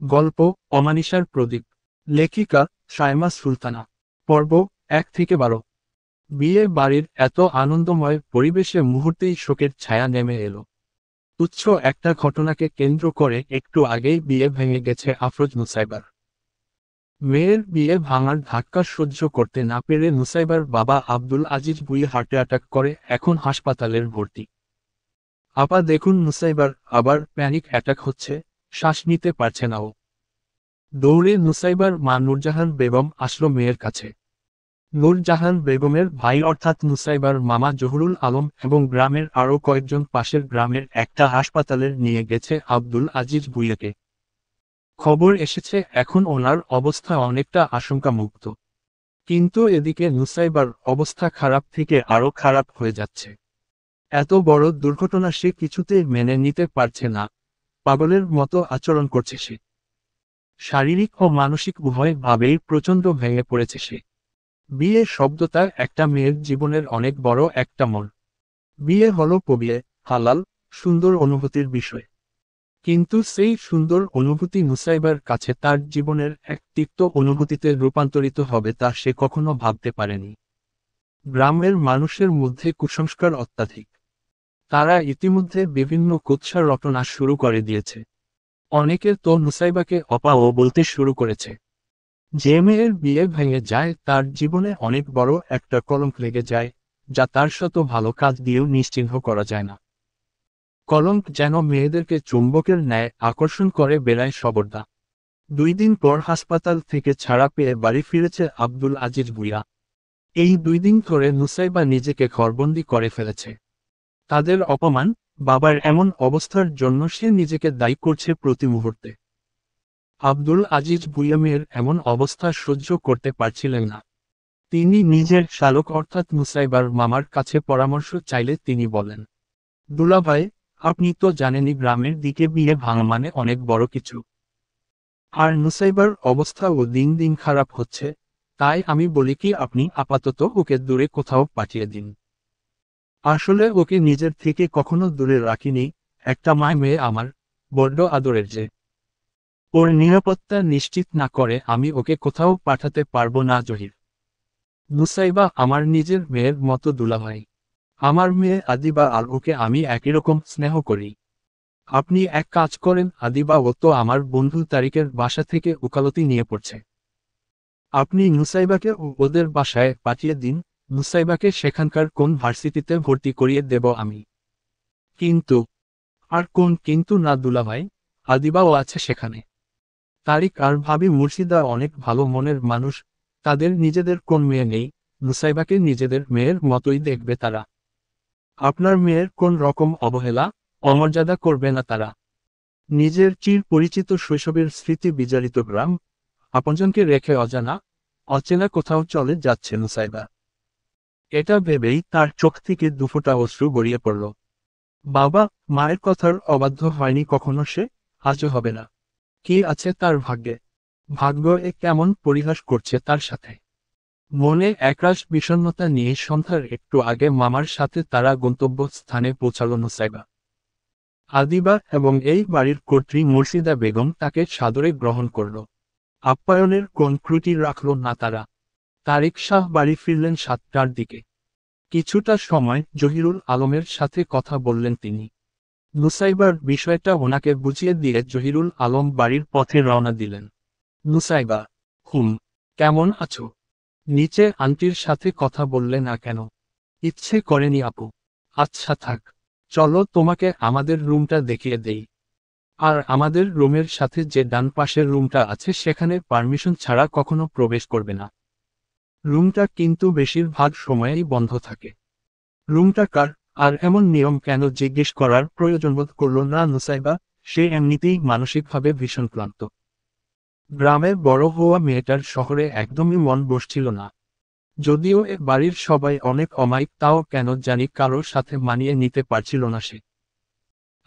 গল্প অমানিসার প্রদীপ। লেখিকা শায়মা সুলতানা। পর্ব 1 থেকে 12। বিয়ে বাড়ির এত আনন্দময় পরিবেশে মুহূর্তেই শোকের ছায়া নেমে এলো। তুচ্ছ একটা ঘটনাকে কেন্দ্র করে একটু আগেই বিয়ে ভেঙে গেছে আফরোজ নুসাইবার। মেয়ের বিয়ে ভাঙার ধাক্কা সহ্য করতে না পেরে নুসাইবার বাবা আব্দুল আজিজ ভুঁইয়ে হার্টে অ্যাটাক করে এখন হাসপাতালের ভর্তি। আপা দেখুন, নুসাইবার আবার প্যানিক অ্যাটাক হচ্ছে, শ্বাস নিতে পারছে না ও। দৌড়ে নুসাইবার মা নূরজাহান বেগম আসলো মেয়ের কাছে। নূরজাহান বেগমের ভাই অর্থাৎ নুসাইবার মামা জহুরুল আলম এবং গ্রামের আরও কয়েকজন পাশের গ্রামের একটা হাসপাতালের নিয়ে গেছে আব্দুল আজিজ ভুঁইয়াকে। খবর এসেছে এখন ওনার অবস্থা অনেকটা আশঙ্কামুক্ত। কিন্তু এদিকে নুসাইবার অবস্থা খারাপ থেকে আরও খারাপ হয়ে যাচ্ছে। এত বড় দুর্ঘটনা সে কিছুতেই মেনে নিতে পারছে না, পাগলের মতো আচরণ করছে সে। শারীরিক ও মানসিক উভয় ভাবেই প্রচণ্ড ভেঙে পড়েছে সে। বিয়ে শব্দটা একটা মেয়ের জীবনের অনেক বড় একটা মোড়। বিয়ে হলো পবিয়ে, হালাল, সুন্দর অনুভূতির বিষয়। কিন্তু সেই সুন্দর অনুভূতি নুসাইবার কাছে তার জীবনের এক তিক্ত অনুভূতিতে রূপান্তরিত হবে তা সে কখনো ভাবতে পারেনি। গ্রামের মানুষের মধ্যে কুসংস্কার অত্যাধিক। তারা ইতিমধ্যে বিভিন্ন কুৎসা রটনা শুরু করে দিয়েছে। অনেকে তো নুসাইবাকে অপাও বলতে শুরু করেছে। যে মেয়ের বিয়ে ভেঙে যায় তার জীবনে অনেক বড় একটা কলঙ্ক লেগে যায়, যা তার শত ভালো কাজ দিয়েও নিশ্চিহ্ন করা যায় না। কলঙ্ক যেন মেয়েদেরকে চুম্বকের ন্যায় আকর্ষণ করে বেড়ায় সবরদা। 2 দিন পর হাসপাতাল থেকে ছাড়া পেয়ে বাড়ি ফিরেছে আব্দুল আজিজ ভুঁইয়া। এই 2 দিন ধরে নুসাইবা নিজেকে ঘরবন্দি করে ফেলেছে। তাদের অপমান, বাবার এমন অবস্থার জন্য সে নিজেকে দায়ী করছে প্রতি মুহূর্তে। আব্দুল আজিজ ভুঁইয়া মেয়ের এমন অবস্থা সহ্য করতে পারছিলেন না। তিনি নিজের শালক অর্থাৎ নুসাইবার মামার কাছে পরামর্শ চাইলে তিনি বলেন, দুলাভাই, আপনি তো জানেনই গ্রামের দিকে বিয়ে ভাঙা মানে অনেক বড় কিছু। আর নুসাইবার অবস্থাও দিন দিন খারাপ হচ্ছে, তাই আমি বলি কি আপনি আপাতত ওকে দূরে কোথাও পাঠিয়ে দিন। আসলে ওকে নিজের থেকে কখনো দূরে রাখিনি, একটা মেয়ে আমার, বড্ড আদরের যে। ওর নিরাপত্তা নিশ্চিত না করে আমি ওকে কোথাও পাঠাতে পারবো না জহির। নুসাইবা আমার নিজের মেয়ের মতো দুলাভাই। আমার মেয়ে আদিবা আর ওকে আমি একই রকম স্নেহ করি। আপনি এক কাজ করেন, আদিবা ও তো আমার বন্ধু তারিকের বাসা থেকে ওকালতি নিয়ে পড়ছে। আপনি নুসাইবাকে ওদের বাসায় পাঠিয়ে দিন, নুসাইবাকে সেখানকার কোন ভার্সিটিতে ভর্তি করিয়ে দেব আমি। কিন্তু, আর কোন কিন্তু না দুলাভাই, আদিবাও আছে সেখানে। তারিক আর ভাবি মুর্শিদা অনেক ভালো মনের মানুষ, তাদের নিজেদের কোন মেয়ে নেই, নুসাইবাকে নিজেদের মেয়ের মতোই দেখবে তারা। আপনার মেয়ের কোন রকম অবহেলা, অমর্যাদা করবে না তারা। নিজের চির পরিচিত শৈশবের স্মৃতি বিজড়িত গ্রাম, আপনজনকে রেখে অচেনা কোথাও চলে যাচ্ছে নুসাইবা। এটা ভেবেই তার চোখ থেকে দুফোঁটা অশ্রু গড়িয়ে পড়ল। বাবা মায়ের কথার অবাধ্য হয়নি কখনো সে, আজও হবে না। কি আছে তার ভাগ্যে? ভাগ্য এ কেমন পরিহাস করছে তার সাথে। মনে একরাশ বিষণ্ণতা নিয়ে সন্ধ্যার একটু আগে মামার সাথে তারা গন্তব্যস্থানে পৌঁছাল নুসাইবা। আদিবা এবং এই বাড়ির কর্ত্রী মুর্শিদা বেগম তাকে সাদরে গ্রহণ করল। আপ্যায়নের কোন ত্রুটি রাখল না তারা। তারিক শাহ বাড়ি ফিরলেন 7টার দিকে। কিছুটা সময় জহিরুল আলমের সাথে কথা বললেন তিনি। নুসাইবার বিষয়টা ওনাকে বুঝিয়ে দিয়ে জহিরুল আলম বাড়ির পথে রওনা দিলেন। নুসাইবা, কেমন আছো? নিচে আন্টির সাথে কথা বললে না কেন? ইচ্ছে করেনি আপু। আচ্ছা থাক, চলো তোমাকে আমাদের রুমটা দেখিয়ে দেই। আর আমাদের রুমের সাথে যে ডান পাশের রুমটা আছে সেখানে পারমিশন ছাড়া কখনো প্রবেশ করবে না। রুমটা কিন্তু বেশিরভাগ সময়েই বন্ধ থাকে। রুমটা কার আর এমন নিয়ম কেন জিজ্ঞেস করার প্রয়োজনবোধ করল না নুসাইবা, সে এমনিতেই মানসিকভাবে ভীষণ ক্লান্ত। গ্রামে বড় হওয়া মেয়েটার শহরে একদমই মন বসছিল না। যদিও এ বাড়ির সবাই অনেক অমায়িক, তাও কেন জানি কারোর সাথে মানিয়ে নিতে পারছিল না সে।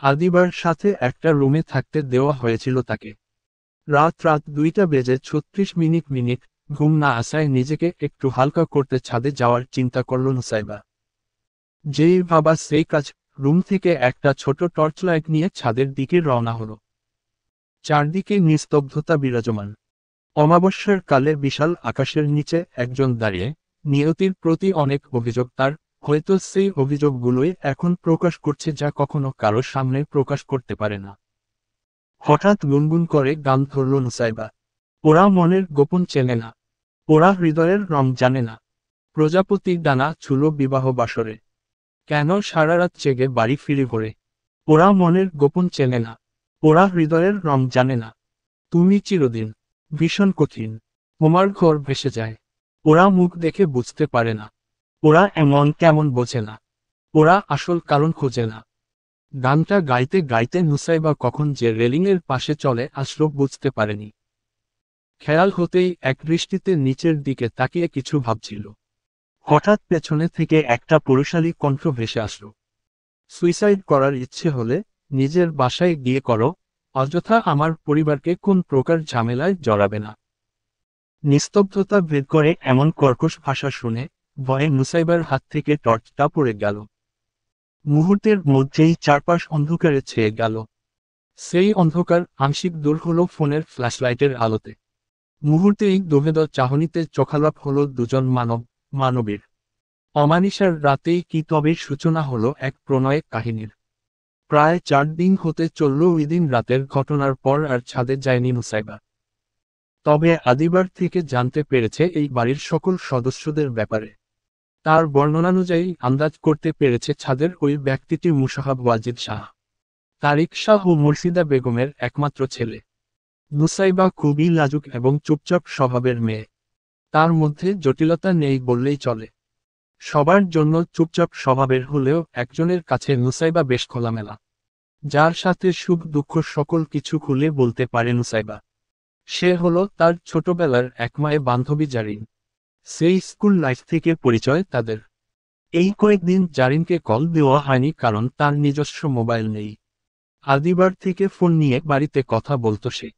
আদিবার সাথে একটা রুমে থাকতে দেওয়া হয়েছিল তাকে। রাত 2টা বেজে 36 মিনিট, ঘুম না আসায় নিজেকে একটু হালকা করতে ছাদে যাওয়ার চিন্তা করল নুসাইবা। যেই ভাবা সেই কাজ, রুম থেকে একটা ছোট টর্চ লাইট নিয়ে ছাদের দিকে রওনা হলো। চারদিকে নিস্তব্ধতা বিরাজমান। অমাবস্যার কালে বিশাল আকাশের নিচে একজন দাঁড়িয়ে, নিয়তির প্রতি অনেক অভিযোগ তার, হয়তো সেই অভিযোগগুলোই এখন প্রকাশ করছে যা কখনো কারো সামনে প্রকাশ করতে পারে না। হঠাৎ গুনগুন করে গান ধরল নুসাইবা। ওরা মনের গোপন চেনে না, ওরা হৃদয়ের রং জানে না। প্রজাপতি ডানা ছুলো বিবাহ বাসরে, কেন সারারাত জেগে বাড়ি ফিরে ভরে। ওরা মনের গোপন চেনে না, ওরা হৃদয়ের রং জানে না। তুমি চিরদিন, ভীষণ কঠিন, তোমার ঘর ভেসে যায়। ওরা মুখ দেখে বুঝতে পারে না, ওরা এমন কেমন বোঝে না, ওরা আসল কারণ খোঁজে না। গানটা গাইতে গাইতে নুসাইবা কখন যে রেলিংয়ের পাশে চলে আসলো বুঝতে পারেনি। খেয়াল হতেই এক দৃষ্টিতে নিচের দিকে তাকিয়ে কিছু ভাবছিল। হঠাৎ পেছনে থেকে একটা পুরুষালী কণ্ঠ ভেসে আসলো। সুইসাইড করার ইচ্ছে হলে নিজের বাসায় গিয়ে করো, অযথা আমার পরিবারকে কোন প্রকার ঝামেলায় জড়াবে না। নিস্তব্ধতা ভেদ করে এমন কর্কশ ভাষা শুনে ভয়ে নুসাইবার হাত থেকে টর্চটা পড়ে গেল। মুহূর্তের মধ্যেই চারপাশ অন্ধকারে ছেয়ে গেল। সেই অন্ধকার আংশিক দূর হলো ফোনের ফ্ল্যাশলাইটের আলোতে। মুহূর্তেই দোভেদ চাহনিতে চোখালাপ হলো দুজন মানবীর। অমানিসার রাতেই কি তবে সূচনা হলো এক প্রণয়ের কাহিনীর। প্রায় 4 দিন হতে চলল ওই দিন রাতের ঘটনার পর আর ছাদে যায়নি নুসাইবা। তবে আদিবার থেকে জানতে পেরেছে এই বাড়ির সকল সদস্যদের ব্যাপারে। তার বর্ণনানুযায়ী আন্দাজ করতে পেরেছে ছাদের ওই ব্যক্তিটি মুসাহাব ওয়াজিদ শাহ, তারিক শাহ ও মুর্শিদা বেগমের একমাত্র ছেলে। নুসাইবা খুবই লাজুক এবং চুপচাপ স্বভাবের মেয়ে। তার মধ্যে জটিলতা নেই বললেই চলে। সবার জন্য চুপচাপ স্বভাবের হলেও একজনের কাছে নুসাইবা বেশ খোলামেলা, যার সাথে সুখ দুঃখ সকল কিছু খুলে বলতে পারে নুসাইবা। সে হলো তার ছোটবেলার একমায়ে বান্ধবী জারিন। সেই স্কুল লাইফ থেকে পরিচয় তাদের। এই কয়েকদিন জারিনকে কল দেওয়া হয়নি কারণ তার নিজস্ব মোবাইল নেই। আদিবার থেকে ফোন নিয়ে বাড়িতে কথা বলতো সে।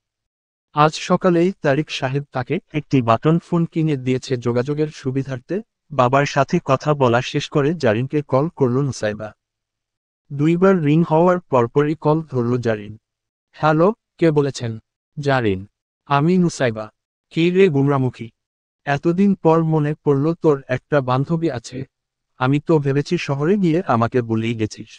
আজ সকালেই তারিক সাহেব তাকে একটি বাটন ফোন কিনে দিয়েছে যোগাযোগের সুবিধার্থে। বাবার সাথে কথা বলা শেষ করে জারিনকে কল করল নুসাইবা। 2 বার রিং হওয়ার পরপরই কল ধরল জারিন। হ্যালো, কে বলেছেন? জারিন, আমি নুসাইবা। কি রে গুমরামুখী, এতদিন পর মনে পড়ল তোর একটা বান্ধবী আছে। আমি তো ভেবেছি শহরে গিয়ে আমাকে ভুলেই গেছিস।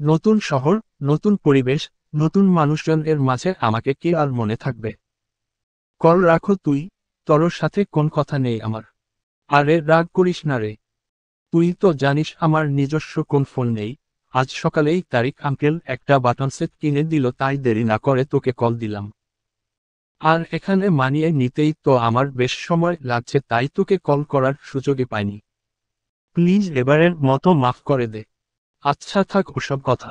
নতুন শহর, নতুন পরিবেশ, নতুন মানুষজন, এর মাঝে আমাকে কি আর মনে থাকবে? কল রাখো তুই, তোর সাথে কোন কথা নেই আমার। আরে রাগ করিস না রে, তুই তো জানিস আমার নিজস্ব কোন ফোন নেই। আজ সকালেই তারিক আঙ্কেল একটা বাটন সেট কিনে দিল, তাই দেরি না করে তোকে কল দিলাম। আর এখানে মানিয়ে নিতেই তো আমার বেশ সময় লাগছে, তাই তোকে কল করার সুযোগই পাইনি। প্লিজ এবারের মতো মাফ করে দে। আচ্ছা থাক ওসব কথা,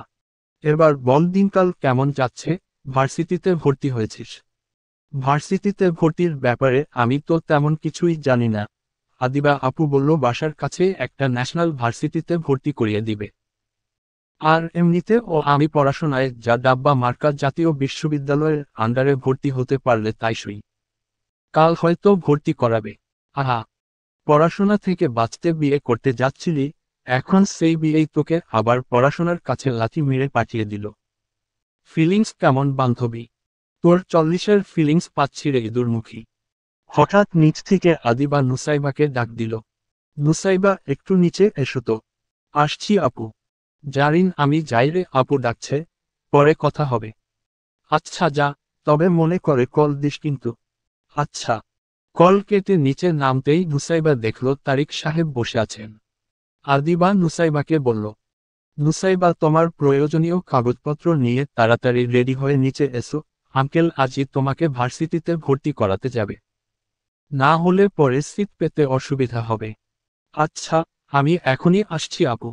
এবার বল দিনকাল কেমন যাচ্ছে? ভার্সিটিতে ভর্তি হয়েছিস? ভার্সিটিতে ভর্তির ব্যাপারে আমি তো তেমন কিছুই জানি না। আদিবা আপু বলল বাসার কাছে একটা ন্যাশনাল ভার্সিটিতে ভর্তি করিয়ে দিবে। আর এমনিতে ও আমি পড়াশোনায় যা ডাব্বা মার্কা জাতীয় বিশ্ববিদ্যালয়ের আন্ডারে ভর্তি হতে পারলে তাই সই। কাল হয়তো ভর্তি করাবে। আহা, পড়াশোনা থেকে বাঁচতে বিয়ে করতে যাচ্ছিলি, এখন সেই বিয়েই তোকে আবার পড়াশোনার কাছে লাথি মেরে পাঠিয়ে দিল। ফিলিংস কেমন বান্ধবী? তোর 40-এর ফিলিংস পাচ্ছি রে ইঁদুরমুখী। হঠাৎ নিচ থেকে আদিবা নুসাইবাকে ডাক দিল। নুসাইবা একটু নিচে এসো তো। আসছি আপু। জারিন আমি যাই রে, আপু ডাকছে, পরে কথা হবে। আচ্ছা যা, তবে মনে করে কল দিস কিন্তু। আচ্ছা। কল কেটে নিচে নামতেই নুসাইবা দেখল তারিক সাহেব বসে আছেন। আদিবা নুসাইবাকে বলল, নুসাইবা তোমার প্রয়োজনীয় কাগজপত্র নিয়ে তাড়াতাড়ি রেডি হয়ে নিচে এসো, আঙ্কেল আজই তোমাকে ভার্সিটিতে ভর্তি করাতে যাবে। না হলে পরে সিট পেতে অসুবিধা হবে। আচ্ছা, আমি এখনই আসছি আপু।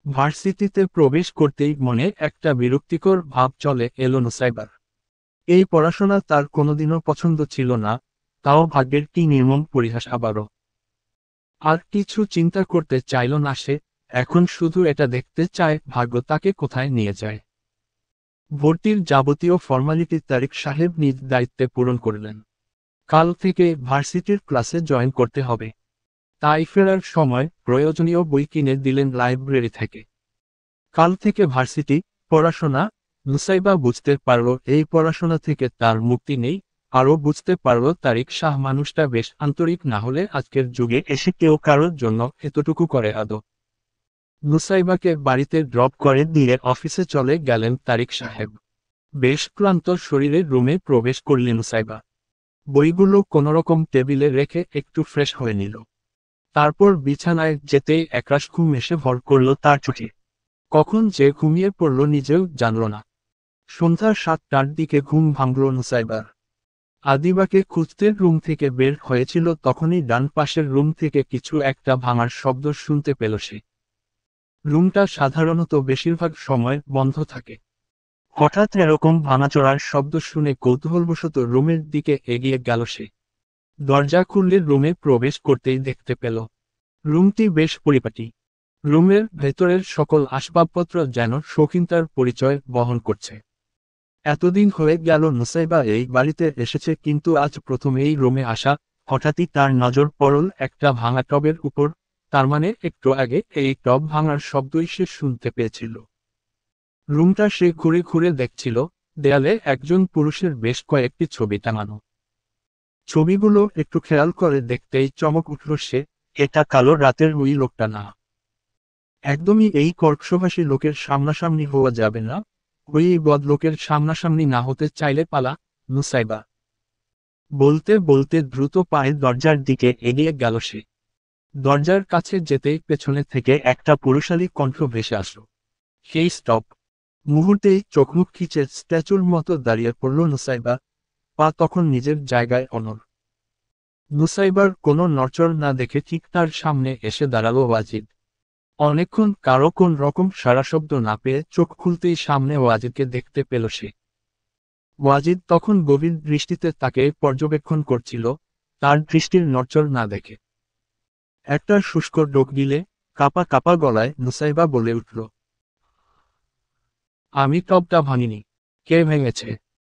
ভার্সিটিতে প্রবেশ করতেই মনে একটা বিরক্তিকর ভাব চলে এলো নুসাইবার। এই পড়াশোনা তার কোনোদিনও পছন্দ ছিল না, তাও ভাগ্যের কি নির্মম পরিহাস আবারও। আর কিছু চিন্তা করতে চাইল না সে, এখন শুধু এটা দেখতে চায় ভাগ্য তাকে কোথায় নিয়ে যায়। ভর্তির যাবতীয় ফর্মালিটি তারিক সাহেব নিজ দায়িত্বে পূরণ করলেন। কাল থেকে ভার্সিটির ক্লাসে জয়েন করতে হবে। তাই ফেরার সময় প্রয়োজনীয় বই কিনে দিলেন লাইব্রেরি থেকে। কাল থেকে ভার্সিটি, পড়াশোনা, নুসাইবা বুঝতে পারল এই পড়াশোনা থেকে তার মুক্তি নেই, আরও বুঝতে পারল তারিক শাহ মানুষটা বেশ আন্তরিক, না হলে আজকের যুগে এসে কেউ কারোর জন্য এতটুকু করে আদৌ। নুসাইবাকে বাড়িতে ড্রপ করে দিয়ে অফিসে চলে গেলেন তারিক সাহেব। বেশ ক্লান্ত শরীরে রুমে প্রবেশ করলেন নুসাইবা। বইগুলো কোনোরকম টেবিলে রেখে একটু ফ্রেশ হয়ে নিল। তারপর বিছানায় যেতেই একরাশ ঘুম এসে ভর করল তার চোখে। কখন যে ঘুমিয়ে পড়ল নিজেও জানল না। সন্ধ্যা 7টার দিকে ঘুম ভাঙল নুসাইবার। আদিবাকে খুঁজতে রুম থেকে বের হয়েছিল, তখনই ডান পাশের রুম থেকে কিছু একটা ভাঙার শব্দ শুনতে পেল সে। রুমটা সাধারণত বেশিরভাগ সময় বন্ধ থাকে। হঠাৎ এরকম ভাঙাচোরার শব্দ শুনে কৌতূহলবশত রুমের দিকে এগিয়ে গেল সে। দরজা খুললে রুমে প্রবেশ করতেই দেখতে পেল রুমটি বেশ পরিপাটি। রুমের ভেতরের সকল আসবাবপত্র যেন শৌখিনতার পরিচয় বহন করছে। এতদিন হয়ে গেল নুসাইবা এই বাড়িতে এসেছে, কিন্তু আজ প্রথম এই রুমে আসা। হঠাৎই তার নজর পড়ল একটা ভাঙা টবের উপর। তার মানে একটু আগে এই টব ভাঙার শব্দই সে শুনতে পেয়েছিল। রুমটা সে ঘুরে ঘুরে দেখছিল। দেয়ালে একজন পুরুষের বেশ কয়েকটি ছবি টাঙানো। ছবিগুলো একটু খেয়াল করে দেখতেই চমক উঠল সে, এটা কালো রাতের ওই লোকটা না। একদমই এই কর্কশভাষী লোকের সামনাসামনি হওয়া যাবে না। ওই বদলোকের সামনাসামনি না হতে চাইলে পালা, নুসাইবা। বলতে বলতে দ্রুত পায়ে দরজার দিকে এগিয়ে গেল সে। দরজার কাছে যেতেই পেছনে থেকে একটা পুরুষালী কণ্ঠ ভেসে আসলো, সেই স্টপ। মুহূর্তেই চোখমুখ খিচে স্ট্যাচুর মতো দাঁড়িয়ে পড়ল নুসাইবা, পা তখন নিজের জায়গায় অনড়। নুসাইবার কোনো নড়চড় না দেখে ঠিক তার সামনে এসে দাঁড়ালো ওয়াজিদ। অনেকক্ষণ কারো কোন রকম সাড়াশব্দ না পেয়ে চোখ খুলতেই সামনে ওয়াজিদকে দেখতে পেল সে। ওয়াজিদ তখন গভীর দৃষ্টিতে তাকে পর্যবেক্ষণ করছিল, তার দৃষ্টির নড়চড় না দেখে। একটা শুষ্ক ডোক গিলে কাপা কাপা গলায় নুসাইবা বলে উঠল, আমি টবটা ভাঙিনি। কে ভেঙেছে?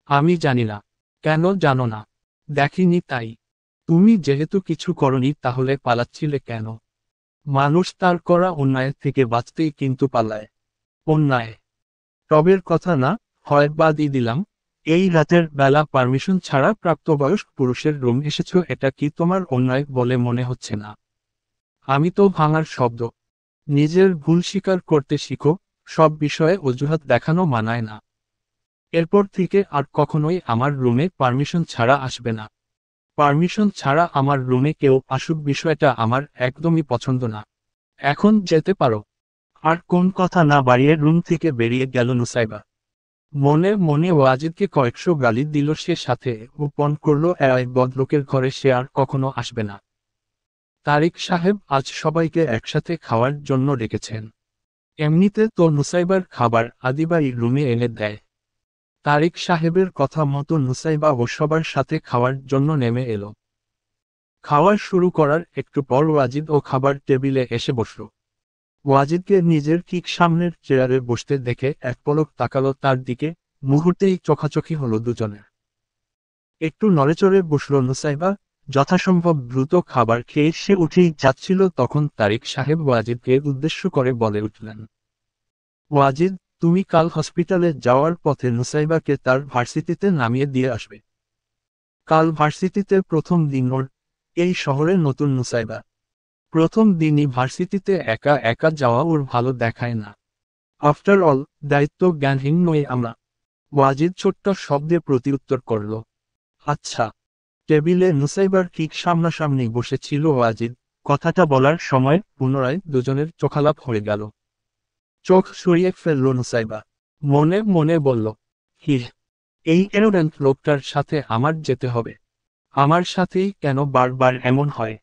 আমি জানি না। কেন জানো না? দেখিনি তাই। তুমি যেহেতু কিছু করনি তাহলে পালাচ্ছিলে কেন? মানুষ তার করা অন্যায়ের থেকে বাঁচতেই কিন্তু পালায়। অন্যায়? টবের কথা না হয় বাদই দিলাম, এই রাতের বেলা পারমিশন ছাড়া প্রাপ্তবয়স্ক পুরুষের রুম এসেছো, এটা কি তোমার অন্যায় বলে মনে হচ্ছে না? আমি তো ভাঙার শব্দ। নিজের ভুল স্বীকার করতে শিখো, সব বিষয়ে অজুহাত দেখানো মানায় না। এরপর থেকে আর কখনোই আমার রুমে পারমিশন ছাড়া আসবে না। পারমিশন ছাড়া আমার রুমে কেউ আসুক বিষয়টা আমার একদমই পছন্দ না। এখন যেতে পারো। আর কোন কথা না বাড়িয়ে রুম থেকে বেরিয়ে গেল নুসাইবা। মনে মনে ওয়াজিদকে কয়েকশো গালি দিল সে, সাথে উপন করল এই বদলোকের ঘরে সে আর কখনো আসবে না। তারিক সাহেব আজ সবাইকে একসাথে খাওয়ার জন্য ডেকেছেন। এমনিতে তো নুসাইবার খাবার আদিবাই রুমে এনে দেয়। তারিক সাহেবের কথা মতো নুসাইবা ও সবার সাথে খাওয়ার জন্য নেমে এলো। খাওয়া শুরু করার একটু পর ওয়াজিদ ও খাবার টেবিলে এসে বসল। ওয়াজিদকে নিজের ঠিক সামনের চেয়ারে বসতে দেখে এক পলক তাকালো তার দিকে, মুহূর্তেই চোখাচোখি হলো দুজনের। একটু নড়েচড়ে বসল নুসাইবা, যথাসম্ভব দ্রুত খাবার খেয়ে সে উঠেই যাচ্ছিল, তখন তারিক সাহেব ওয়াজিদকে উদ্দেশ্য করে বলে উঠলেন, ওয়াজিদ, তুমি কাল হসপিটালে যাওয়ার পথে নুসাইবাকে তার ভার্সিটিতে নামিয়ে দিয়ে আসবে। কাল ভার্সিটিতে প্রথম দিন ওর, এই শহরে নতুন নুসাইবা। প্রথম দিনই ভার্সিটিতে একা একা যাওয়া ওর ভালো দেখায় না। আফটার অল, দায়িত্ব জ্ঞানহীন নই আমরা। ওয়াজিদ ছোট্ট শব্দে প্রতিউত্তর করল, আচ্ছা। টেবিলে নুসাইবার ঠিক সামনাসামনি বসেছিল ওয়াজিদ। কথাটা বলার সময় পুনরায় দুজনের চোখালাপ হয়ে গেল। চোখ সরিয়ে ফেলল নুসাইবা। মনে মনে বলল, হিহ, এই অ্যারোগ্যান্ট লোকটার সাথে আমার যেতে হবে। আমার সাথেই কেন বারবার এমন হয়?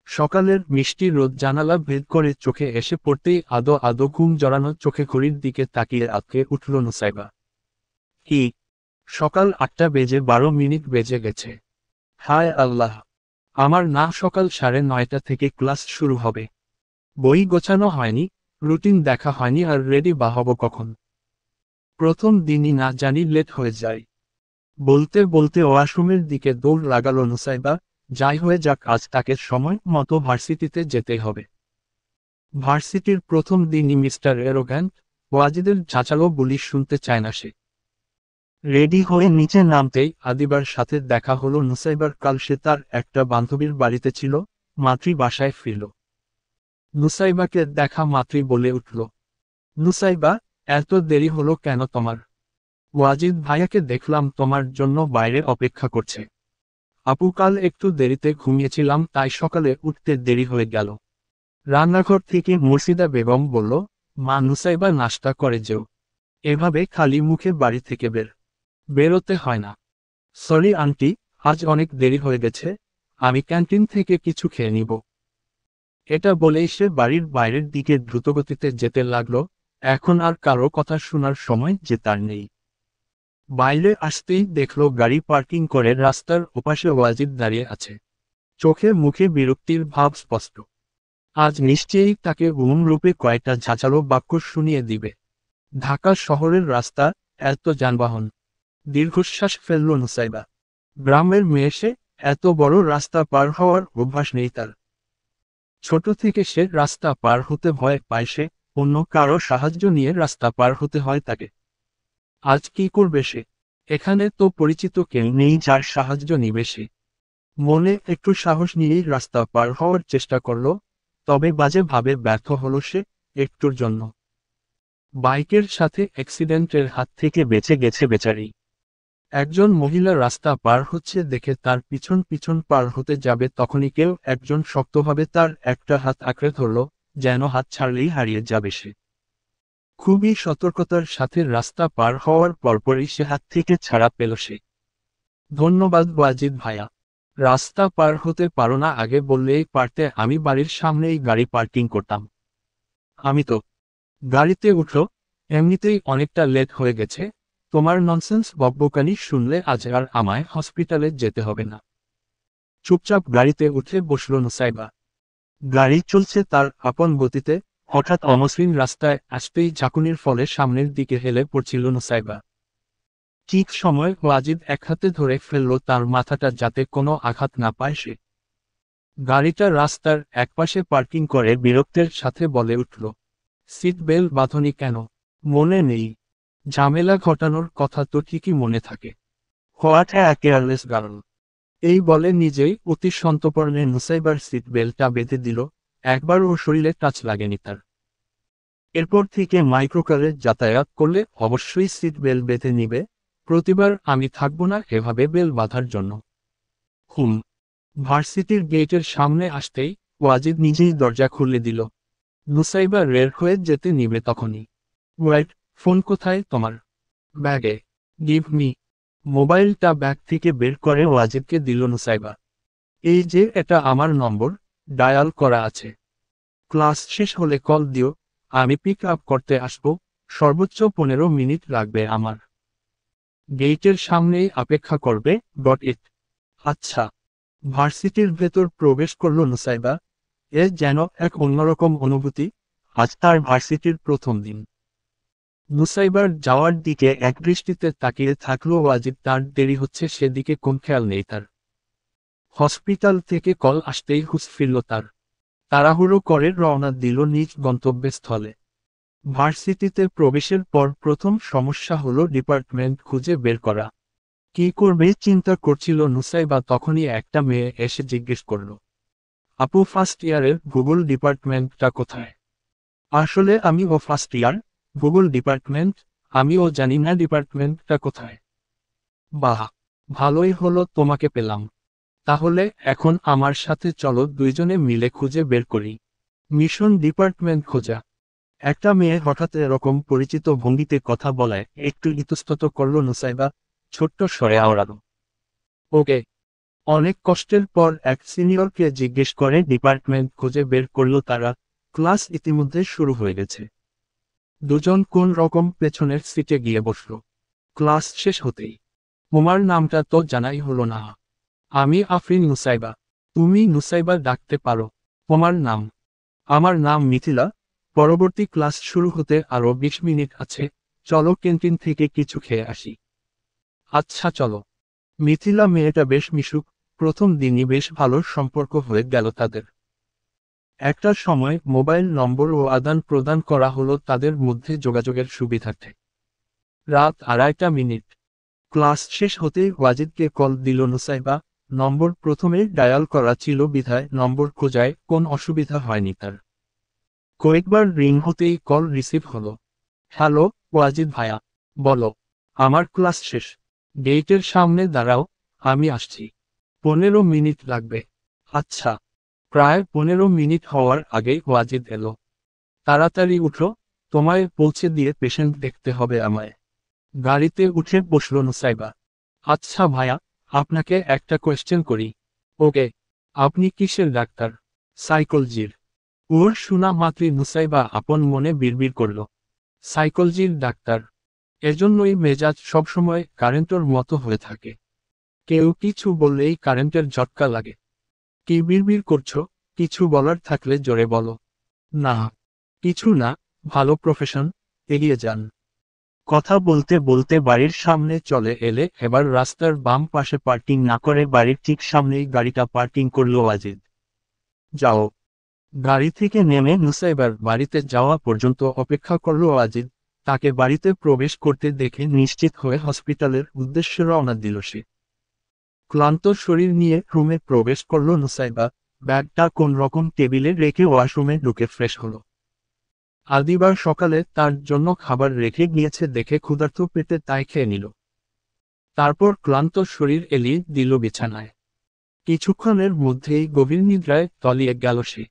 সকালের মিষ্টি রোদ জানালা ভেদ করে চোখে এসে পড়তেই আদো আদো ঘুম জড়ানো চোখে ঘড়ির দিকে তাকিয়ে আটকে উঠল নুসাইবা। কি? সকাল 8টা বেজে 12 মিনিট বেজে গেছে। হায় আল্লাহ! আমার না সকাল 9:30 থেকে ক্লাস শুরু হবে। বই গোছানো হয়নি, রুটিন দেখা হয়নি, আর রেডি বা হব কখন? প্রথম দিনই না জানি লেট হয়ে যায়। বলতে বলতে ওয়াশরুমের দিকে দৌড় লাগালো নুসাইবা। যাই হয়ে যাক, আজ তাকে সময় মতো ভার্সিটিতে যেতেই হবে। ভার্সিটির প্রথম দিনই মিস্টার অ্যারোগ্যান্ট, ওয়াজিদের ঝাঁচালো বুলি শুনতে চায় না সে। রেডি হয়ে নিচে নামতেই আদিবার সাথে দেখা হলো নুসাইবার। কাল সে তার একটা বান্ধবীর বাড়িতে ছিল, মাতৃ বাসায় ফিরল। নুসাইবাকে দেখা মাতৃ বলে উঠল, নুসাইবা, এত দেরি হলো কেন তোমার? ওয়াজিদ ভাইয়াকে দেখলাম তোমার জন্য বাইরে অপেক্ষা করছে। আপু, কাল একটু দেরিতে ঘুমিয়েছিলাম তাই সকালে উঠতে দেরি হয়ে গেল। রান্নাঘর থেকে মুর্শিদা বেগম বলল, মা, নুসাইবা নাশতা করে যেও। এভাবে খালি মুখে বাড়ি থেকে বেরোতে হয় না। সরি আন্টি, আজ অনেক দেরি হয়ে গেছে, আমি ক্যান্টিন থেকে কিছু খেয়ে নিব। এটা বলেই সে বাড়ির বাইরের দিকে দ্রুতগতিতে যেতে লাগলো। এখন আর কারো কথা শোনার সময় যে তার নেই। বাইরে আসতেই দেখলো গাড়ি পার্কিং করে রাস্তার ওপাশে ওয়াজিদ দাঁড়িয়ে আছে। চোখে মুখে বিরক্তির ভাব স্পষ্ট। আজ নিশ্চয়ই তাকে রূপে কয়েকটা ঝাঁঝালো বাক্য শুনিয়ে দিবে। ঢাকা শহরের রাস্তা, এত যানবাহন। দীর্ঘশ্বাস ফেলল নুসাইবা। গ্রামের মেয়ে সে, এত বড় রাস্তা পার হওয়ার অভ্যাস নেই তার। ছোট থেকে সে রাস্তা পার হতে ভয় পায় সে, অন্য কারো সাহায্য নিয়ে রাস্তা পার হতে হয় তাকে। আজ কি করবে সে? এখানে তো পরিচিত কেউ নেই যার সাহায্য নিবে সে। মনে একটু সাহস নিয়েই রাস্তা পার হওয়ার চেষ্টা করল, তবে বাজে ভাবে ব্যর্থ হলো সে, একটুর জন্য। বাইকের সাথে অ্যাক্সিডেন্টের হাত থেকে বেঁচে গেছে বেচারি। একজন মহিলা রাস্তা পার হচ্ছে দেখে তার পিছন পিছন পার হতে যাবে তখনই কেউ একজন শক্তভাবে তার একটা হাত আঁকড়ে ধরল, যেন হাত ছাড়লেই হারিয়ে যাবে সে। খুবই সতর্কতার সাথে রাস্তা পার হওয়ার পরপরই সে হাত থেকে ছাড়া পেল সে। ধন্যবাদ ওয়াজিদ ভাইয়া। রাস্তা পার হতে পারো না আগে বললেই পারতে, আমি বাড়ির সামনেই গাড়ি পার্কিং করতাম। আমি তো গাড়িতে উঠো, এমনিতেই অনেকটা লেট হয়ে গেছে। তোমার ননসেন্স বকবকানি শুনলে আজ আর আমায় হসপিটালে যেতে হবে না। চুপচাপ গাড়িতে উঠে বসল নুসাইবা। গাড়ি চলছে তার আপন গতিতে, হঠাৎ অমসৃণ রাস্তায় আসতেই ঝাঁকুনির ফলে সামনের দিকে হেলে পড়ছিল নুসাইবা। ঠিক সময় ওয়াজিদ এক হাতে ধরে ফেলল তার মাথাটা যাতে কোনো আঘাত না পায় সে। গাড়িটা রাস্তার একপাশে পার্কিং করে বিরক্তের সাথে বলে উঠল, সিট বেল্ট বাঁধনি কেন? মনে নেই? ঝামেলা ঘটানোর কথা তো ঠিকই মনে থাকে। What a careless girl. এই বলে নিজেই অতি সন্তর্পণে নুসাইবার সিট বেল্টটা বেঁধে দিল। একবার ওর শরীরে টাচ লাগেনি তার। এরপর থেকে মাইক্রোকারে যাতায়াত করলে অবশ্যই সিট বেল্ট বেঁধে নিবে। প্রতিবার আমি থাকবো না এভাবে বেল বাঁধার জন্য। হুম। ভার্সিটির গেটের সামনে আসতেই ওয়াজিদ নিজেই দরজা খুলে দিল। নুসাইবা রের হয়ে যেতে নিবে তখনই। ওয়েট, ফোন কোথায় তোমার? ব্যাগে। Give me. মোবাইলটা ব্যাগ থেকে বের করে ওয়াজিদকে দিল নুসাইবা। এই যে, এটা আমার নম্বর, ডায়াল করা আছে। ক্লাস শেষ হলে কল দিও, আমি পিক আপ করতে আসবো। সর্বোচ্চ 15 মিনিট লাগবে আমার। গেটের সামনেই অপেক্ষা করবে, গট ইট? আচ্ছা। ভার্সিটির ভেতর প্রবেশ করল নুসাইবা। এ যেন এক অন্যরকম অনুভূতি। আজ তার ভার্সিটির প্রথম দিন। নুসাইবার যাওয়ার দিকে একদৃষ্টিতে তাকিয়ে থাকলো ওয়াজিদ। তার দেরি হচ্ছে সেদিকে কোন খেয়াল নেই তার। হসপিটাল থেকে কল আসতেই হুঁশ ফিরল তার। তাড়াহুড়ো করে রওনা দিল নিজ গন্তব্যস্থলে। ভার্সিটিতে প্রবেশের পর প্রথম সমস্যা হলো ডিপার্টমেন্ট খুঁজে বের করা। কি করবে চিন্তা করছিল নুসাইবা তখনই একটা মেয়ে এসে জিজ্ঞেস করল, আপু, ফার্স্ট ইয়ারের ভূগোল ডিপার্টমেন্টটা কোথায়? আসলে আমিও ফার্স্ট ইয়ার, ভূগোল ডিপার্টমেন্ট, আমিও জানি না ডিপার্টমেন্টটা কোথায়। বাহ, ভালোই হলো তোমাকে পেলাম। তাহলে এখন আমার সাথে চলো, দুইজনে মিলে খুঁজে বের করি। মিশন ডিপার্টমেন্ট খোঁজা। একটা মেয়ে হঠাৎ এরকম পরিচিত ভঙ্গিতে কথা বলায় একটু ইতস্তত করল নুসাইবা, ছোট্ট স্বরে আওড়ালো, ওকে। অনেক কষ্টের পর এক সিনিয়রকে জিজ্ঞেস করে ডিপার্টমেন্ট খুঁজে বের করল তারা। ক্লাস ইতিমধ্যে শুরু হয়ে গেছে। দুজন কোন রকম পেছনের সিটে গিয়ে বসল। ক্লাস শেষ হতেই, তোমার নামটা তো জানাই হলো না। আমি আফরিন নুসাইবা। তুমি নুসাইবা ডাকতে পারো। তোমার নাম? আমার নাম মিথিলা। পরবর্তী ক্লাস শুরু হতে আরো 20 মিনিট আছে, চলো ক্যান্টিন থেকে কিছু খেয়ে আসি। আচ্ছা চলো। মিথিলা মেয়েটা বেশ মিশুক, প্রথম দিনই বেশ ভালো সম্পর্ক হয়ে গেল তাদের। একটা সময় মোবাইল নম্বর ও আদান প্রদান করা হলো তাদের মধ্যে যোগাযোগের সুবিধার্থে। রাত 2:30। ক্লাস শেষ হতেই ওয়াজিদকে কল দিল নুসাইবা। নম্বর প্রথমে ডায়াল করা ছিল বিধায় নম্বর খোঁজায় কোন অসুবিধা হয়নি তার। কয়েকবার রিং হতেই কল রিসিভ হলো। হ্যালো, ওয়াজিদ ভাইয়া। বলো। আমার ক্লাস শেষ। গেটের সামনে দাঁড়াও, আমি আসছি। 15 মিনিট লাগবে। আচ্ছা। প্রায় 15 মিনিট হওয়ার আগেই ওয়াজিদ এলো। তাড়াতাড়ি উঠো, তোমায় পৌঁছে দিয়ে পেশেন্ট দেখতে হবে আমায়। গাড়িতে উঠে বসল নুসাইবা। আচ্ছা ভাইয়া, আপনাকে একটা কোয়েশ্চেন করি। ওকে। আপনি কিসের ডাক্তার? সাইকোলজির। ওর শোনা মাত্রই নুসাইবা আপন মনে বিড়বিড় করল। সাইকোলজির ডাক্তার। এজন্যই মেজাজ সবসময় কারেন্টের মতো হয়ে থাকে। কেউ কিছু বললেই কারেন্টের ঝটকা লাগে। কি বিড়বিড় করছো? কিছু বলার থাকলে জোরে বলো। না, কিছু না, ভালো প্রফেশন, এগিয়ে যান। কথা বলতে বলতে বাড়ির সামনে চলে এলে এবার রাস্তার বাম পাশে পার্কিং না করে বাড়ির ঠিক সামনেই গাড়িটা পার্কিং করলো ওয়াজিদ। যাও। গাড়ি থেকে নেমে নুসাইবার বাড়িতে যাওয়া পর্যন্ত অপেক্ষা করল ওয়াজিদ। তাকে বাড়িতে প্রবেশ করতে দেখে নিশ্চিত হয়ে হসপিটালের উদ্দেশ্যে রওনা দিল সে। ক্লান্ত শরীর নিয়ে রুমে প্রবেশ করল নুসাইবা। ব্যাগটা কোন রকম টেবিলে রেখে ওয়াশরুমে ঢুকে ফ্রেশ হলো। আদিবার সকালে তার জন্য খাবার রেখে গিয়েছে দেখে ক্ষুধার্ত পেটে তাই খেয়ে নিল। তারপর ক্লান্ত শরীর এলিয়ে দিল বিছানায়। কিছুক্ষণের মধ্যেই গভীর নিদ্রায় তলিয়ে গেল সে।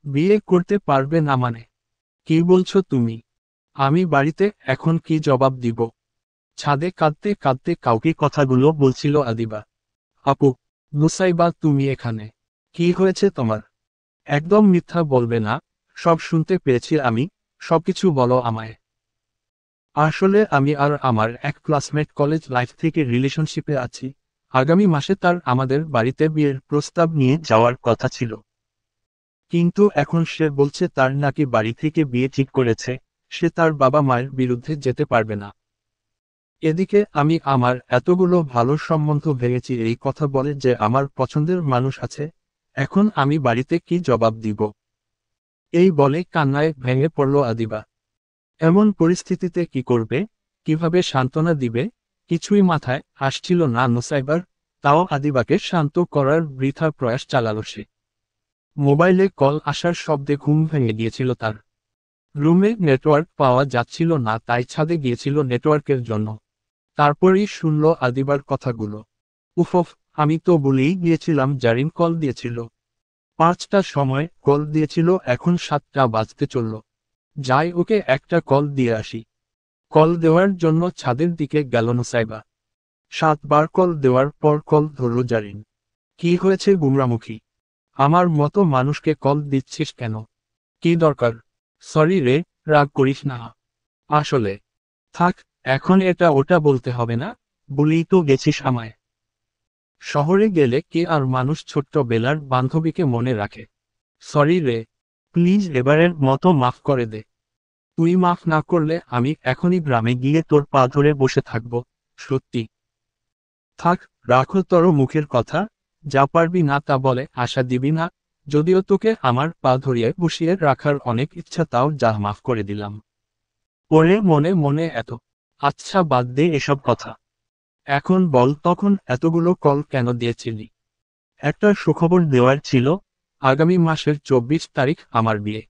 বিয়ে করতে পারবে না মানে? কি বলছো তুমি? আমি বাড়িতে এখন কি জবাব দিব? ছাদে কাঁদতে কাঁদতে কাউকে কথাগুলো বলছিল আদিবা। আপু, নুসাইবা তুমি এখানে? কি হয়েছে তোমার? একদম মিথ্যা বলবে না, সব শুনতে পেয়েছি আমি, সবকিছু বলো আমায়। আসলে আমি আর আমার এক ক্লাসমেট কলেজ লাইফ থেকে রিলেশনশিপে আছি। আগামী মাসে তার আমাদের বাড়িতে বিয়ের প্রস্তাব নিয়ে যাওয়ার কথা ছিল। কিন্তু এখন সে বলছে তার নাকি বাড়ি থেকে বিয়ে ঠিক করেছে, সে তার বাবা মায়ের বিরুদ্ধে যেতে পারবে না। এদিকে আমি আমার এতগুলো ভালো সম্বন্ধ ভেঙেছি এই কথা বলে যে আমার পছন্দের মানুষ আছে। এখন আমি বাড়িতে কি জবাব দিব? এই বলে কান্নায় ভেঙে পড়ল আদিবা। এমন পরিস্থিতিতে কি করবে, কিভাবে সান্ত্বনা দিবে, কিছুই মাথায় আসছিল না নুসাইবার। তাও আদিবাকে শান্ত করার বৃথা প্রয়াস চালালো সে। মোবাইলে কল আসার শব্দে ঘুম ভেঙে গিয়েছিল তার। রুমে নেটওয়ার্ক পাওয়া যাচ্ছিল না তাই ছাদে গিয়েছিল নেটওয়ার্কের জন্য। তারপরই শুনল আদিবার কথাগুলো। উফ, আমি তো বলেই গিয়েছিলাম জারিন কল দিয়েছিল। 5টার সময় কল দিয়েছিল, এখন 7টা বাজতে চলল। যাই ওকে একটা কল দিয়ে আসি। কল দেওয়ার জন্য ছাদের দিকে গেল নুসাইবা। 7বার কল দেওয়ার পর কল ধরল জারিন। কি হয়েছে গুমরামুখী? আমার মতো মানুষকে কল দিচ্ছিস কেন? কি দরকার? সরি রে, রাগ করিস না। আসলে থাক, এখন এটা ওটা বলতে হবে না, বলেই তো গেছিস আমায়। শহরে গেলে কে আর মানুষ ছোট্ট বেলার বান্ধবীকে মনে রাখে? সরি রে, প্লিজ এবারের মতো মাফ করে দে। তুই মাফ না করলে আমি এখনই গ্রামে গিয়ে তোর পা ধরে বসে থাকব, সত্যি। থাক, রাখো তোর মুখের কথা, যা পারবি না তা বলে আশা দিবি না। যদিও তোকে আমার পা ধরিয়ে বসিয়ে রাখার অনেক ইচ্ছা, তাও যা মাফ করে দিলাম। ওরে মনে মনে এত। আচ্ছা বাদ দে এসব কথা। এখন বল তখন এতগুলো কল কেন দিয়েছিলি? একটা সুখবর দেওয়ার ছিল। আগামী মাসের 24 তারিখ আমার বিয়ে।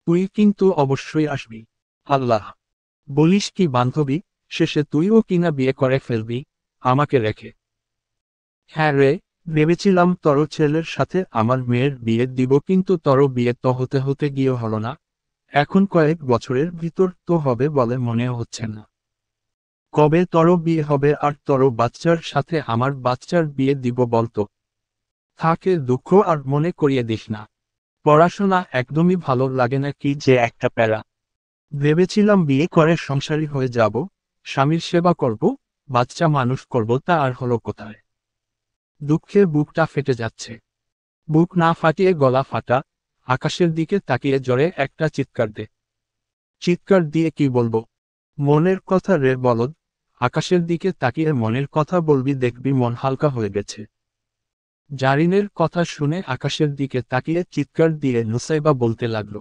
তুই কিন্তু অবশ্যই আসবি। আল্লাহ, বলিস কি বান্ধবী, শেষে তুইও কিনা বিয়ে করে ফেলবি আমাকে রেখে? হ্যাঁ রে, ভেবেছিলাম তোর ছেলের সাথে আমার মেয়ের বিয়ে দিব, কিন্তু তোর বিয়ে তো হতে হতে গিয়ে হলো না। এখন কয়েক বছরের ভিতর তো হবে বলে মনে হচ্ছে না। কবে তোর বিয়ে হবে আর তোর বাচ্চার সাথে আমার বাচ্চার বিয়ে দিব বলতো? থাকে দুঃখ আর মনে করিয়ে দিস না। পড়াশোনা একদমই ভালো লাগে না, কি যে একটা প্যারা। ভেবেছিলাম বিয়ে করে সংসারী হয়ে যাব, স্বামীর সেবা করব, বাচ্চা মানুষ করব, তা আর হলো কোথায়? দুঃখে বুকটা ফেটে যাচ্ছে। বুক না ফাটিয়ে গলা ফাটা। আকাশের দিকে তাকিয়ে জোরে একটা চিৎকার দে। চিৎকার দিয়ে কি বলবো? মনের কথা রে বলদ। আকাশের দিকে তাকিয়ে মনের কথা বলবি, দেখবি মন হালকা হয়ে গেছে। জারিনের কথা শুনে আকাশের দিকে তাকিয়ে চিৎকার দিয়ে নুসাইবা বলতে লাগলো,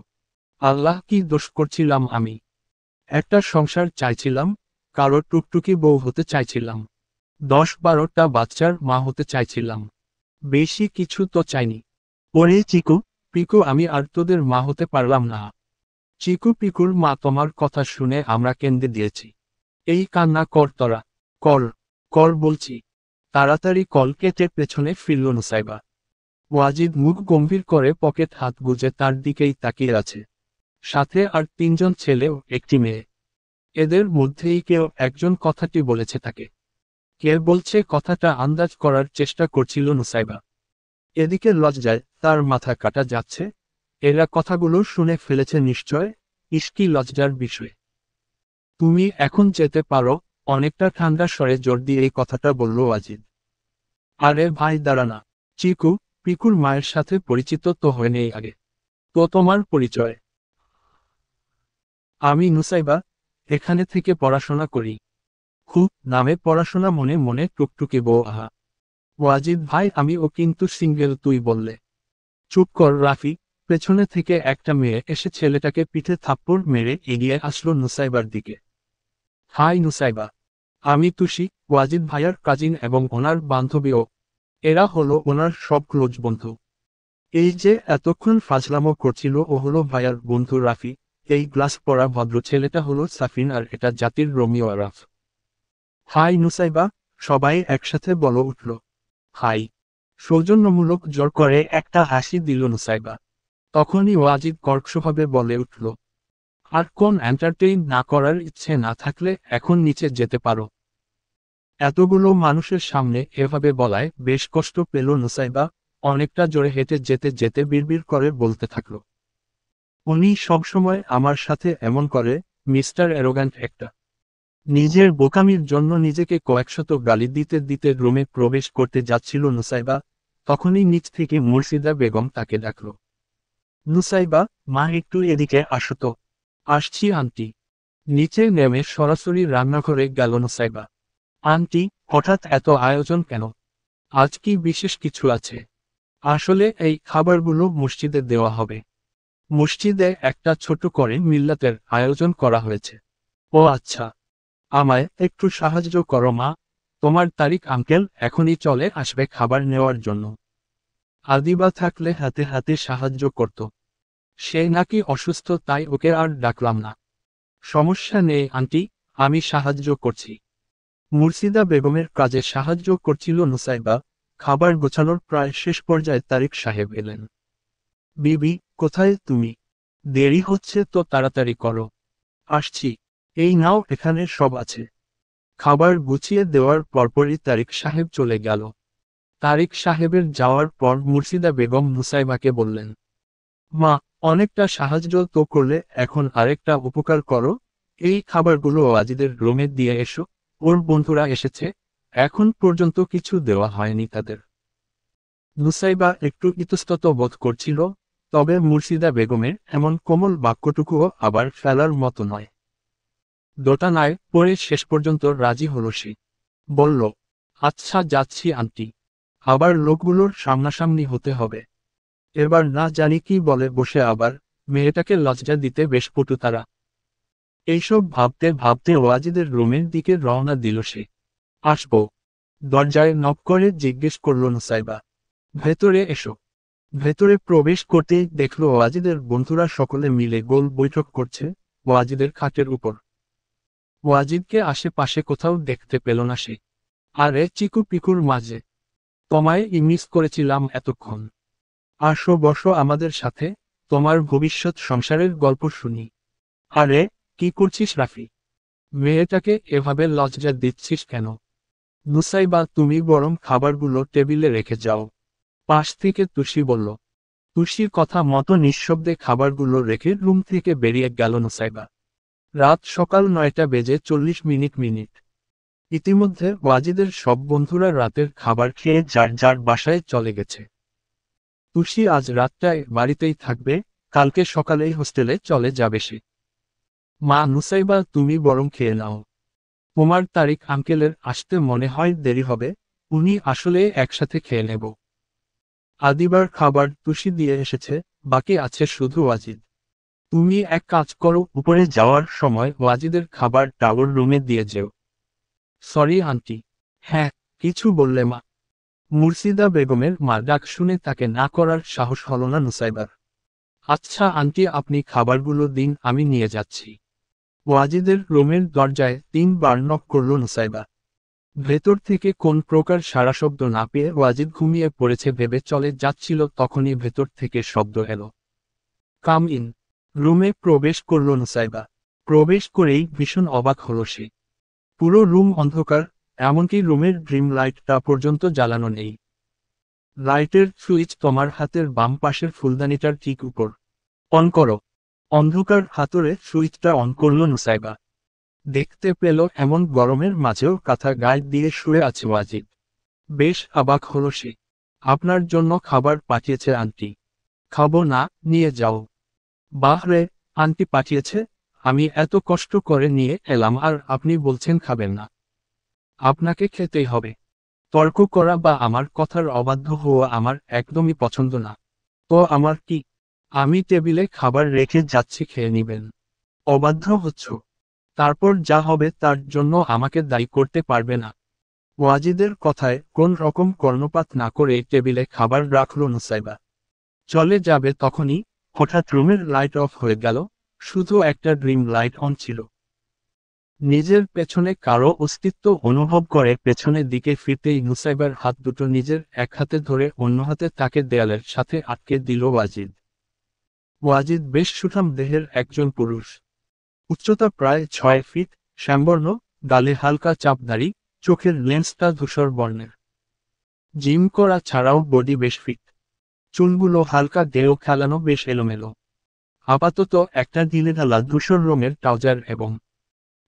আল্লাহ, কি দোষ করছিলাম আমি? একটা সংসার চাইছিলাম, কারো টুকটুকি বউ হতে চাইছিলাম। 10-12টা বাচ্চার মা হতে চাইছিলাম, বেশি কিছু তো চাইনি। ওরে চিকু, পিকু, আমি আর তোদের মা হতে পারলাম না। চিকু পিকুর মা তোমার কথা শুনে আমরা কেঁদে দিয়েছি। এই কান্না কর তোরা, কর, কর বলছি। তাড়াতাড়ি কল কেটে পেছনে ফিরল নুসাইবা। ওয়াজিদ মুখ গম্ভীর করে পকেট হাত গুজে তার দিকেই তাকিয়ে আছে। সাথে আর 3জন ছেলে ও একটি মেয়ে। এদের মধ্যেই কেউ একজন কথাটি বলেছে তাকে। কে বলছে কথাটা আন্দাজ করার চেষ্টা করছিল নুসাইবা। এদিকে লজ্জায় তার মাথা কাটা যাচ্ছে। এরা কথাগুলো শুনে ফেলেছে নিশ্চয়। ইস্কি লজ্জার বিষয়। তুমি এখন যেতে পারো, অনেকটা ঠান্ডা স্বরে জোর দিয়ে এই কথাটা বলল ওয়াজিদ। আরে ভাই দাঁড়া না। চিকু, পিকুর মায়ের সাথে পরিচিত তো হয়ে নেই আগে। তো তোমার পরিচয়? আমি নুসাইবা, এখানে থেকে পড়াশোনা করি। খুব নামে পড়াশোনা, মনে মনে টুকটুকি বউ আহা। ওয়াজিদ ভাই আমি ও কিন্তু সিঙ্গেল তুই বললে। চুপ কর রাফি। পেছনে থেকে একটা মেয়ে এসে ছেলেটাকে পিঠে থাপ্পড় মেরে এগিয়ে আসলো নুসাইবার দিকে। হাই নুসাইবা, আমি তুষি, ওয়াজিদ ভাইয়ার কাজিন এবং ওনার বান্ধবীও। এরা হলো ওনার সব ক্লোজ বন্ধু। এই যে এতক্ষণ ফাজলামো করছিল ও হলো ভাইয়ার বন্ধু রাফি। এই গ্লাস পরা ভদ্র ছেলেটা হলো সাফিন আর এটা জাতির রোমিও আরাফ। হাই নুসাইবা, সবাই একসাথে বলো উঠল। হাই। সৌজন্যমূলক জোর করে একটা হাসি দিল নুসাইবা। তখনই ওয়াজিদ কর্কশভাবে বলে উঠল, আর কোন এন্টারটেইন না করার ইচ্ছে না থাকলে এখন নিচে যেতে পারো। এতগুলো মানুষের সামনে এভাবে বলায় বেশ কষ্ট পেল নুসাইবা। অনেকটা জোরে হেঁটে যেতে যেতে বিড়বিড় করে বলতে থাকল, উনি সবসময় আমার সাথে এমন করে, মিস্টার অ্যারোগ্যান্ট একটা। নিজের বোকামির জন্য নিজেকে কয়েকশত গালি দিতে দিতে রুমে প্রবেশ করতে যাচ্ছিল নুসাইবা। তখনই নিচ থেকে মুর্শিদা বেগম তাকে ডাকল। নুসাইবা, মা একটু এদিকে আসো তো। আসছি আন্টি। নিচে নেমে সরাসরি রান্নাঘরে গেল নুসাইবা। আন্টি, হঠাৎ এত আয়োজন কেন? আজ কি বিশেষ কিছু আছে? আসলে এই খাবারগুলো মসজিদে দেওয়া হবে। মসজিদে একটা ছোট করে মিল্লাতের আয়োজন করা হয়েছে। ও আচ্ছা। আমায় একটু সাহায্য করো মা। তোমার তারিক আঙ্কেল এখনই চলে আসবে খাবার নেওয়ার জন্য। আদিবা থাকলে হাতে হাতে সাহায্য করত। সে নাকি অসুস্থ, তাই ওকে আর ডাকলাম না। সমস্যা নেই আন্টি, আমি সাহায্য করছি। মুর্শিদা বেগমের কাজে সাহায্য করছিল নুসাইবা। খাবার গোছানোর প্রায় শেষ পর্যায়ে তারিক সাহেব এলেন। বিবি, কোথায় তুমি? দেরি হচ্ছে তো তাড়াতাড়ি করো। আসছি। এই নাও, এখানে সব আছে। খাবার গুছিয়ে দেওয়ার পরপরই তারিক সাহেব চলে গেল। তারিক সাহেবের যাওয়ার পর মুর্শিদা বেগম নুসাইবাকে বললেন, মা, অনেকটা সাহায্য তো করলে, এখন আরেকটা উপকার করো। এই খাবারগুলো ওয়াজিদের রুমে দিয়ে এসো। ওর বন্ধুরা এসেছে, এখন পর্যন্ত কিছু দেওয়া হয়নি তাদের। নুসাইবা একটু ইতস্তত বোধ করছিল, তবে মুর্শিদা বেগমের এমন কোমল বাক্যটুকুও আবার ফেলার মতো নয়। দোটানায় পরে শেষ পর্যন্ত রাজি হল সে। বলল, আচ্ছা যাচ্ছি আন্টি। আবার লোকগুলোর সামনাসামনি হতে হবে। এবার না জানি কি বলে বসে আবার। মেয়েটাকে লজ্জা দিতে বেশ পটু তারা। এইসব ভাবতে ভাবতে ওয়াজিদের রুমের দিকে রওনা দিল সে। আসবো। দরজায় নক করে জিজ্ঞেস করল নুসাইবা, ভেতরে এসো। ভেতরে প্রবেশ করতেই দেখল ওয়াজিদের বন্ধুরা সকলে মিলে গোল বৈঠক করছে ওয়াজিদের খাটের উপর। ওয়াজিদকে আশেপাশে কোথাও দেখতে পেল না সে। আরে চিকু পিকুর মাঝে। তোমায় মিস করেছিলাম এতক্ষণ। আসো বসো আমাদের সাথে, তোমার ভবিষ্যৎ সংসারের গল্প শুনি। আরে, কি করছিস রাফি? মেয়েটাকে এভাবে লজ্জা দিচ্ছিস কেন? নুসাইবা, তুমি বরং খাবারগুলো টেবিলে রেখে যাও। পাশ থেকে তুষি বলল। তুষির কথা মতো নিঃশব্দে খাবারগুলো রেখে রুম থেকে বেরিয়ে গেল নুসাইবা। রাত সকাল 9টা বেজে 40 মিনিট। ইতিমধ্যে ওয়াজিদের সব বন্ধুরা রাতের খাবার খেয়ে যার যার বাসায় চলে গেছে। তুষি আজ রাতটায় বাড়িতেই থাকবে, কালকে সকালেই হোস্টেলে চলে যাবে সে। মা, নুসাইবা তুমি বরং খেয়ে নাও। তোমার তারিক আঙ্কেলের আসতে মনে হয় দেরি হবে, উনি আসলে একসাথে খেয়ে নেব। আদিবার খাবার তুষি দিয়ে এসেছে, বাকি আছে শুধু ওয়াজিদ। তুমি এক কাজ করো, উপরে যাওয়ার সময় ওয়াজিদের খাবার টাওয়ার রুমে দিয়ে যেও। Sorry aunty. হ্যাঁ, কিছু বললে মা? মুর্শিদা বেগমের মা ডাক শুনে তাকে না করার সাহস হল না নুসাইবার। আচ্ছা আন্টি, আপনি খাবারগুলো দিন, আমি নিয়ে যাচ্ছি। ওয়াজিদের রুমের দরজায় 3 বার নক করল নুসাইবা। ভেতর থেকে কোন প্রকার সাড়া শব্দ না পেয়ে ওয়াজিদ ঘুমিয়ে পড়েছে ভেবে চলে যাচ্ছিল, তখনই ভেতর থেকে শব্দ এলো, কাম ইন। রুমে প্রবেশ করল নুসাইবা। প্রবেশ করেই ভীষণ অবাক হলো সে। পুরো রুম অন্ধকার, এমনকি রুমের ড্রিম লাইটটা পর্যন্ত জ্বালানো নেই। লাইটের সুইচ তোমার হাতের বাম পাশের ফুলদানিটার ঠিক উপর। অন করো। অন্ধকার হাতরে সুইচটা অন করল নুসাইবা। দেখতে পেল এমন গরমের মাঝেও কাঁথা গায়ে দিয়ে শুয়ে আছে ওয়াজিদ। বেশ অবাক হলো সে। আপনার জন্য খাবার পাঠিয়েছে আন্টি। খাবো না, নিয়ে যাও। বাহ রে, আন্টি পাঠিয়েছে, আমি এত কষ্ট করে নিয়ে এলাম আর আপনি বলছেন খাবেন না। আপনাকে খেতেই হবে। তর্ক করা বা আমার কথার অবাধ্য হওয়া আমার একদমই পছন্দ না। তো আমার কি? আমি টেবিলে খাবার রেখে যাচ্ছি, খেয়ে নিবেন। অবাধ্য হচ্ছ? তারপর যা হবে তার জন্য আমাকে দায়ী করতে পারবে না। ওয়াজিদের কথায় কোন রকম কর্ণপাত না করে টেবিলে খাবার রাখল নুসাইবা। চলে যাবে তখনই হঠাৎ রুমের লাইট অফ হয়ে গেল, শুধু একটা ড্রিম লাইট অন ছিল। নিজের পেছনে কারো অস্তিত্ব অনুভব করে পেছনের দিকে ফিরতেই নুসাইবার হাত দুটো নিজের এক হাতে ধরে অন্য হাতে তাকে দেয়ালের সাথে আটকে দিল ওয়াজিদ। ওয়াজিদ বেশ সুঠাম দেহের একজন পুরুষ। উচ্চতা প্রায় 6 ফিট, শ্যামবর্ণ, গালে হালকা চাপ দাড়ি, চোখের লেন্সটা ধূসর বর্ণের। জিম করা ছাড়াও বডি বেশ ফিট। চুলগুলো হালকা দেও খেলানো, বেশ এলোমেলো। আপাতত একটা ঢিলেঢালা ধূসর রঙের ট্রাউজার এবং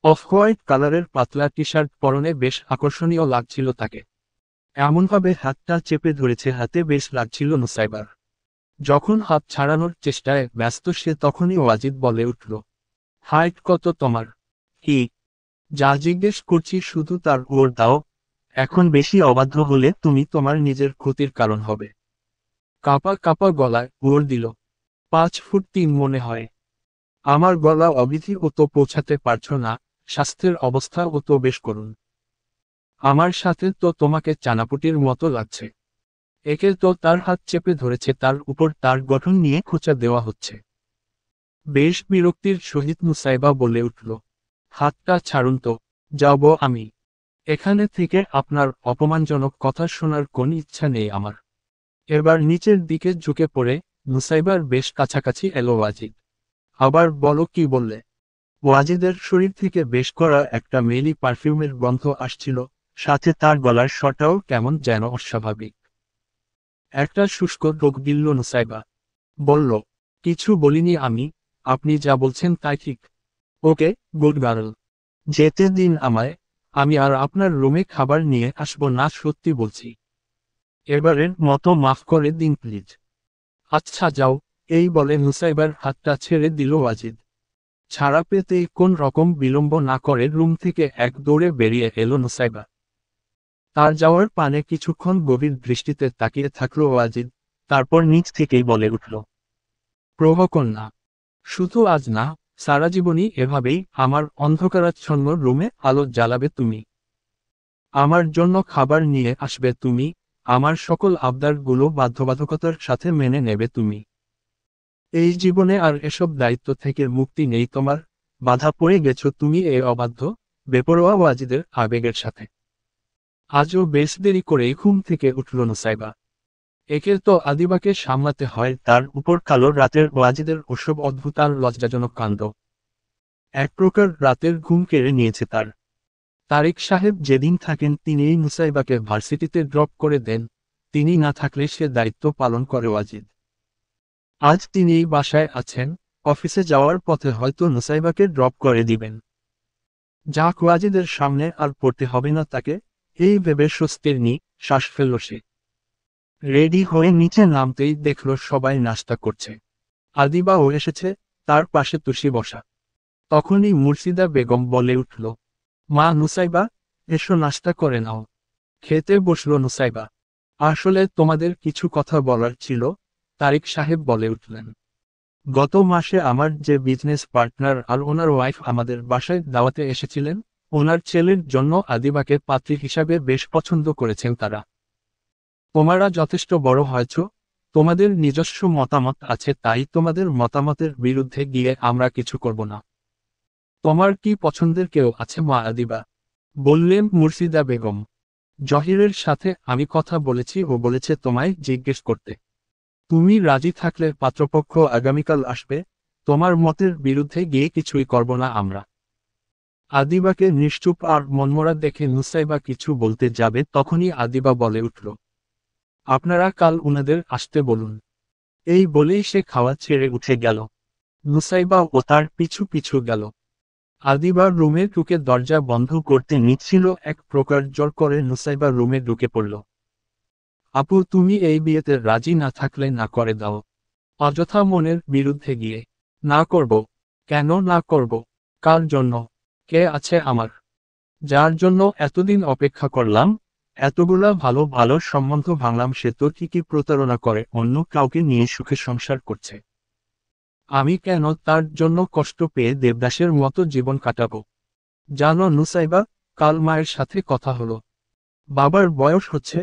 অফ হোয়াইট কালারের পাতলা টি শার্ট পরনে বেশ আকর্ষণীয় লাগছিল তাকে। এমনভাবে হাতটা চেপে ধরেছে হাতে বেশ লাগছিল নুসাইবার। যখন হাত ছাড়ানোর চেষ্টায় ব্যস্ত সে তখনই ওয়াজিদ বলে উঠল, হাইট কত তোমার? কি? যা জিজ্ঞেস করছি শুধু তার ওর দাও। এখন বেশি অবাধ্য হলে তুমি তোমার নিজের ক্ষতির কারণ হবে। কাপা কাপা গলায় ওর দিল, 5 ফুট 3 মনে হয়। আমার গলা অবিধি ও তো পৌঁছাতে পারছো না, স্বাস্থ্যের অবস্থা ও তো বেশ করুন। আমার সাথে তো তোমাকে চানাপুটির মতো লাগছে। একে তো তার হাত চেপে ধরেছে, তার উপর তার গঠন নিয়ে খোঁচা দেওয়া হচ্ছে। বেশ বিরক্তির সহিত নুসাইবা বলে উঠল, হাতটা ছাড়ুন তো, যাব আমি। এখানে থেকে আপনার অপমানজনক কথা শোনার কোন ইচ্ছা নেই আমার। এবার নিচের দিকে ঝুঁকে পড়ে নুসাইবার বেশ কাছাকাছি এলো ওয়াজিদ। আবার বলো, কি বললে? ওয়াজিদের শরীর থেকে বেশ করা একটা মেলি পারফিউমের গন্ধ আসছিল, সাথে তার গলার স্বরটাও কেমন যেন অস্বাভাবিক। একটা শুষ্ক ঢোক গিলল নুসাইবা। বলল, কিছু বলিনি আমি, আপনি যা বলছেন তাই ঠিক। ওকে, গুড গার্ল। যেতে দিন আমায়, আমি আর আপনার রুমে খাবার নিয়ে আসবো না, সত্যি বলছি। এবারের মতো মাফ করে দিন প্লিজ। আচ্ছা যাও। এই বলে নুসাইবার হাতটা ছেড়ে দিল ওয়াজিদ। ছাড়া পেতেই কোন রকম বিলম্ব না করে রুম থেকে এক দৌড়ে বেরিয়ে এলো নুসাইবা। তার যাওয়ার পানে কিছুক্ষণ গভীর দৃষ্টিতে তাকিয়ে থাকল ওয়াজিদ, তারপর নিচ থেকেই বলে উঠল, প্রভকন্যা, শুধু আজ না, সারা জীবনই এভাবেই আমার অন্ধকারাচ্ছন্ন রুমে আলো জ্বালাবে তুমি। আমার জন্য খাবার নিয়ে আসবে তুমি, আমার সকল আবদারগুলো বাধ্যবাধকতার সাথে মেনে নেবে তুমি। এই জীবনে আর এসব দায়িত্ব থেকে মুক্তি নেই তোমার, বাধা পড়ে গেছো তুমি এই অবাধ্য, বেপরোয়া ওয়াজিদের আবেগের সাথে। আজও বেশ দেরি করেই ঘুম থেকে উঠল নুসাইবা। একে তো আদিবাকে সামলাতে হয়, তার উপর কালো রাতের ওয়াজিদের ওসব অদ্ভুত আর লজ্জাজনক কাণ্ড। এক প্রকার রাতের ঘুম কেড়ে নিয়েছে তার। তারিক সাহেব যেদিন থাকেন তিনিই নুসাইবাকে ভার্সিটিতে ড্রপ করে দেন, তিনি না থাকলে সে দায়িত্ব পালন করে ওয়াজিদ। আজ তিনিই বাসায় আছেন, অফিসে যাওয়ার পথে হয়তো নুসাইবাকে ড্রপ করে দিবেন। যাক, ওয়াজিদের সামনে আর পড়তে হবে না তাকে, এই ভেবে স্বস্তির শ্বাস ফেলল সে। রেডি হয়ে নিচে নামতেই দেখল সবাই নাস্তা করছে। আদিবাও এসেছে, তার পাশে তুষি বসা। তখনই মুর্শিদা বেগম বলে উঠল, মা নুসাইবা, এসো নাস্তা করে নাও। খেতে বসল নুসাইবা। আসলে তোমাদের কিছু কথা বলার ছিল, তারিক সাহেব বলে উঠলেন। গত মাসে আমার যে বিজনেস পার্টনার আর ওনার ওয়াইফ আমাদের বাসায় দাওয়াতে এসেছিলেন, ওনার ছেলের জন্য আদিবাকে পাত্রী হিসাবে বেশ পছন্দ করেছেন তারা। তোমরা যথেষ্ট বড় হয়েছ, তোমাদের নিজস্ব মতামত আছে, তাই তোমাদের মতামতের বিরুদ্ধে গিয়ে আমরা কিছু করব না। তোমার কি পছন্দের কেউ আছে মা আদিবা? বললেন মুর্শিদা বেগম। জহিরের সাথে আমি কথা বলেছি, ও বলেছে তোমায় জিজ্ঞেস করতে। তুমি রাজি থাকলে পাত্রপক্ষ আগামীকাল আসবে, তোমার মতের বিরুদ্ধে গিয়ে কিছুই করব না আমরা। আদিবাকে নিশ্চুপ আর মনমরা দেখে নুসাইবা কিছু বলতে যাবে, তখনই আদিবা বলে উঠল, আপনারা কাল উনাদের আসতে বলুন। এই বলেই সে খাওয়া ছেড়ে উঠে গেল। নুসাইবা ও তার পিছু পিছু গেল। আদিবার রুমে ঢুকে দরজা বন্ধ করতে নিচ্ছিল, এক প্রকার জোর করে নুসাইবা রুমে ঢুকে পড়ল। আপু, তুমি এই বিয়েতে রাজি না থাকলে না করে দাও। অযথা মনের বিরুদ্ধে গিয়ে। না করব। কেন না করব? কার জন্য? কে আছে আমার, যার জন্য এতদিন অপেক্ষা করলাম, এতগুলা ভালো ভালো সম্বন্ধ ভাঙলাম, সে তো ঠিকই প্রতারণা করে অন্য কাউকে নিয়ে সুখে সংসার করছে। আমি কেন তার জন্য কষ্ট পেয়ে দেবদাসের মতো জীবন কাটাবো? জানো নুসাইবা, কাল মায়ের সাথে কথা হলো। বাবার বয়স হচ্ছে,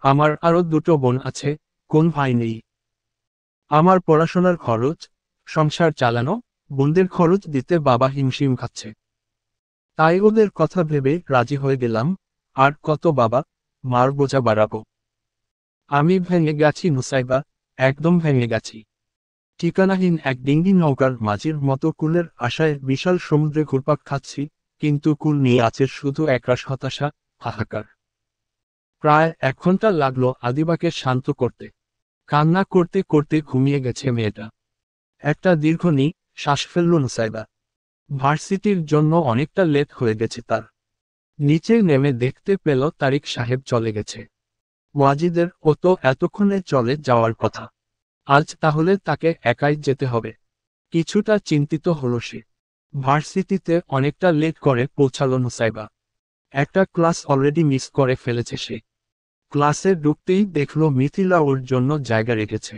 আমার আরো দুটো বোন আছে, কোন ভাই নেই। আমার পড়াশোনার খরচ, সংসার চালানো, বোনদের খরচ দিতে বাবা হিমশিম খাচ্ছে। তাই ওদের কথা ভেবে রাজি হয়ে গেলাম। আর কত বাবা মার বোঝা বাড়াবো? আমি ভেঙে গেছি নুসাইবা, একদম ভেঙে গেছি। ঠিকানাহীন এক ডিঙ্গি নৌকার মাঝির মতো কুলের আশায় বিশাল সমুদ্রে ঘুরপাক খাচ্ছি, কিন্তু কুল নিয়ে আছে শুধু একরাশ হতাশা, হাহাকার। প্রায় 1 ঘন্টা লাগলো আদিবাকে শান্ত করতে। কান্না করতে করতে ঘুমিয়ে গেছে মেয়েটা। একটা দীর্ঘ শ্বাস ফেলল নুসাইবা। ভার্সিটির জন্য অনেকটা লেট হয়ে গেছে তার। নিচে নেমে দেখতে পেল তারিক সাহেব চলে গেছে। ওয়াজিদের ও তো এতক্ষণে চলে যাওয়ার কথা। আজ তাহলে তাকে একাই যেতে হবে। কিছুটা চিন্তিত হলো সে। ভার্সিটিতে অনেকটা লেট করে পৌঁছালো নুসাইবা। একটা ক্লাস অলরেডি মিস করে ফেলেছে সে। ক্লাসে ঢুকতেই দেখল মিথিলা ওর জন্য জায়গা রেখেছে।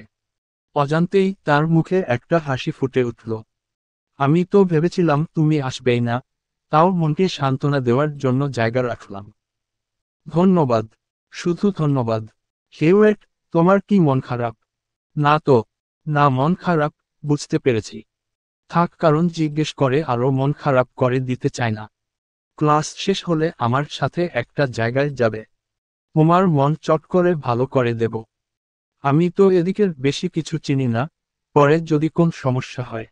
অজান্তেই তার মুখে একটা হাসি ফুটে উঠল। আমি তো ভেবেছিলাম তুমি আসবেই না, তাও মনকে সান্ত্বনা দেওয়ার জন্য জায়গা রাখলাম। ধন্যবাদ, শুধু ধন্যবাদ। হেওয়েট, তোমার কি মন খারাপ? না তো। না, মন খারাপ, বুঝতে পেরেছি। থাক, কারণ জিজ্ঞেস করে আরো মন খারাপ করে দিতে চায় না। ক্লাস শেষ হলে আমার সাথে একটা জায়গায় যাবে। তোমার মন চট করে ভালো করে দেব। আমি তো এদিকের বেশি কিছু চিনি না, পরে যদি কোন সমস্যা হয়।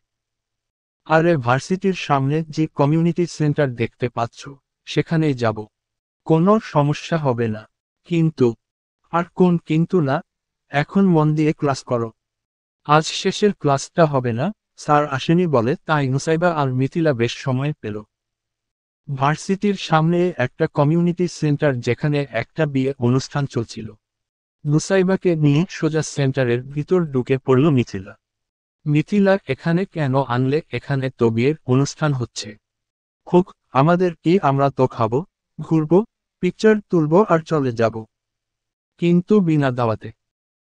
আরে ভার্সিটির সামনে যে কমিউনিটি সেন্টার দেখতে পাচ্ছ, সেখানেই যাব। কোনো সমস্যা হবে না। কিন্তু? আর কোন কিন্তু না? এখন মন দিয়ে ক্লাস করো। আজ শেষের ক্লাসটা হবে না, স্যার আসেনি বলে, তাই নুসাইবা আর মিথিলা বেশ সময় পেল। ভার্সিটির সামনে একটা কমিউনিটি সেন্টার, যেখানে একটা বিয়ে অনুষ্ঠান চলছিল। নুসাইবাকে নিয়ে সোজা সেন্টারের ভিতর ঢুকে পড়ল মিথিলা। মিথিলা, এখানে কেন আনলে? এখানে তো বিয়ের অনুষ্ঠান হচ্ছে। হোক, আমাদের কি, আমরা তো খাবো, ঘুরবো, পিকচার তুলবো আর চলে যাব। কিন্তু বিনা দাওয়াতে?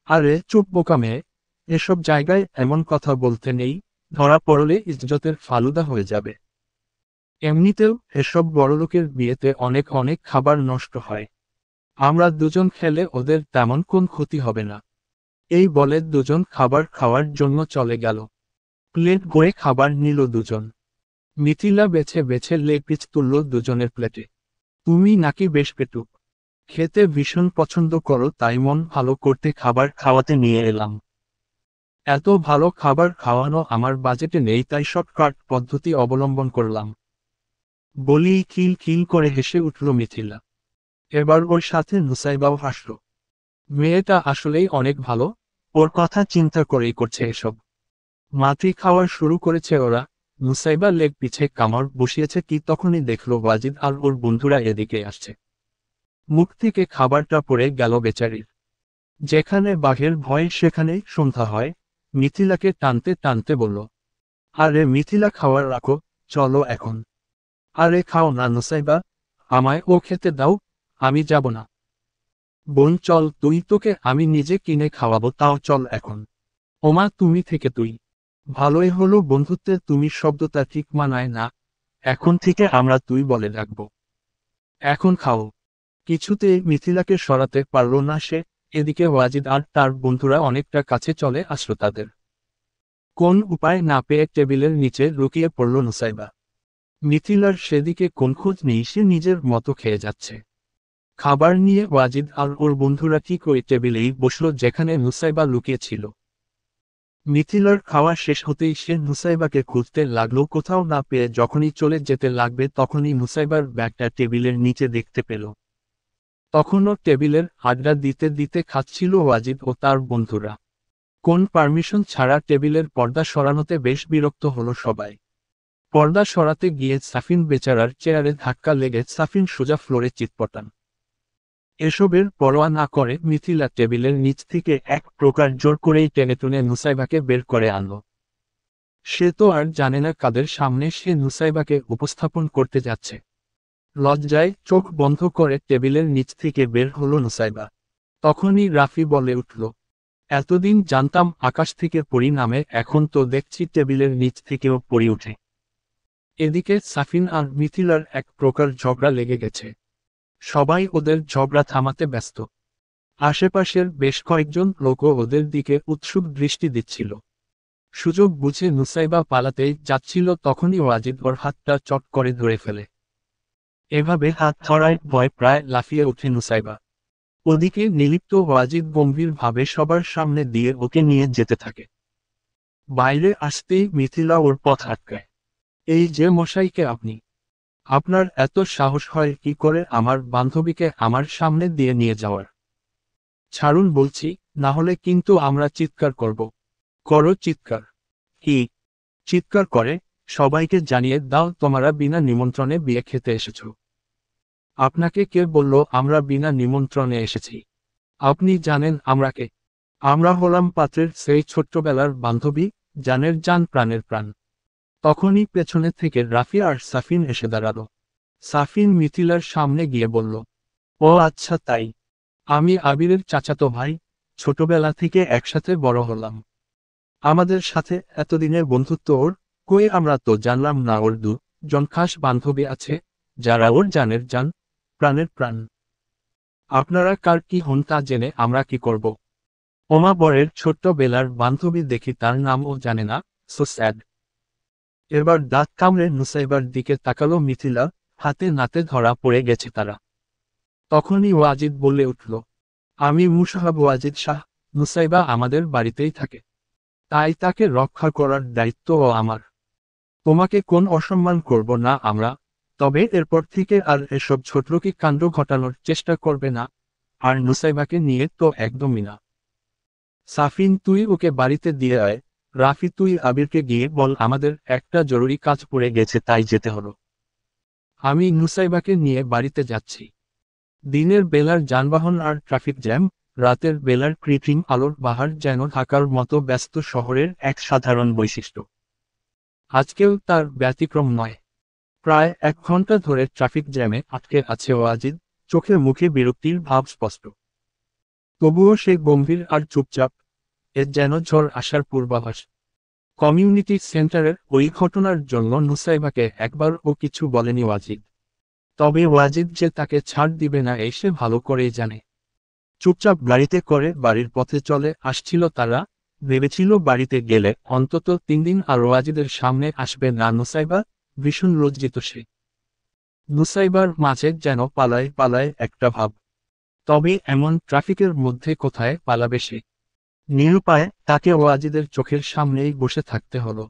আরে চুপ বোকা মেয়ে, এসব জায়গায় এমন কথা বলতে নেই, ধরা পড়লে ইজ্জতের ফালুদা হয়ে যাবে। এমনিতেও এসব বড়লোকের বিয়েতে অনেক অনেক খাবার নষ্ট হয়। আমরা দুজন খেলে ওদের তেমন কোন ক্ষতি হবে না। এই বলে দুজন খাবার খাওয়ার জন্য চলে গেল। প্লেট ভরে খাবার নিল দুজন। মিথিলা বেছে বেছে লেগ পিস তুলল দুজনের প্লেটে। তুমি নাকি বেশ পেটুক, খেতে ভীষণ পছন্দ করো, তাই মন ভালো করতে খাবার খাওয়াতে নিয়ে এলাম। এত ভালো খাবার খাওয়ানো আমার বাজেটে নেই, তাই শর্টকাট পদ্ধতি অবলম্বন করলাম। বলি খিল খিল করে হেসে উঠল মিথিলা। এবার ওর সাথে নুসাইবাও হাসল। মেয়েটা আসলেই অনেক ভালো, ওর কথা চিন্তা করেই করছে এসব। মাটি খাওয়া শুরু করেছে ওরা। নুসাইবা লেগ পিছে কামড় বসিয়েছে কি তখনই দেখল ওয়াজিদ আর ওর বন্ধুরা এদিকে আসছে। মুখ থেকে খাবারটা পড়ে গেল বেচারির। যেখানে বাঘের ভয় সেখানেই সন্ধ্যা হয়। মিথিলাকে টানতে টানতে বলল, আরে মিথিলা, খাওয়ার রাখো, চলো এখন। আরে খাও না নুসাইবা, আমায় ও খেতে দাও, আমি যাব না। বোন চল, তুই, তোকে আমি নিজে কিনে খাওয়াবো, তাও চল এখন। ওমা, তুমি থেকে তুই। ভালোই হলো, বন্ধুত্বে তুমি শব্দটা ঠিক মানায় না, এখন থেকে আমরা তুই বলে রাখবো। এখন খাও। কিছুতেই মিথিলাকে সরাতে পারল না সে। এদিকে ওয়াজিদ আর তার বন্ধুরা অনেকটা কাছে চলে আসলো তাদের। কোন উপায় না পেয়ে টেবিলের নিচে লুকিয়ে পড়ল নুসাইবা। মিথিলার সেদিকে কোন খোঁজ নেই, সে নিজের মতো খেয়ে যাচ্ছে। খাবার নিয়ে ওয়াজিদ আর ওর বন্ধুরা ঠিক ওই টেবিলেই বসল যেখানে নুসাইবা লুকিয়েছিল। মিথিলার খাওয়া শেষ হতেই সে নুসাইবাকে খুঁজতে লাগলো, কোথাও না পেয়ে যখনই চলে যেতে লাগবে তখনই নুসাইবার ব্যাগটা টেবিলের নিচে দেখতে পেল। তখনও টেবিলের আড্ডা দিতে দিতে খাচ্ছিল ওয়াজিদ ও তার বন্ধুরা। কোন পারমিশন ছাড়া টেবিলের পর্দা সরানোতে বেশ বিরক্ত হলো সবাই। পর্দা সরাতে গিয়ে সাফিন বেচারার চেয়ারে ধাক্কা লেগে সাফিন সোজা ফ্লোরে চিৎপটান। এসবের পরোয়া না করে মিথিলা টেবিলের নিচ থেকে এক প্রকার জোর করেই টেনে নুসাইবাকে বের করে আনল। সে তো আর জানে না কাদের সামনে সে নুসাইবাকে উপস্থাপন করতে যাচ্ছে। লজ্জায় চোখ বন্ধ করে টেবিলের নিচ থেকে বের হলো নুসাইবা। তখনই রাফি বলে উঠল, এতদিন জানতাম আকাশ থেকে পরি নামে, এখন তো দেখছি টেবিলের নিচ থেকেও পরি উঠে। এদিকে সাফিন আর মিথিলার এক প্রকার ঝগড়া লেগে গেছে। সবাই ওদের ঝগড়া থামাতে ব্যস্ত। আশেপাশের বেশ কয়েকজন লোকও ওদের দিকে উৎসুক দৃষ্টি দিচ্ছিল। সুযোগ বুঝে নুসাইবা পালাতেই যাচ্ছিল, তখনই ওয়াজিদ ওর হাতটা চট করে ধরে ফেলে। এভাবে হাত ধরায় ভয় প্রায় লাফিয়ে ওঠে নুসাইবা। ওদিকে নিলিপ্ত ওয়াজিদ গম্ভীরভাবে সবার সামনে দিয়ে ওকে নিয়ে যেতে থাকে। বাইরে আসতেই মিথিলা ওর পথ আটকায়। এই যে মশাইকে আপনি, আপনার এত সাহস হয় কি করে আমার বান্ধবীকে আমার সামনে দিয়ে নিয়ে যাওয়ার? ছাড়ুন বলছি, না হলে কিন্তু আমরা চিৎকার করব। করো চিৎকার। কি চিৎকার করে? সবাইকে জানিয়ে দাও তোমরা বিনা নিমন্ত্রণে বিয়ে খেতে এসেছ। আপনাকে কে বলল আমরা বিনা নিমন্ত্রণে এসেছি? আপনি জানেন আমরা কে? আমরা হলাম পাত্রের সেই ছোট্টবেলার বান্ধবী, জানের জান প্রাণের প্রাণ। তখনই পেছনে থেকে রাফি আর সাফিন এসে দাঁড়ালো। সাফিন মিথিলার সামনে গিয়ে বলল, ও আচ্ছা তাই। আমি আবিরের চাচাতো ভাই, ছোটবেলা থেকে একসাথে বড় হলাম। আমাদের সাথে এতদিনের বন্ধুত্ব ওর, কই আমরা তো জানলাম না ওর জন খাস বান্ধবী আছে, যারা ওর জানের জান প্রাণের প্রাণ। আপনারা কার কি হন তা জেনে আমরা কি করব? ওমা বরের ছোট্টবেলার বান্ধবী দেখি তার নামও জানে না, সো স্যাড। এবার দাঁত কামড়ে নুসাইবার দিকে তাকালো মিথিলা, হাতে নাতে ধরা পড়ে গেছে তারা। তখনই ওয়াজিদ বলে উঠল, আমি মুসাহাব ওয়াজিদ শাহ, নুসাইবা আমাদের বাড়িতেই থাকে, তাই তাকে রক্ষা করার দায়িত্বও আমার। তোমাকে কোন অসম্মান করব না আমরা, তবে এরপর থেকে আর এসব ছোটলোকি কাণ্ড ঘটানোর চেষ্টা করবে না। আর নুসাইবাকে নিয়ে তো একদমই না। সাফিন তুই ওকে বাড়িতে দিয়ে আয়, রাফি তুই আবিরকে গিয়ে বল আমাদের একটা জরুরি কাজ পড়ে গেছে তাই যেতে হলো। আমি নুসাইবাকে নিয়ে বাড়িতে যাচ্ছি। দিনের বেলার যানবাহন আর ট্রাফিক জ্যাম, রাতের বেলার কৃত্রিম আলোর বাহার যেন ঢাকার মতো ব্যস্ত শহরের এক সাধারণ বৈশিষ্ট্য। আজকেও তার ব্যতিক্রম নয়। প্রায় 1 ঘন্টা ধরে ট্রাফিক জ্যামে আটকে আছে ওয়াজিদ, চোখে মুখে বিরক্তির ভাব স্পষ্ট। তবুও সে গম্ভীর আর চুপচাপ, এ যেন ঝড় আসার পূর্বাভাস। কমিউনিটি সেন্টারের ওই ঘটনার জন্য নুসাইবাকে একবারও কিছু বলেনি ওয়াজিদ। তবে ওয়াজিদ যে তাকে ছাড় দিবে না এই সে ভালো করেই জানে। চুপচাপ গাড়িতে করে বাড়ির পথে চলে আসছিল তারা, ভেবেছিল বাড়িতে গেলে অন্তত 3 দিন আর ওয়াজিদের সামনে আসবে না নুসাইবা। ভীষণ লজ্জিত সে। নুসাইবার মাঝে যেন পালায় পালায় একটা ভাব। তবে এমন ট্রাফিকের মধ্যে কোথায় পালাবে সে? নিরুপায় তাকে ওয়াজিদের চোখের সামনেই বসে থাকতে হলো,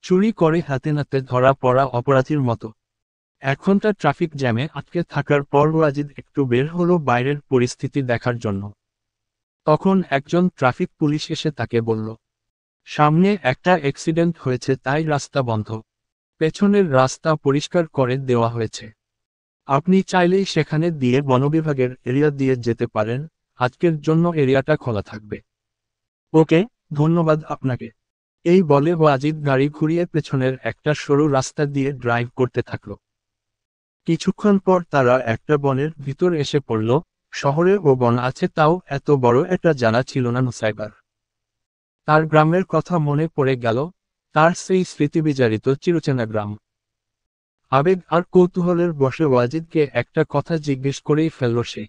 চুরি করে হাতে নাতে ধরা পড়া অপরাধীর মতো। 1 ঘন্টা ট্রাফিক জ্যামে আটকে থাকার পর ওয়াজিদ একটু বের হলো বাইরের পরিস্থিতি দেখার জন্য। তখন একজন ট্রাফিক পুলিশ এসে তাকে বলল, সামনে একটা অ্যাক্সিডেন্ট হয়েছে তাই রাস্তা বন্ধ, পেছনের রাস্তা পরিষ্কার করে দেওয়া হয়েছে। আপনি চাইলেই সেখানে দিয়ে বনবিভাগের এরিয়া দিয়ে যেতে পারেন, আজকের জন্য এরিয়াটা খোলা থাকবে। ওকে, ধন্যবাদ আপনাকে। এই বলে ওয়াজিদ গাড়ি ঘুরিয়ে পেছনের একটা সরু রাস্তা দিয়ে ড্রাইভ করতে থাকল। কিছুক্ষণ পর তারা একটা বনের ভিতর এসে পড়ল। শহরে ও বন আছে তাও এত বড় এটা জানা ছিল না নুসাইবার। তার গ্রামের কথা মনে পড়ে গেল, তার সেই স্মৃতিবিজারিত চিরচেনা গ্রাম। আবেগ আর কৌতূহলের বশে ওয়াজিদকে একটা কথা জিজ্ঞেস করেই ফেলল সে।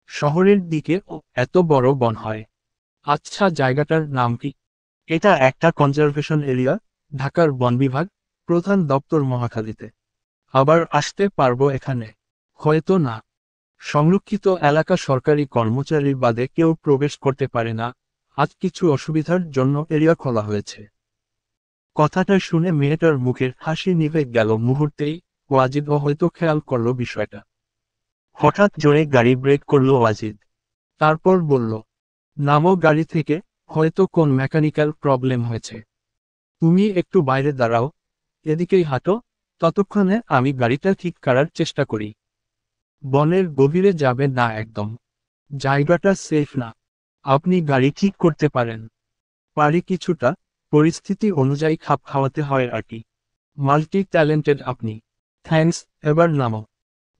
শহরের দিকে এত বড় বন হয়? আচ্ছা, জায়গাটার নাম কি? এটা একটা কনজারভেশন এরিয়া, ঢাকার বন বিভাগ, প্রধান দপ্তর মহাখালীতে। আবার আসতে পারবো এখানে? হয়তো না। সংরক্ষিত এলাকা, সরকারি কর্মচারী বাদে কেউ প্রবেশ করতে পারে না। আজ কিছু অসুবিধার জন্য এরিয়া খোলা হয়েছে। কথাটা শুনে মেয়েটার মুখের হাসি নিভে গেল মুহূর্তেই। ওয়াজিদও হয়তো খেয়াল করল বিষয়টা। হঠাৎ জোরে গাড়ি ব্রেক করল ওয়াজিদ। তারপর বলল, নামো গাড়ি থেকে, হয়তো কোন মেকানিক্যাল প্রবলেম হয়েছে। তুমি একটু বাইরে দাঁড়াও, এদিকেই হাঁটো, ততক্ষণে আমি গাড়িটা ঠিক করার চেষ্টা করি। বনের গভীরে যাবে না একদম। জায়গাটা সেফ না। আপনি গাড়ি ঠিক করতে পারেন? পারি কিছুটা, পরিস্থিতি অনুযায়ী খাপ খাওয়াতে হয় আর কি। মাল্টি ট্যালেন্টেড আপনি। থ্যাঙ্কস, এবার নামো।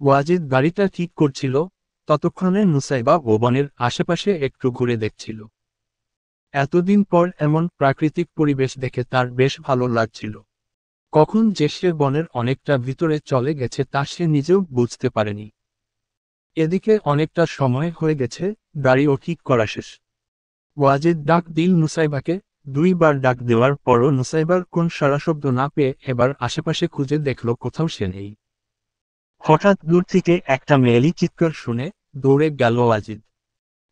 ওয়াজিদ গাড়িটা ঠিক করছিল, ততক্ষণে নুসাইবা ও বনের আশেপাশে একটু ঘুরে দেখছিল। এতদিন পর এমন প্রাকৃতিক পরিবেশ দেখে তার বেশ ভালো লাগছিল। কখন যে সে বনের অনেকটা ভিতরে চলে গেছে তা সে নিজেও বুঝতে পারেনি। এদিকে অনেকটা সময় হয়ে গেছে, গাড়িও ঠিক করা শেষ। ওয়াজিদ ডাক দিল নুসাইবাকে। 2বার ডাক দেওয়ার পরও নুসাইবার কোন সাড়াশব্দ না পেয়ে এবার আশেপাশে খুঁজে দেখল কোথাও সে নেই। হঠাৎ দূর থেকে একটা মেয়েলি চিৎকার শুনে দৌড়ে গেল ওয়াজিদ।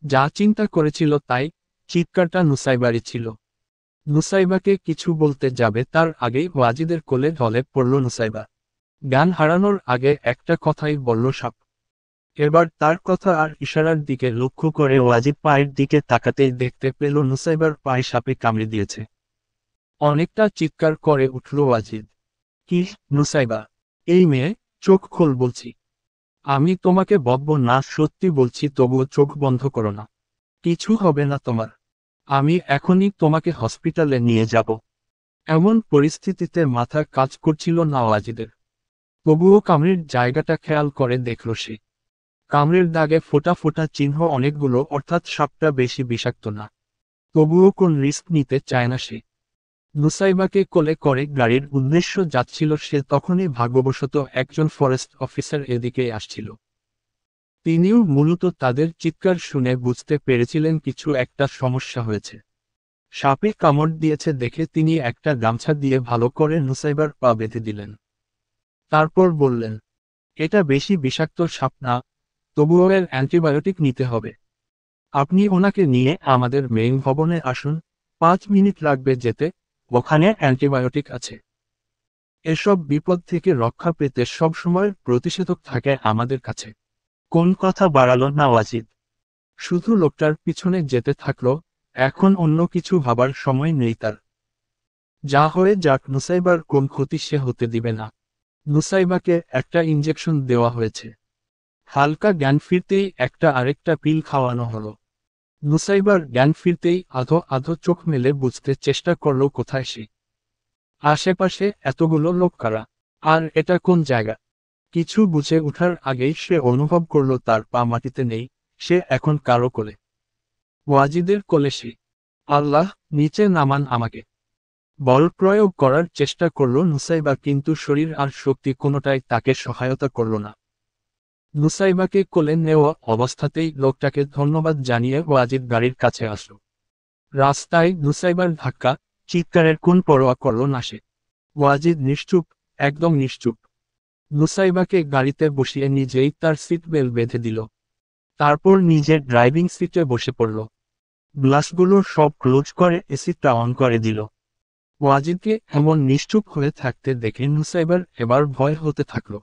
যা চিন্তা করেছিল তাই, চিৎকারটা নুসাইবারই ছিল। নুসাইবাকে কিছু বলতে যাবে তার আগেই ওয়াজিদের কোলে ঢলে পড়ল নুসাইবা। জ্ঞান হারানোর আগে একটা কথাই বলল সাপ। এবার তার কথা আর ইশারার দিকে লক্ষ্য করে ওয়াজিদ পায়ের দিকে তাকাতেই দেখতে পেল নুসাইবার পায়ে সাপে কামড়ে দিয়েছে। অনেকটা চিৎকার করে উঠল ওয়াজিদ। কি নুসাইবা? এই মেয়ে, চোখ খোল বলছি। আমি তোমাকে বকবো না, সত্যি বলছি, তবুও চোখ বন্ধ করো না। কিছু হবে না তোমার। আমি এখনই তোমাকে হসপিটালে নিয়ে যাব। এমন পরিস্থিতিতে মাথা কাজ করছিল না ওয়াজিদের। তবুও কামড়ের জায়গাটা খেয়াল করে দেখল সে। কামড়ের দাগে ফোঁটা ফোঁটা চিহ্ন অনেকগুলো, অর্থাৎ সাপটা বেশি বিষাক্ত না। তবুও কোন রিস্ক নিতে চায় না সে। নুসাইবাকে কোলে করে গাড়ির উদ্দেশ্য যাচ্ছিল সে, তখনই ভাগ্যবশত একজন ফরেস্ট অফিসার এদিকে আসছিল। তিনিও মূলত তাদের চিৎকার শুনে বুঝতে পেরেছিলেন কিছু একটা সমস্যা হয়েছে। সাপে কামড় দিয়েছে দেখে তিনি একটা গামছা দিয়ে ভালো করে নুসাইবার পা বেঁধে দিলেন। তারপর বললেন, এটা বেশি বিষাক্ত সাপ না, তবুও এর অ্যান্টিবায়োটিক নিতে হবে। আপনি ওনাকে নিয়ে আমাদের মেইন ভবনে আসুন, 5 মিনিট লাগবে যেতে, ওখানে অ্যান্টিবায়োটিক আছে। এসব বিপদ থেকে রক্ষা পেতে সবসময় প্রতিষেধক থাকে আমাদের কাছে। কোন কথা বাড়ালো না ওয়াজিদ। শুধু লোকটার পিছনে যেতে থাকলো, এখন অন্য কিছু ভাবার সময় নেই তার। যা হয়ে যাক, নুসাইবার কোন ক্ষতি সে হতে দিবে না। নুসাইবাকে একটা ইঞ্জেকশন দেওয়া হয়েছে। হালকা জ্ঞান ফিরতেই একটা আরেকটা পিল খাওয়ানো হলো। নুসাইবার জ্ঞান ফিরতেই আধো আধো চোখ মেলে বুঝতে চেষ্টা করল কোথায় সে। আশেপাশে এতগুলো লোক কারা, আর এটা কোন জায়গা। কিছু বুঝে ওঠার আগেই সে অনুভব করল তার পা মাটিতে নেই, সে এখন কারো কোলে। ওয়াজিদের কোলে সে। আল্লাহ, নিচে নামান আমাকে। বল প্রয়োগ করার চেষ্টা করল নুসাইবা, কিন্তু শরীর আর শক্তি কোনোটাই তাকে সহায়তা করল না। নুসাইবাকে কোলে নেওয়া অবস্থাতেই লোকটাকে ধন্যবাদ জানিয়ে ওয়াজিদ গাড়ির কাছে আসলো। রাস্তায় নুসাইবার ধাক্কা, চিৎকারের কোন পরোয়া করল না সে। ওয়াজিদ নিশ্চুপ, একদম নিশ্চুপ। নুসাইবাকে গাড়িতে বসিয়ে নিজেই তার সিট বেল্ট বেঁধে দিল। তারপর নিজের ড্রাইভিং সিটে বসে পড়ল। গ্লাসগুলো সব ক্লোজ করে এসিটা অন করে দিল। ওয়াজিদকে এমন নিশ্চুপ হয়ে থাকতে দেখে নুসাইবার এবার ভয় হতে থাকল।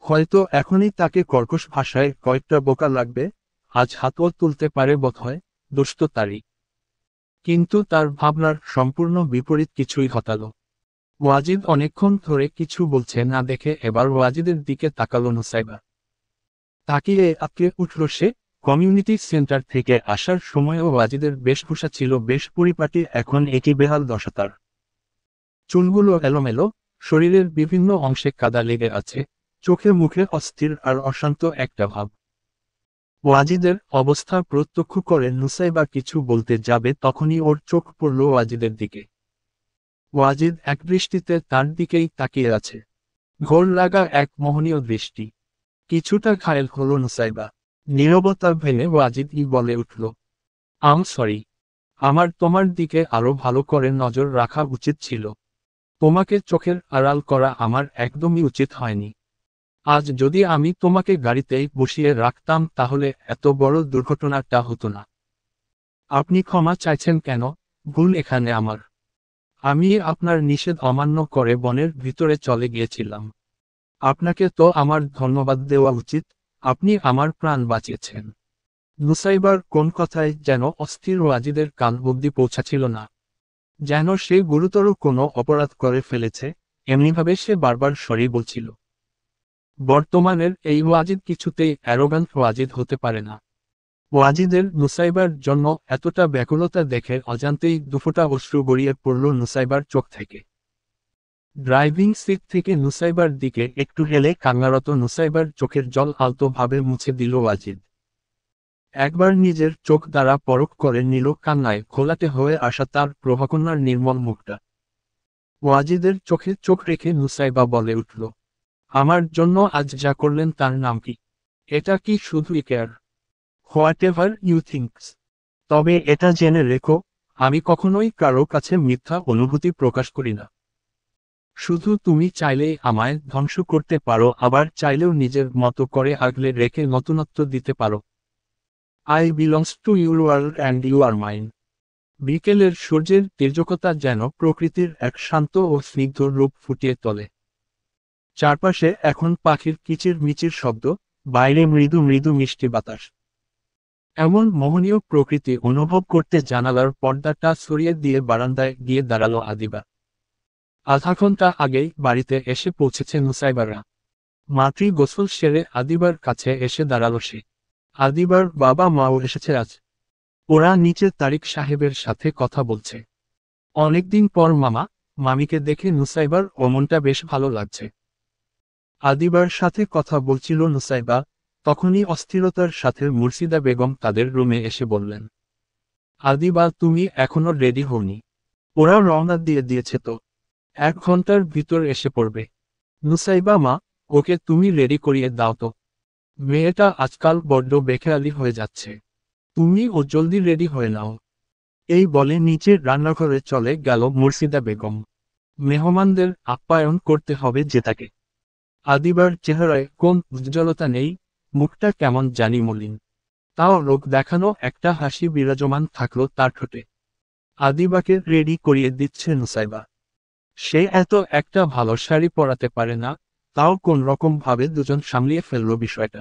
হয়তো এখনই তাকে কর্কশ ভাষায় কয়েকটা বোকা লাগবে, আজ হাতও তুলতে পারে বোধহয়, দোষ তো তারই। কিন্তু তার ভাবনার সম্পূর্ণ বিপরীত কিছুই ঘটাল। ওয়াজিদ অনেকক্ষণ ধরে কিছু বলছে না দেখে এবার ওয়াজিদের দিকে তাকালো নুসাইবা। তাকিয়ে আঁকড়ে উঠল সে। কমিউনিটি সেন্টার থেকে আসার সময়ও ওয়াজিদের বেশভূষা ছিল বেশ পরিপাটি, এখন একই বেহাল দশা তার। চুলগুলো এলোমেলো, শরীরের বিভিন্ন অংশে কাদা লেগে আছে, চোখে মুখে অস্থির আর অশান্ত একটা ভাব। ওয়াজিদের অবস্থা প্রত্যক্ষ করে নুসাইবা কিছু বলতে যাবে তখনই ওর চোখ পড়ল ওয়াজিদের দিকে। ওয়াজিদ একদৃষ্টিতে তার দিকেই তাকিয়ে আছে। ঘোর লাগা এক মোহনীয় দৃষ্টি। কিছুটা ঘায়েল হলো নুসাইবা। নীরবতা ভেঙে ওয়াজিদ বলে উঠল, সরি। আমার তোমার দিকে আরো ভালো করে নজর রাখা উচিত ছিল। তোমাকে চোখের আড়াল করা আমার একদমই উচিত হয়নি। আজ যদি আমি তোমাকে গাড়িতেই বসিয়ে রাখতাম তাহলে এত বড় দুর্ঘটনাটা হতো না। আপনি ক্ষমা চাইছেন কেন? ভুল এখানে আমার। আমি আপনার নিষেধ অমান্য করে বনের ভিতরে চলে গিয়েছিলাম। আপনাকে তো আমার ধন্যবাদ দেওয়া উচিত, আপনি আমার প্রাণ বাঁচিয়েছেন। নুসাইবার কোন কথায় যেন অস্থির ওয়াজিদের কান অবধি পৌঁছাছিল না। যেন সে গুরুতর কোনো অপরাধ করে ফেলেছে, এমনিভাবে সে বারবার সরি বলছিল। বর্তমানের এই ওয়াজিদ কিছুতেই অ্যারোগান্ট ওয়াজিদ হতে পারে না। ওয়াজিদের নুসাইবার জন্য এতটা ব্যাকুলতা দেখে অজান্তেই দুফোঁটা অশ্রু গড়িয়ে পড়ল নুসাইবার চোখ থেকে। ড্রাইভিং সিট থেকে নুসাইবার দিকে একটু হেলে কান্নারত নুসাইবার চোখের জল আলতোভাবে মুছে দিল ওয়াজিদ। একবার নিজের চোখ দ্বারা পরখ করে নিল কান্নায় ঘোলাটে হয়ে আসা তার প্রভাকন্যার নির্মল মুখটা। ওয়াজিদের চোখে চোখ রেখে নুসাইবা বলে উঠল, আমার জন্য আজ যা করলেন তার নাম কি? এটা কি শুধুই care? Whatever you thinks. তবে এটা জেনে রেখো, আমি কখনোই কারো কাছে মিথ্যা অনুভূতি প্রকাশ করি না। শুধু তুমি চাইলেই আমায় ধ্বংস করতে পারো, আবার চাইলেও নিজের মতো করে আগলে রেখে নতুনত্ব দিতে পারো। I belongs to your world and you are mine. বিকেলের সূর্যের তীর্যকতা যেন প্রকৃতির এক শান্ত ও স্নিগ্ধ রূপ ফুটিয়ে তোলে। চারপাশে এখন পাখির কিচির মিচির শব্দ, বাইরে মৃদু মৃদু মিষ্টি বাতাস। এমন মোহনীয় প্রকৃতি অনুভব করতে জানালার পর্দাটা সরিয়ে দিয়ে বারান্দায় গিয়ে দাঁড়ালো আদিবা। আধা ঘন্টা আগেই বাড়িতে এসে পৌঁছেছে নুসাইবারা। মাতৃ গোসল সেরে আদিবার কাছে এসে দাঁড়ালো সে। আদিবার বাবা মাও এসেছে আজ। ওরা নিচে তারিক সাহেবের সাথে কথা বলছে। অনেকদিন পর মামিকে দেখে নুসাইবার মনটা বেশ ভালো লাগছে। আদিবার সাথে কথা বলছিল নুসাইবা, তখনই অস্থিরতার সাথে মুর্শিদা বেগম তাদের রুমে এসে বললেন, আদিবা তুমি এখনো রেডি হওনি? ওরা রওনা দিয়ে দিয়েছে তো, 1 ঘন্টার ভিতর এসে পড়বে। নুসাইবা মা, ওকে তুমি রেডি করিয়ে দাও তো। মেয়েটা আজকাল বড্ড বেখেয়ালি হয়ে যাচ্ছে। তুমি ও জলদি রেডি হয়ে নাও। এই বলে নিচের রান্নাঘরে চলে গেল মুর্শিদা বেগম। মেহমানদের আপ্যায়ন করতে হবে যে তাকে। আদিবার চেহারায় কোন উজ্জ্বলতা নেই, মুখটা কেমন জানি মলিন। তাও লোক দেখানো একটা হাসি বিরাজমান থাকলো তার ঠোঁটে। আদিবাকে রেডি করিয়ে দিচ্ছে নুসাইবা। সে এত একটা ভালো শাড়ি পরাতে পারে না, তাও কোন রকম ভাবে দুজন সামলিয়ে ফেলল বিষয়টা।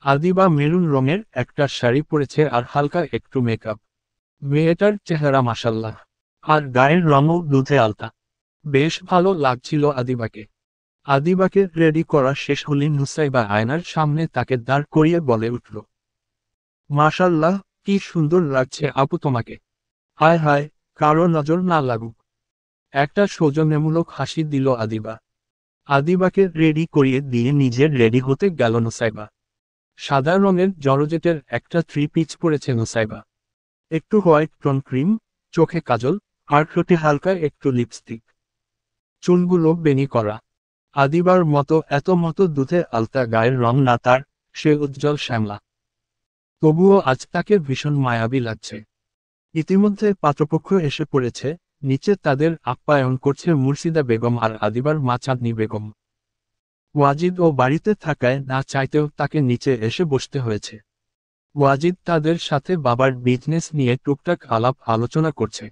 আদিবা মেরুন রঙের একটা শাড়ি পরেছে আর হালকা একটু মেকআপ। মেয়েটার চেহারা মাশাল্লাহ, আর গায়ের রঙও দুধে আলতা। বেশ ভালো লাগছিল আদিবাকে। আদিবাকে রেডি করা শেষ হলে নুসাইবা আয়নার সামনে তাকে দাঁড় করিয়ে বলে উঠল, মাশাল্লাহ, কি সুন্দর লাগছে আপু তোমাকে। হায় হায়, কারো নজর না লাগুক। একটা সৌজন্যমূলক হাসি দিল আদিবা। আদিবাকে রেডি করিয়ে দিয়ে নিজের রেডি হতে গেল নুসাইবা। সাদা রঙের জর্জেটের একটা 3 পিস পরেছে নুসাইবা। একটু হোয়াইট টোন ক্রিম, চোখে কাজল, আর ঠোঁটে হালকা একটু লিপস্টিক। চুলগুলো বেনি করা। আদিবার মতো এত দুধে আলতা গায়ের রং না তার, সে উজ্জ্বল শ্যামলা। তবুও আজ তাকে ভীষণ মায়াবী লাগছে। ইতিমধ্যে পাত্রপক্ষ এসে পড়েছে, নিচে তাদের আপ্যায়ন করছে মুর্শিদা বেগম আর আদিবার মা চাঁদনি বেগম। ওয়াজিদ ও বাড়িতে থাকায় না চাইতেও তাকে নিচে এসে বসতে হয়েছে। ওয়াজিদ তাদের সাথে বাবার বিজনেস নিয়ে টুকটাক আলাপ আলোচনা করছে।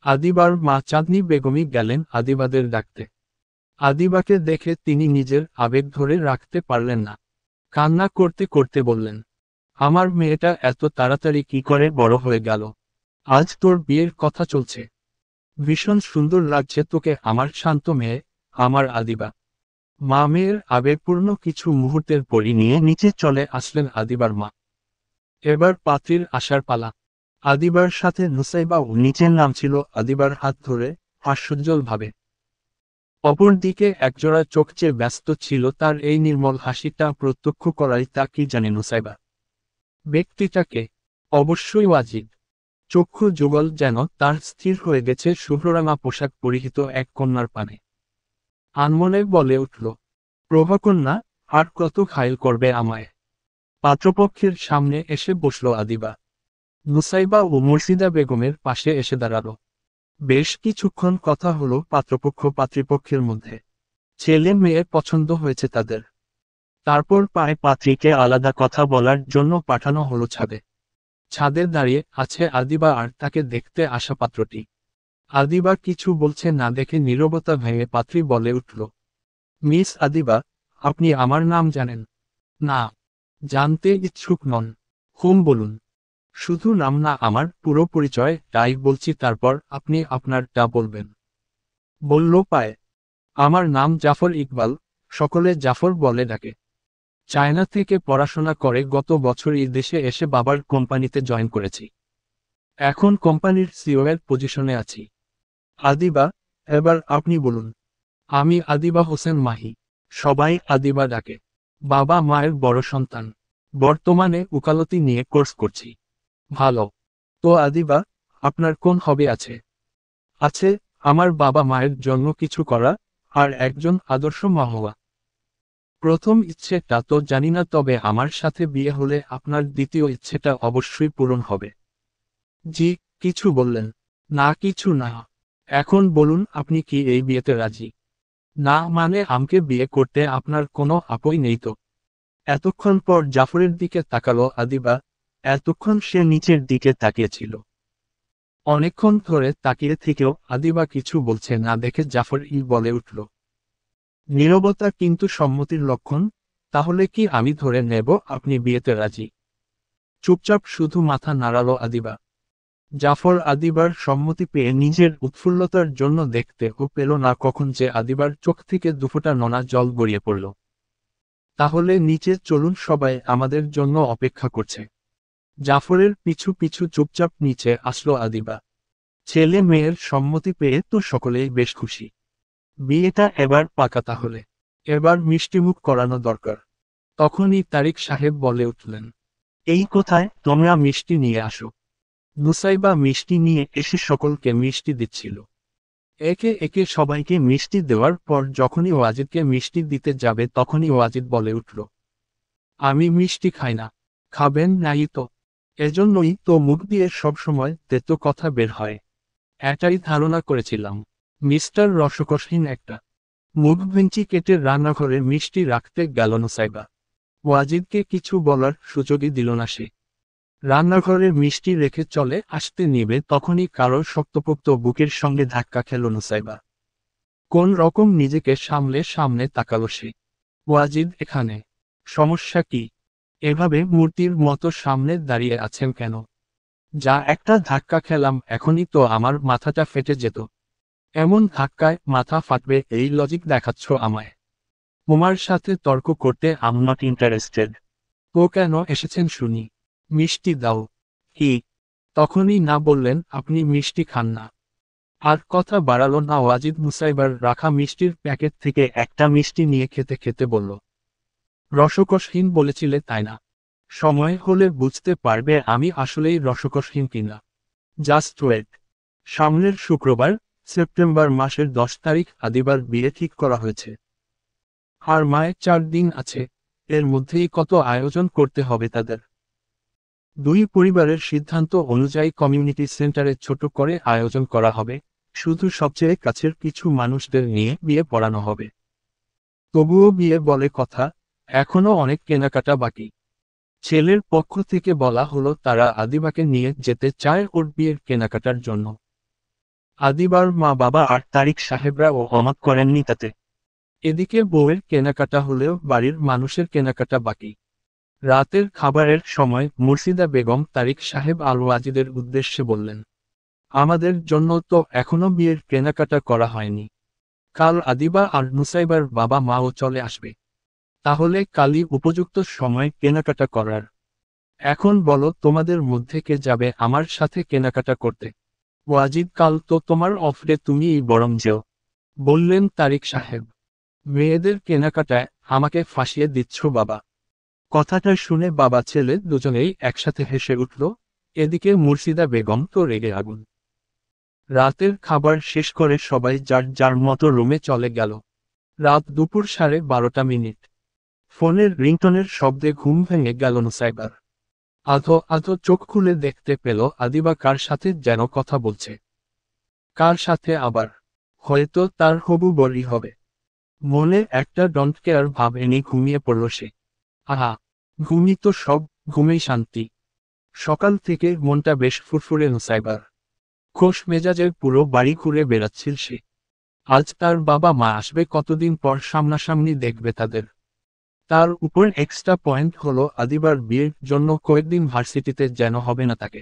আদিবার মা চাঁদনি বেগমই গেলেন আদিবাদের ডাকতে। আদিবাকে দেখে তিনি নিজের আবেগ ধরে রাখতে পারলেন না। কান্না করতে করতে বললেন, আমার মেয়েটা এত তাড়াতাড়ি কি করে বড় হয়ে গেল? আজ তোর বিয়ের কথা চলছে। ভীষণ সুন্দর লাগছে তোকে আমার শান্ত মেয়ে, আমার আদিবা। মা মেয়ের আবেগপূর্ণ কিছু মুহূর্তের পরই নিয়ে নিচে চলে আসলেন আদিবার মা। এবার পাত্রীর আসার পালা। আদিবার সাথে নুসাইবাও নিচে নামছিল আদিবার হাত ধরে, হাস্যোজ্জ্বলভাবে। অপরদিকে একজোড়া চোখ চেয়ে ব্যস্ত ছিল তার এই নির্মল হাসিটা প্রত্যক্ষ করাই তা কি জানে নুসাইবা। ব্যক্তিটাকে? অবশ্যই ওয়াজিদ। চক্ষু যুগল যেন তার স্থির হয়ে গেছে শুভ্ররাঙা পোশাক পরিহিত এক কন্যার পানে। আনমনে বলে উঠল, প্রভাকন্যা, আর কত ঘায়েল করবে আমায়? পাত্রপক্ষের সামনে এসে বসল আদিবা। নুসাইবা ও মুর্শিদা বেগমের পাশে এসে দাঁড়ালো। বেশ কিছুক্ষণ কথা হলো পাত্রপক্ষ পাত্রীপক্ষের মধ্যে। ছেলে মেয়ে পছন্দ হয়েছে তাদের। তারপর পায় পাত্রীকে আলাদা কথা বলার জন্য পাঠানো হলো ছাদে। ছাদে দাঁড়িয়ে আছে আদিবা আর তাকে দেখতে আসা পাত্রটি। আদিবা কিছু বলছে না দেখে নীরবতা ভেঙে পাত্রী বলে উঠল, মিস আদিবা, আপনি আমার নাম জানেন? না। জানতে ইচ্ছুক নন? হুম বলুন। শুধু নাম না, আমার পুরো পরিচয় তাই বলছি, তারপর আপনি আপনারটা বলবেন। বলল পায়, আমার নাম জাফর ইকবাল, সকলে জাফর বলে ডাকে। চায়না থেকে পড়াশোনা করে গত বছর এই দেশে এসে বাবার কোম্পানিতে জয়েন করেছি। এখন কোম্পানির সিইও এর পজিশনে আছি। আদিবা, এবার আপনি বলুন। আমি আদিবা হোসেন মাহি। সবাই আদিবা ডাকে। বাবা মায়ের বড় সন্তান। বর্তমানে উকালতি নিয়ে কোর্স করছি। ভালো। তো আদিবা, আপনার কোন হবি আছে? আছে, আমার বাবা মায়ের জন্য কিছু করা, আর একজন আদর্শ মা হওয়া। প্রথম ইচ্ছেটা তো জানি না, তবে আমার সাথে বিয়ে হলে আপনার দ্বিতীয় ইচ্ছেটা অবশ্যই পূরণ হবে। জি, কিছু বললেন? না কিছু না। এখন বলুন, আপনি কি এই বিয়েতে রাজি? না মানে আমাকে বিয়ে করতে আপনার কোনো আপত্তি নেই তো? এতক্ষণ পর জাফরের দিকে তাকালো আদিবা। এতক্ষণ সে নিচের দিকে তাকিয়েছিল। অনেকক্ষণ ধরে তাকিয়ে থেকেও আদিবা কিছু বলছে না দেখে জাফর বলে উঠল, নীরবতা কিন্তু সম্মতির লক্ষণ। তাহলে কি আমি ধরে নেব আপনি বিয়েতে রাজি? চুপচাপ শুধু মাথা নাড়ালো আদিবা। জাফর আদিবার সম্মতি পেয়ে নিজের উৎফুল্লতার জন্য দেখতেও পেল না কখন যে আদিবার চোখ থেকে দুফোঁটা নোনা জল গড়িয়ে পড়ল। তাহলে নিচে চলুন, সবাই আমাদের জন্য অপেক্ষা করছে। জাফরের পিছু পিছু চুপচাপ নিচে আসলো আদিবা। ছেলে মেয়ের সম্মতি পেয়ে তো সকলেই বেশ খুশি। বিয়েটা এবার পাকা তাহলে। এবার মিষ্টিমুখ করানো দরকার। তখনই তারিক সাহেব বলে উঠলেন, এই কোথায়, তোমরা মিষ্টি নিয়ে আসো। নুসাইবা মিষ্টি নিয়ে এসে সকলকে মিষ্টি দিচ্ছিল। একে একে সবাইকে মিষ্টি দেওয়ার পর যখনই ওয়াজিদকে মিষ্টি দিতে যাবে তখনই ওয়াজিদ বলে উঠল, আমি মিষ্টি খাই না। খাবেন নাই তো? এজন্যই তো মুখ দিয়ে সবসময় তেতো কথা বের হয়। এটাই ধারণা করেছিলাম। মিস্টার রসকসহীন একটা। মুখ ভেঞ্চি কেটে রান্নাঘরে মিষ্টি রাখতে গেল নুসাইবা। ওয়াজিদকে কিছু বলার সুযোগই দিল না সে। রান্নাঘরে মিষ্টি রেখে চলে আসতে নিবে তখনই কারো শক্তপোক্ত বুকের সঙ্গে ধাক্কা খেল নুসাইবা। কোন রকম নিজেকে সামলে সামনে তাকালো সে। ওয়াজিদ এখানে? সমস্যা কি? এভাবে মূর্তির মতো সামনে দাঁড়িয়ে আছেন কেন? যা একটা ধাক্কা খেলাম এখনই তো আমার মাথাটা ফেটে যেত। এমন ধাক্কায় মাথা ফাটবে এই লজিক দেখাচ্ছ আমায়? তোমার সাথে তর্ক করতে আম নট ইন্টারেস্টেড। তো কেন এসেছেন শুনি? মিষ্টি দাও। কি? তখনই না বললেন আপনি মিষ্টি খান না। আর কথা বাড়ালো না ওয়াজিদ মুসাইবার রাখা মিষ্টির প্যাকেট থেকে একটা মিষ্টি নিয়ে খেতে খেতে বলল, রসকসহীন বলেছিলে তাই না? সময় হলে বুঝতে পারবে আমি আসলেই রসকসহীন কিনা। Just wait. সামনের শুক্রবার, সেপ্টেম্বর মাসের 10 তারিখ আদিবার বিয়ে ঠিক করা হয়েছে। আর মায়ের 4 দিন আছে, এর মধ্যেই কত আয়োজন করতে হবে তাদের। দুই পরিবারের সিদ্ধান্ত অনুযায়ী কমিউনিটি সেন্টারে ছোট করে আয়োজন করা হবে, শুধু সবচেয়ে কাছের কিছু মানুষদের নিয়ে বিয়ে পড়ানো হবে। তবুও বিয়ে বলে কথা, এখনো অনেক কেনাকাটা বাকি। ছেলের পক্ষ থেকে বলা হলো তারা আদিবাকে নিয়ে যেতে চায় ওর বিয়ের কেনাকাটার জন্য। আদিবার মা বাবা আর তারিক সাহেবরা ও অমত করেননি তাতে। এদিকে বউয়ের কেনাকাটা হলেও বাড়ির মানুষের কেনাকাটা বাকি। রাতের খাবারের সময় মুর্শিদা বেগম তারিক সাহেব আল ওয়াজিদের উদ্দেশ্যে বললেন, আমাদের জন্য তো এখনো বিয়ের কেনাকাটা করা হয়নি। কাল আদিবা আর নুসাইবার বাবা মাও চলে আসবে। তাহলে কালই উপযুক্ত সময় কেনাকাটা করার। এখন বলো তোমাদের মধ্যে কে যাবে আমার সাথে কেনাকাটা করতে? ওয়াজিদ, কাল তো তোমার অফ ডে, তুমিই বরং যেও, বললেন তারিক সাহেব। মেয়েদের কেনাকাটায় আমাকে ফাঁসিয়ে দিচ্ছ বাবা? কথাটা শুনে বাবা ছেলে দুজনেই একসাথে হেসে উঠল। এদিকে মুর্শিদা বেগম তো রেগে আগুন। রাতের খাবার শেষ করে সবাই যার যার মতো রুমে চলে গেল। রাত দুপুর 12:30। ফোনের রিংটনের শব্দে ঘুম ভেঙে গেল নুসাইবার। আধো আধো চোখ খুলে দেখতে পেল আদিবা কার সাথে যেন কথা বলছে। কার সাথে আবার? হয়তো তার হবু বরই হবে। মনে একটা ডন্ট কেয়ার ভাব এনে ঘুমিয়ে পড়ল সে। আহা, ঘুমই তো সব, ঘুমেই শান্তি। সকাল থেকে মনটা বেশ ফুরফুরে নুসাইবার। খোশ মেজাজের পুরো বাড়ি ঘুরে বেড়াচ্ছিল সে। আজ তার বাবা মা আসবে, কতদিন পর সামনাসামনি দেখবে তাদের। তার উপর এক্সট্রা পয়েন্ট হলো আদিবার বিয়ের জন্য কয়েকদিন ভার্সিটিতে যেন হবে না তাকে।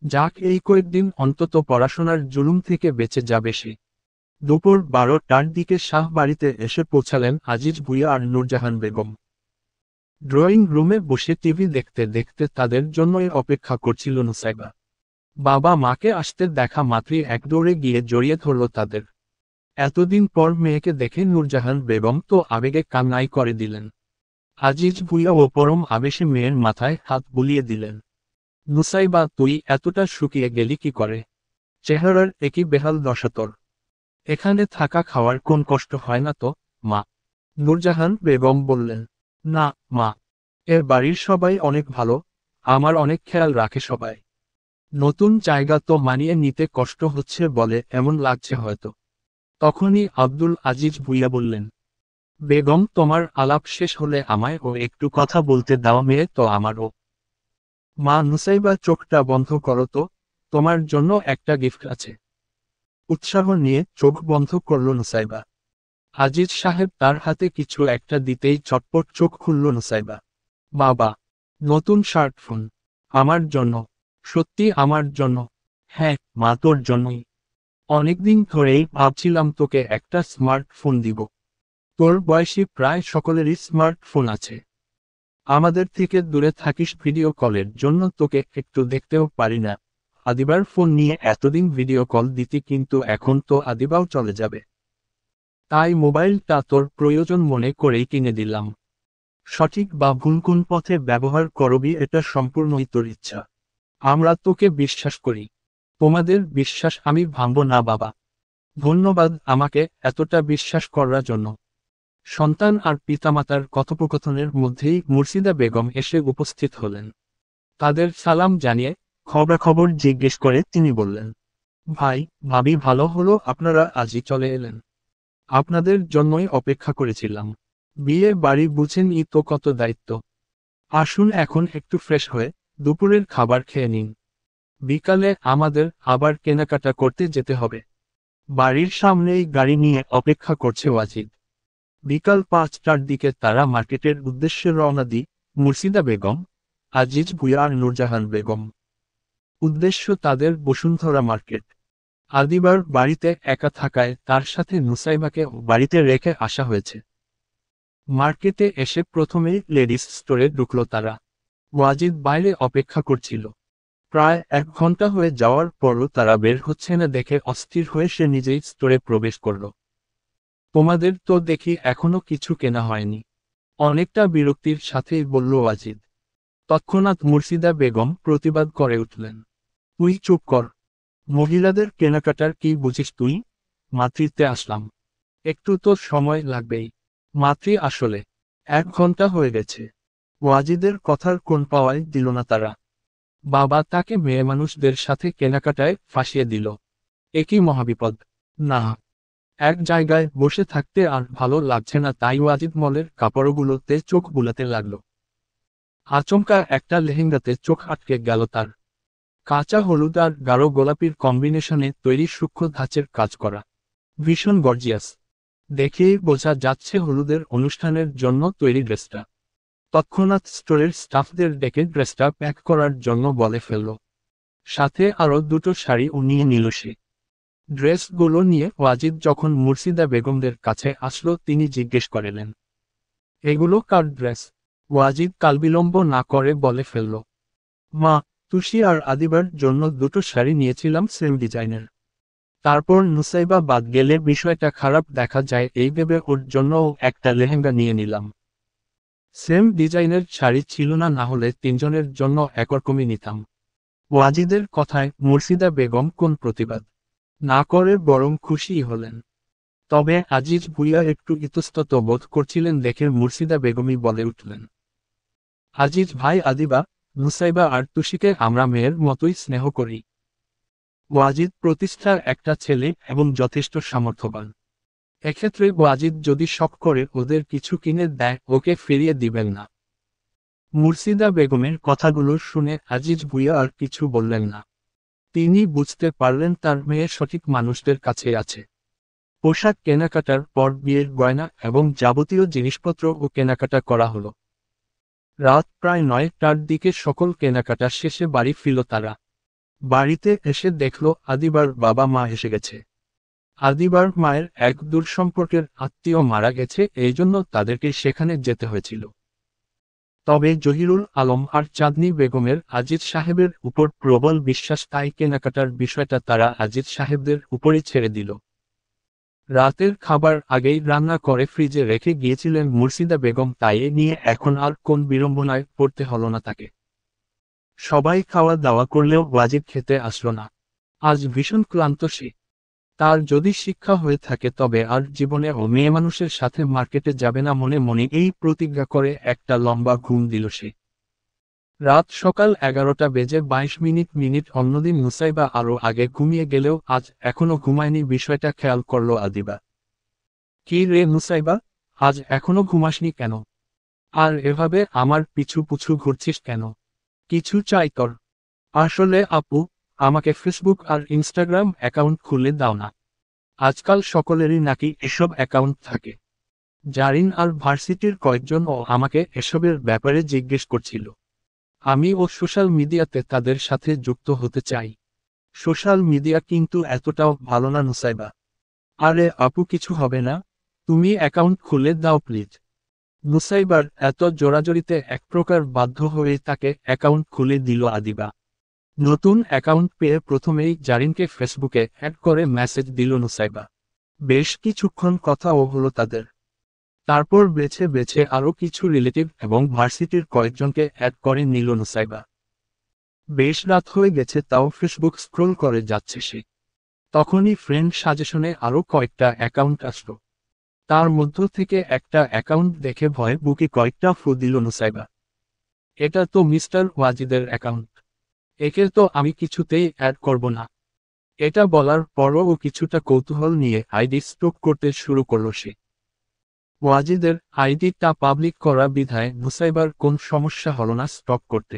যাক, এই কয়েকদিন অন্তত পড়াশোনার জুলুম থেকে বেঁচে যাবে সে। দুপুর 12টার দিকে শাহ বাড়িতে এসে পৌঁছালেন আজিজ ভুঁইয়া আর নূরজাহান বেগম। ড্রয়িং রুমে বসে টিভি দেখতে দেখতে তাদের জন্যই অপেক্ষা করছিল নুসাইবা। বাবা মাকে আসতে দেখা মাত্রই এক দৌড়ে গিয়ে জড়িয়ে ধরল তাদের। এতদিন পর মেয়েকে দেখে নূরজাহান বেগম তো আবেগে কান্নাই করে দিলেন। আজিজ ভুঁইয়া ও পরম আবেশে মেয়ের মাথায় হাত বুলিয়ে দিলেন। নুসাইবা, তুই এতটা শুকিয়ে গেলি কি করে? চেহারার একই বেহাল দশা তোর। এখানে থাকা খাওয়ার কোন কষ্ট হয় না তো, মা? নূরজাহান বেগম বললেন। না মা, এর বাড়ির সবাই অনেক ভালো, আমার অনেক খেয়াল রাখে সবাই। নতুন জায়গা তো মানিয়ে নিতে কষ্ট হচ্ছে বলে এমন লাগছে হয়তো। তখনই আব্দুল আজিজ ভুঁইয়া বললেন, বেগম, তোমার আলাপ শেষ হলে আমায় ও একটু কথা বলতে দাও, মেয়ে তো আমারও। মা, নুসাইবা চোখটা বন্ধ করো তো, তোমার জন্য একটা গিফট আছে। উৎসাহ নিয়ে চোখ বন্ধ করল নুসাইবা। আজিজ সাহেব তার হাতে কিছু একটা দিতেই চটপট চোখ খুলল নুসাইবা। বাবা, নতুন স্মার্টফোন? আমার জন্য? সত্যি আমার জন্য? হ্যাঁ মা, তোর জন্যই। অনেকদিন ধরেই ভাবছিলাম তোকে একটা স্মার্টফোন দিব। তোর বয়সী প্রায় সকলেরই স্মার্টফোন আছে। আমাদের থেকে দূরে থাকিস, ভিডিও কলের জন্য তোকে একটু দেখতেও পারি না। আদিবার ফোন নিয়ে এতদিন ভিডিও কল দিতি, কিন্তু এখন তো আদিবাও চলে যাবে। তাই মোবাইলটা তোর প্রয়োজন মনে করেই কিনে দিলাম। সঠিক বা ভুল কোন পথে ব্যবহার করবি এটা সম্পূর্ণই তোর ইচ্ছা। আমরা তোকে বিশ্বাস করি। তোমাদের বিশ্বাস আমি ভাঙব না বাবা। ধন্যবাদ আমাকে এতটা বিশ্বাস করার জন্য। সন্তান আর পিতামাতার কথোপকথনের মধ্যেই মুর্শিদা বেগম এসে উপস্থিত হলেন। তাদের সালাম জানিয়ে খবরাখবর জিজ্ঞেস করে তিনি বললেন, ভাই ভাবি, ভালো হলো আপনারা আজই চলে এলেন। আপনাদের জন্যই অপেক্ষা করেছিলাম। বিয়ে বাড়ি বুঝেনই তো কত দায়িত্ব। আসুন এখন একটু ফ্রেশ হয়ে দুপুরের খাবার খেয়ে নিন। বিকালে আমাদের আবার কেনাকাটা করতে যেতে হবে। বাড়ির সামনেই গাড়ি নিয়ে অপেক্ষা করছে ওয়াজিদ। বিকাল 5টার দিকে তারা মার্কেটের উদ্দেশ্যে রওনা দিই, মুর্শিদা বেগম, আজিজ ভুঁইয়া আর নূরজাহান বেগম। উদ্দেশ্য তাদের বসুন্ধরা মার্কেট। আদিবার বাড়িতে একা থাকায় তার সাথে নুসাইবাকে বাড়িতে রেখে আসা হয়েছে। মার্কেটে এসে প্রথমেই লেডিস স্টোরে ঢুকল তারা। ওয়াজিদ বাইরে অপেক্ষা করছিল। প্রায় 1 ঘন্টা হয়ে যাওয়ার পরও তারা বের হচ্ছে না দেখে অস্থির হয়ে সে নিজেই স্টোরে প্রবেশ করল। তোমাদের তো দেখি এখনো কিছু কেনা হয়নি, অনেকটা বিরক্তির সাথেই বলল ওয়াজিদ। তৎক্ষণাৎ মুর্শিদা বেগম প্রতিবাদ করে উঠলেন, তুই চুপ কর। মহিলাদের কেনাকাটার কি বুঝিস তুই? মাতৃত্বে আসলাম, একটু তো সময় লাগবেই। মাতৃ আসলে 1 ঘন্টা হয়ে গেছে। ওয়াজিদের কথার কোন পাওয়াই দিল না তারা। বাবা তাকে মেয়ে মানুষদের সাথে কেনাকাটায় ফাঁসিয়ে দিল। একই মহাবিপদ। না, এক জায়গায় বসে থাকতে আর ভালো লাগছে না, তাই ওয়াজিদ মলের কাপড়গুলোতে চোখ বুলাতে লাগলো। আচমকা একটা লেহেঙ্গাতে চোখ আটকে গেল তার। কাঁচা হলুদ আর গাঢ় গোলাপির কম্বিনেশনে তৈরি সূক্ষ্ম ধাঁচের কাজ করা, ভীষণ গর্জিয়াস। দেখেই বোঝা যাচ্ছে হলুদের অনুষ্ঠানের জন্য তৈরি ড্রেসটা। তৎক্ষণাৎ স্টোরের স্টাফদের ডেকে ড্রেসটা প্যাক করার জন্য বলে ফেলল। সাথে আরও 2টো শাড়িও নিয়ে নিল সে। ড্রেসগুলো নিয়ে ওয়াজিদ যখন মুর্শিদা বেগমদের কাছে আসলো তিনি জিজ্ঞেস করলেন, এগুলো কার ড্রেস? ওয়াজিদ কালবিলম্ব না করে বলে ফেলল, মা, তুষি আর আদিবার জন্য 2টো শাড়ি নিয়েছিলাম সেম ডিজাইনের। তারপর নুসাইবা বাদ গেলে বিষয়টা খারাপ দেখা যায় এই ভেবে ওর জন্যও একটা লেহেঙ্গা নিয়ে নিলাম। সেম ডিজাইনের শাড়ি ছিল না, না হলে 3 জনের জন্য একরকমই নিতাম। ওয়াজিদের কথায় মুর্শিদা বেগম কোন প্রতিবাদ না করে বরং খুশিই হলেন। তবে আজিজ ভুঁইয়া একটু ইতস্তত বোধ করছিলেন দেখে মুর্শিদা বেগমই বলে উঠলেন, আজিজ ভাই, আদিবা, নুসাইবা আর তুষিকে আমরা মেয়ের মতোই স্নেহ করি। ওয়াজিদ প্রতিষ্ঠার একটা ছেলে এবং যথেষ্ট সামর্থ্যবান। এক্ষেত্রে ওয়াজিদ যদি শখ করে ওদের কিছু কিনে দেয়, ওকে ফিরিয়ে দিবেন না। মুর্শিদা বেগমের কথাগুলো শুনে আজিজ ভুঁইয়া আর কিছু বললেন না। তিনি বুঝতে পারলেন তার মেয়ে সঠিক মানুষদের কাছে আছে। পোশাক কেনাকাটার পর বিয়ের গয়না এবং যাবতীয় জিনিসপত্র ও কেনাকাটা করা হলো। রাত প্রায় 9টার দিকে সকল কেনাকাটা শেষে বাড়ি ফিরল তারা। বাড়িতে এসে দেখল আদিবার বাবা মা এসে গেছে। আদিবার মায়ের এক দূর সম্পর্কের আত্মীয় মারা গেছে, এই জন্য তাদেরকে সেখানে যেতে হয়েছিল। তবে জহিরুল আলম আর চাঁদনি বেগমের আজিজ সাহেবের উপর প্রবল বিশ্বাস, তাই কেনাকাটার বিষয়টা তারা আজিজ সাহেবদের উপরই ছেড়ে দিল। রাতের খাবার আগেই রান্না করে ফ্রিজে রেখে গিয়েছিলেন মুর্শিদা বেগম, তাই এ নিয়ে এখন আর কোন বিড়ম্বনায় পড়তে হলো না তাকে। সবাই খাওয়া দাওয়া করলেও ওয়াজিদ খেতে আসলো না। আজ ভীষণ ক্লান্ত সে। তার যদি শিক্ষা হয়ে থাকে তবে আর জীবনে ও মেয়ে মানুষের সাথে মার্কেটে যাবে না, মনে মনে এই প্রতিজ্ঞা করে একটা লম্বা ঘুম দিল সে। রাত সকাল 11টা বেজে 22 মিনিট। অন্যদিন নুসাইবা আরও আগে ঘুমিয়ে গেলেও আজ এখনো ঘুমায়নি, বিষয়টা খেয়াল করল আদিবা। কি রে নুসাইবা, আজ এখনো ঘুমাসনি কেন? আর এভাবে আমার পিছু পিছু ঘুরছিস কেন? কিছু চাই তোর? আসলে আপু, আমাকে ফেসবুক আর ইনস্টাগ্রাম অ্যাকাউন্ট খুলে দাও না। আজকাল সকলেরই নাকি এসব অ্যাকাউন্ট থাকে। জারিন আর ভার্সিটির কয়েকজনও আমাকে এসবের ব্যাপারে জিজ্ঞেস করছিল। আমি ও সোশ্যাল মিডিয়াতে তাদের সাথে যুক্ত হতে চাই। সোশ্যাল মিডিয়া কিন্তু এতটাও ভালো না নুসাইবা। আরে আপু, কিছু হবে না, তুমি অ্যাকাউন্ট খুলে দাও প্লিজ। নুসাইবার এত জোরাজোরিতে এক প্রকার বাধ্য হয়ে তাকে অ্যাকাউন্ট খুলে দিল আদিবা। নতুন অ্যাকাউন্ট পেয়ে প্রথমেই জারিনকে ফেসবুকে অ্যাড করে মেসেজ দিল নুসাইবা। বেশ কিছুক্ষণ কথাও হলো তাদের। তারপর বেছে বেছে আরও কিছু রিলেটিভ এবং ভার্সিটির কয়েকজনকে অ্যাড করে নিল নুসাইবা। বেশ রাত হয়ে গেছে, তাও ফেসবুক স্ক্রোল করে যাচ্ছে সে। তখনই ফ্রেন্ড সাজেশনে আরও কয়েকটা অ্যাকাউন্ট আসলো। তার মধ্য থেকে একটা অ্যাকাউন্ট দেখে ভয়ে বুকে কয়েকটা ফু দিল নুসাইবা। এটা তো মিস্টার ওয়াজিদের অ্যাকাউন্ট, একে তো আমি কিছুতেই অ্যাড করব না। এটা বলার পরও ও কিছুটা কৌতূহল নিয়ে আইডি স্টক করতে শুরু করল সে। ওয়াজিদের আইডিটা পাবলিক করা বিধায় নুসাইবার কোন সমস্যা হলো না স্টক করতে।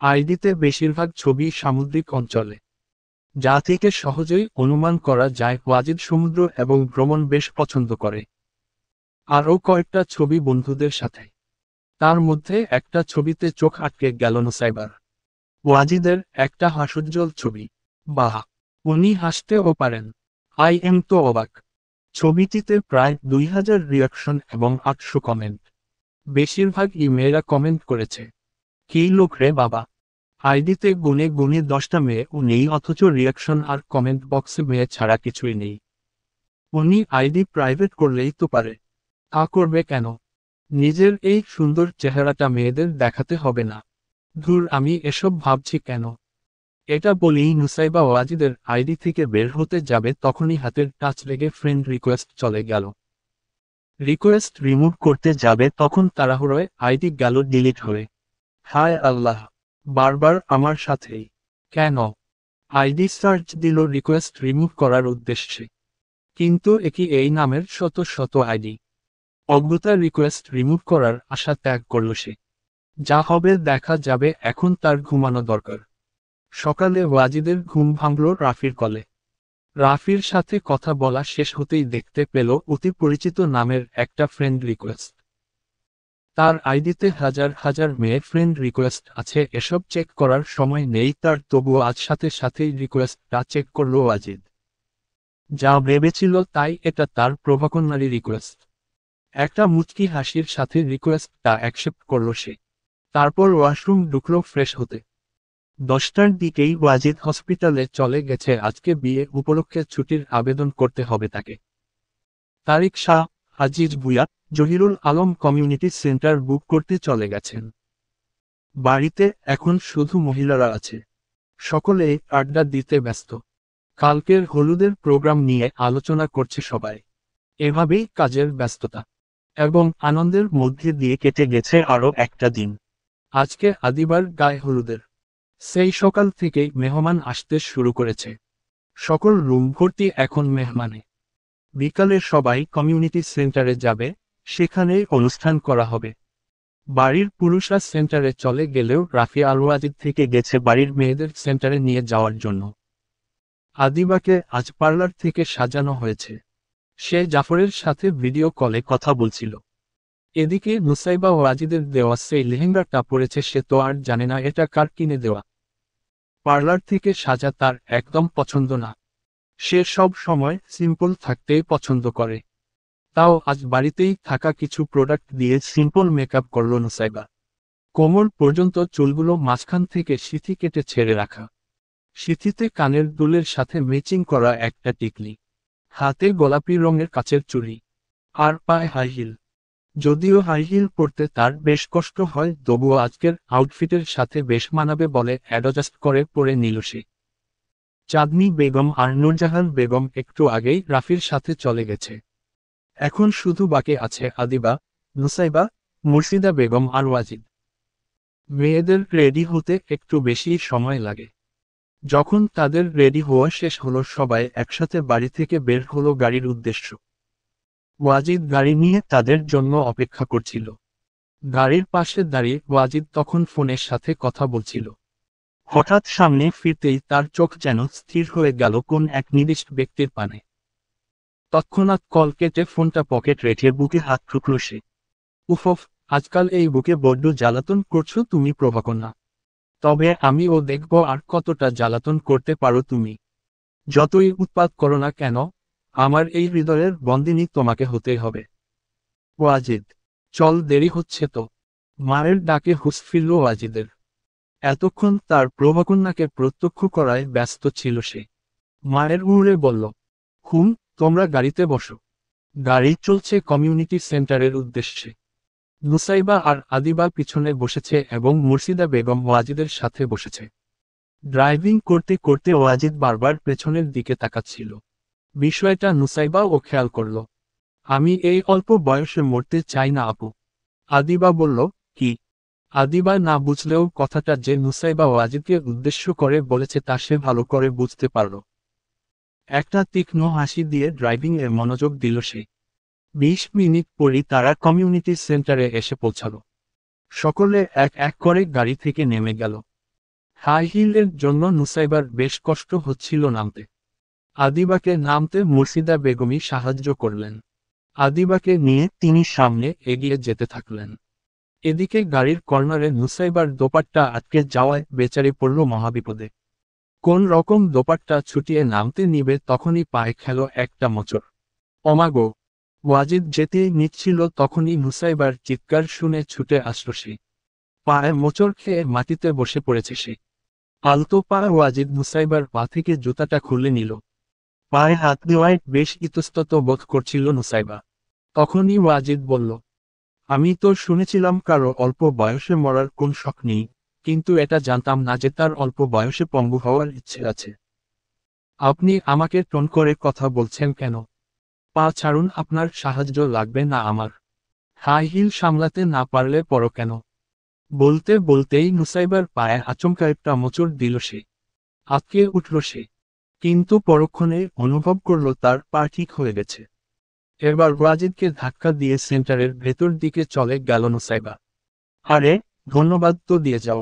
আইডিতে বেশিরভাগ ছবি সামুদ্রিক অঞ্চলে, যা থেকে সহজেই অনুমান করা যায় ওয়াজিদ সমুদ্র এবং ভ্রমণ বেশ পছন্দ করে। আরও কয়েকটা ছবি বন্ধুদের সাথে। তার মধ্যে একটা ছবিতে চোখ আটকে গেল নুসাইবার। ওয়াজিদের একটা হাস্যোজ্জ্বল ছবি। বাহ, উনি হাসতেও পারেন। আই এম তো অবাক। ছবিটিতে প্রায় 2000 রিয়াকশন এবং 800 কমেন্ট। বেশিরভাগ মেয়েরা কমেন্ট করেছে। কী লোক রে বাবা, আইডিতে গুনে গুনে 10টা মেয়েও নেই, অথচ রিয়াকশন আর কমেন্ট বক্সে মেয়ে ছাড়া কিছুই নেই। উনি আইডি প্রাইভেট করলেই তো পারে, তা করবে কেন? নিজের এই সুন্দর চেহারাটা মেয়েদের দেখাতে হবে না? ধুর, আমি এসব ভাবছি কেন? এটা বলেই নুসাইবা ওয়াজিদের আইডি থেকে বের হতে যাবে, তখনই হাতের টাচ লেগে ফ্রেন্ড রিকোয়েস্ট চলে গেল। রিকোয়েস্ট রিমুভ করতে যাবে তখন তাড়াহুড়োয় আইডি গেল ডিলিট হয়ে। হায় আল্লাহ, বারবার আমার সাথেই কেন? আইডি সার্চ দিল রিকোয়েস্ট রিমুভ করার উদ্দেশ্যে, কিন্তু একই এই নামের শত শত আইডি। অজ্ঞতা রিকোয়েস্ট রিমুভ করার আশা ত্যাগ করল সে। যা হবে দেখা যাবে, এখন তার ঘুমানো দরকার। সকালে ওয়াজিদের ঘুম ভাঙল রাফির কলে। রাফির সাথে কথা বলা শেষ হতেই দেখতে পেল অতি পরিচিত নামের একটা ফ্রেন্ড রিকোয়েস্ট। তার আইডিতে হাজার হাজার মেয়ে ফ্রেন্ড রিকোয়েস্ট আছে, এসব চেক করার সময় নেই তার, তবুও আজ সাথে সাথেই রিকোয়েস্টটা চেক করল ওয়াজিদ। যা ভেবেছিল তাই, এটা তার প্রভাকন্যারী রিকোয়েস্ট। একটা মুচকি হাসির সাথে রিকোয়েস্টটা অ্যাকসেপ্ট করল সে। তারপর ওয়াশরুম ঢুকল ফ্রেশ হতে। 10টার দিকেই ওয়াজিদ হসপিটালে চলে গেছে, আজকে বিয়ে উপলক্ষে ছুটির আবেদন করতে হবে তাকে। তারিক শাহ, আজিজ ভুঁইয়া, জহিরুল আলম কমিউনিটি সেন্টার বুক করতে চলে গেছেন। বাড়িতে এখন শুধু মহিলারা আছে। সকলে আড্ডা দিতে ব্যস্ত। কালকের হলুদের প্রোগ্রাম নিয়ে আলোচনা করছে সবাই। এভাবেই কাজের ব্যস্ততা এবং আনন্দের মধ্যে দিয়ে কেটে গেছে আরও একটা দিন। আজকে আদিবার গায়ে হলুদের সেই সকাল থেকেই মেহমান আসতে শুরু করেছে। সকল রুম ভর্তি এখন মেহমানে। বিকালে সবাই কমিউনিটি সেন্টারে যাবে, সেখানেই অনুষ্ঠান করা হবে। বাড়ির পুরুষরা সেন্টারে চলে গেলেও রাফি আর ওয়াজিদ থেকে গেছে বাড়ির মেয়েদের সেন্টারে নিয়ে যাওয়ার জন্য। আদিবাকে আজ পার্লার থেকে সাজানো হয়েছে। সে জাফরের সাথে ভিডিও কলে কথা বলছিল। এদিকে নুসাইবা ওয়াজিদের দেওয়া সেই লেহেঙ্গাটা পরেছে, সে তো আর জানে না এটা কার কিনে দেওয়া। পার্লার থেকে সাজা তার একদম পছন্দ না। সে সব সময় সিম্পল থাকতেই পছন্দ করে। তাও আজ বাড়িতেই থাকা কিছু প্রোডাক্ট দিয়ে সিম্পল মেকআপ করল নুসাইবা। কোমর পর্যন্ত চুলগুলো মাঝখান থেকে সিথি কেটে ছেড়ে রাখা। সিথিতে কানের দুলের সাথে ম্যাচিং করা একটা টিকলি, হাতে গোলাপি রঙের কাচের চুড়ি, আর পায়ে হাই হিল। যদিও হাই হিল পরতে তার বেশ কষ্ট হয়, তবুও আজকের আউটফিটের সাথে বেশ মানাবে বলে অ্যাডজাস্ট করে পরে নিল সে। চাঁদনি বেগম আর নূরজাহান বেগম একটু আগেই রাফির সাথে চলে গেছে। এখন শুধু বাকি আছে আদিবা, নুসাইবা, মুর্শিদা বেগম আর ওয়াজিদ। মেয়েদের রেডি হতে একটু বেশি সময় লাগে। যখন তাদের রেডি হওয়া শেষ হলো, সবাই একসাথে বাড়ি থেকে বের হলো গাড়ির উদ্দেশ্য। ওয়াজিদ গাড়ি নিয়ে তাদের জন্য অপেক্ষা করছিল। গাড়ির পাশে দাঁড়িয়ে ওয়াজিদ তখন ফোনের সাথে কথা বলছিল। হঠাৎ সামনে ফিরতেই তার চোখ যেন স্থির হয়ে গেল কোন এক নির্দিষ্ট ব্যক্তির পানে। তৎক্ষণাৎ কল কেটে ফোনটা পকেট রেখে বুকে হাত ঠুকল সে। উফফ, আজকাল এই বুকে বড্ড জ্বালাতন করছো তুমি প্রভাকন্যা। তবে আমিও দেখব আর কতটা জ্বালাতন করতে পারো তুমি। যতই উৎপাত করো না কেন, আমার এই হৃদয়ের বন্দিনী তোমাকে হতেই হবে। ওয়াজিদ, চল, দেরি হচ্ছে তো। মায়ের ডাকে হুঁশ ফিরল ওয়াজিদের। এতক্ষণ তার প্রভাকন্যাকে প্রত্যক্ষ করায় ব্যস্ত ছিল সে। মায়ের উড়ে বলল, হুম, তোমরা গাড়িতে বসো। গাড়ি চলছে কমিউনিটি সেন্টারের উদ্দেশ্যে। নুসাইবা আর আদিবা পিছনে বসেছে এবং মুর্শিদা বেগম ওয়াজিদের সাথে বসেছে। ড্রাইভিং করতে করতে ওয়াজিদ বারবার পেছনের দিকে তাকাচ্ছিল। বিষয়টা নুসাইবাও খেয়াল করল। আমি এই অল্প বয়সে মরতে চাই না আপু। আদিবা বলল, কি? আদিবা না বুঝলেও কথাটা যে নুসাইবা ওয়াজিদকে উদ্দেশ্য করে বলেছে তা সে ভালো করে বুঝতে পারল। একটা তীক্ষ্ণ হাসি দিয়ে ড্রাইভিংয়ে মনোযোগ দিল সে। 20 মিনিট পরই তারা কমিউনিটি সেন্টারে এসে পৌঁছাল। সকলে এক এক করে গাড়ি থেকে নেমে গেল। হাই হিলের জন্য নুসাইবার বেশ কষ্ট হচ্ছিল নামতে। আদিবাকে নামতে মুর্শিদা বেগমই সাহায্য করলেন। আদিবাকে নিয়ে তিনি সামনে এগিয়ে যেতে থাকলেন। এদিকে গাড়ির কর্নারে নুসাইবার দোপাট্টা আটকে যাওয়ায় বেচারি পড়ল মহাবিপদে। কোন রকম দোপাট্টা ছুটিয়ে নামতে নিবে তখনই পায়ে খেল একটা মোচড়। অমাগো! ওয়াজিদ যেতেই নিচ্ছিল তখনই নুসাইবার চিৎকার শুনে ছুটে আসল সে। পায়ে মোচড় খেয়ে মাটিতে বসে পড়েছে সে। আলতো পায়ে ওয়াজিদ নুসাইবার পা থেকে জুতাটা খুলে নিল। পায়ে হাত দেওয়ায় বেশ ইতস্তত বোধ করছিল নুসাইবা। তখনই ওয়াজিদ বলল, আমি তো শুনেছিলাম কারো অল্প বয়সে মরার কোন শখ নেই, কিন্তু এটা জানতাম না যে তার অল্প বয়সে পঙ্গু হওয়ার ইচ্ছে আছে। আপনি আমাকে টোন করে কথা বলছেন কেন? পা ছাড়ুন, আপনার সাহায্য লাগবে না আমার। হাই হিল সামলাতে না পারলে পরো কেন? বলতে বলতেই নুসাইবার পায়ে আচমকা একটা মোচড় দিল সে। আঁতকে উঠল সে, কিন্তু পরক্ষণে অনুভব করল তার পা ঠিক হয়ে গেছে। এবার ওয়াজিদকে ধাক্কা দিয়ে সেন্টারের ভেতর দিকে চলে গেল নুসাইবা। আরে, ধন্যবাদ তো দিয়ে যাও।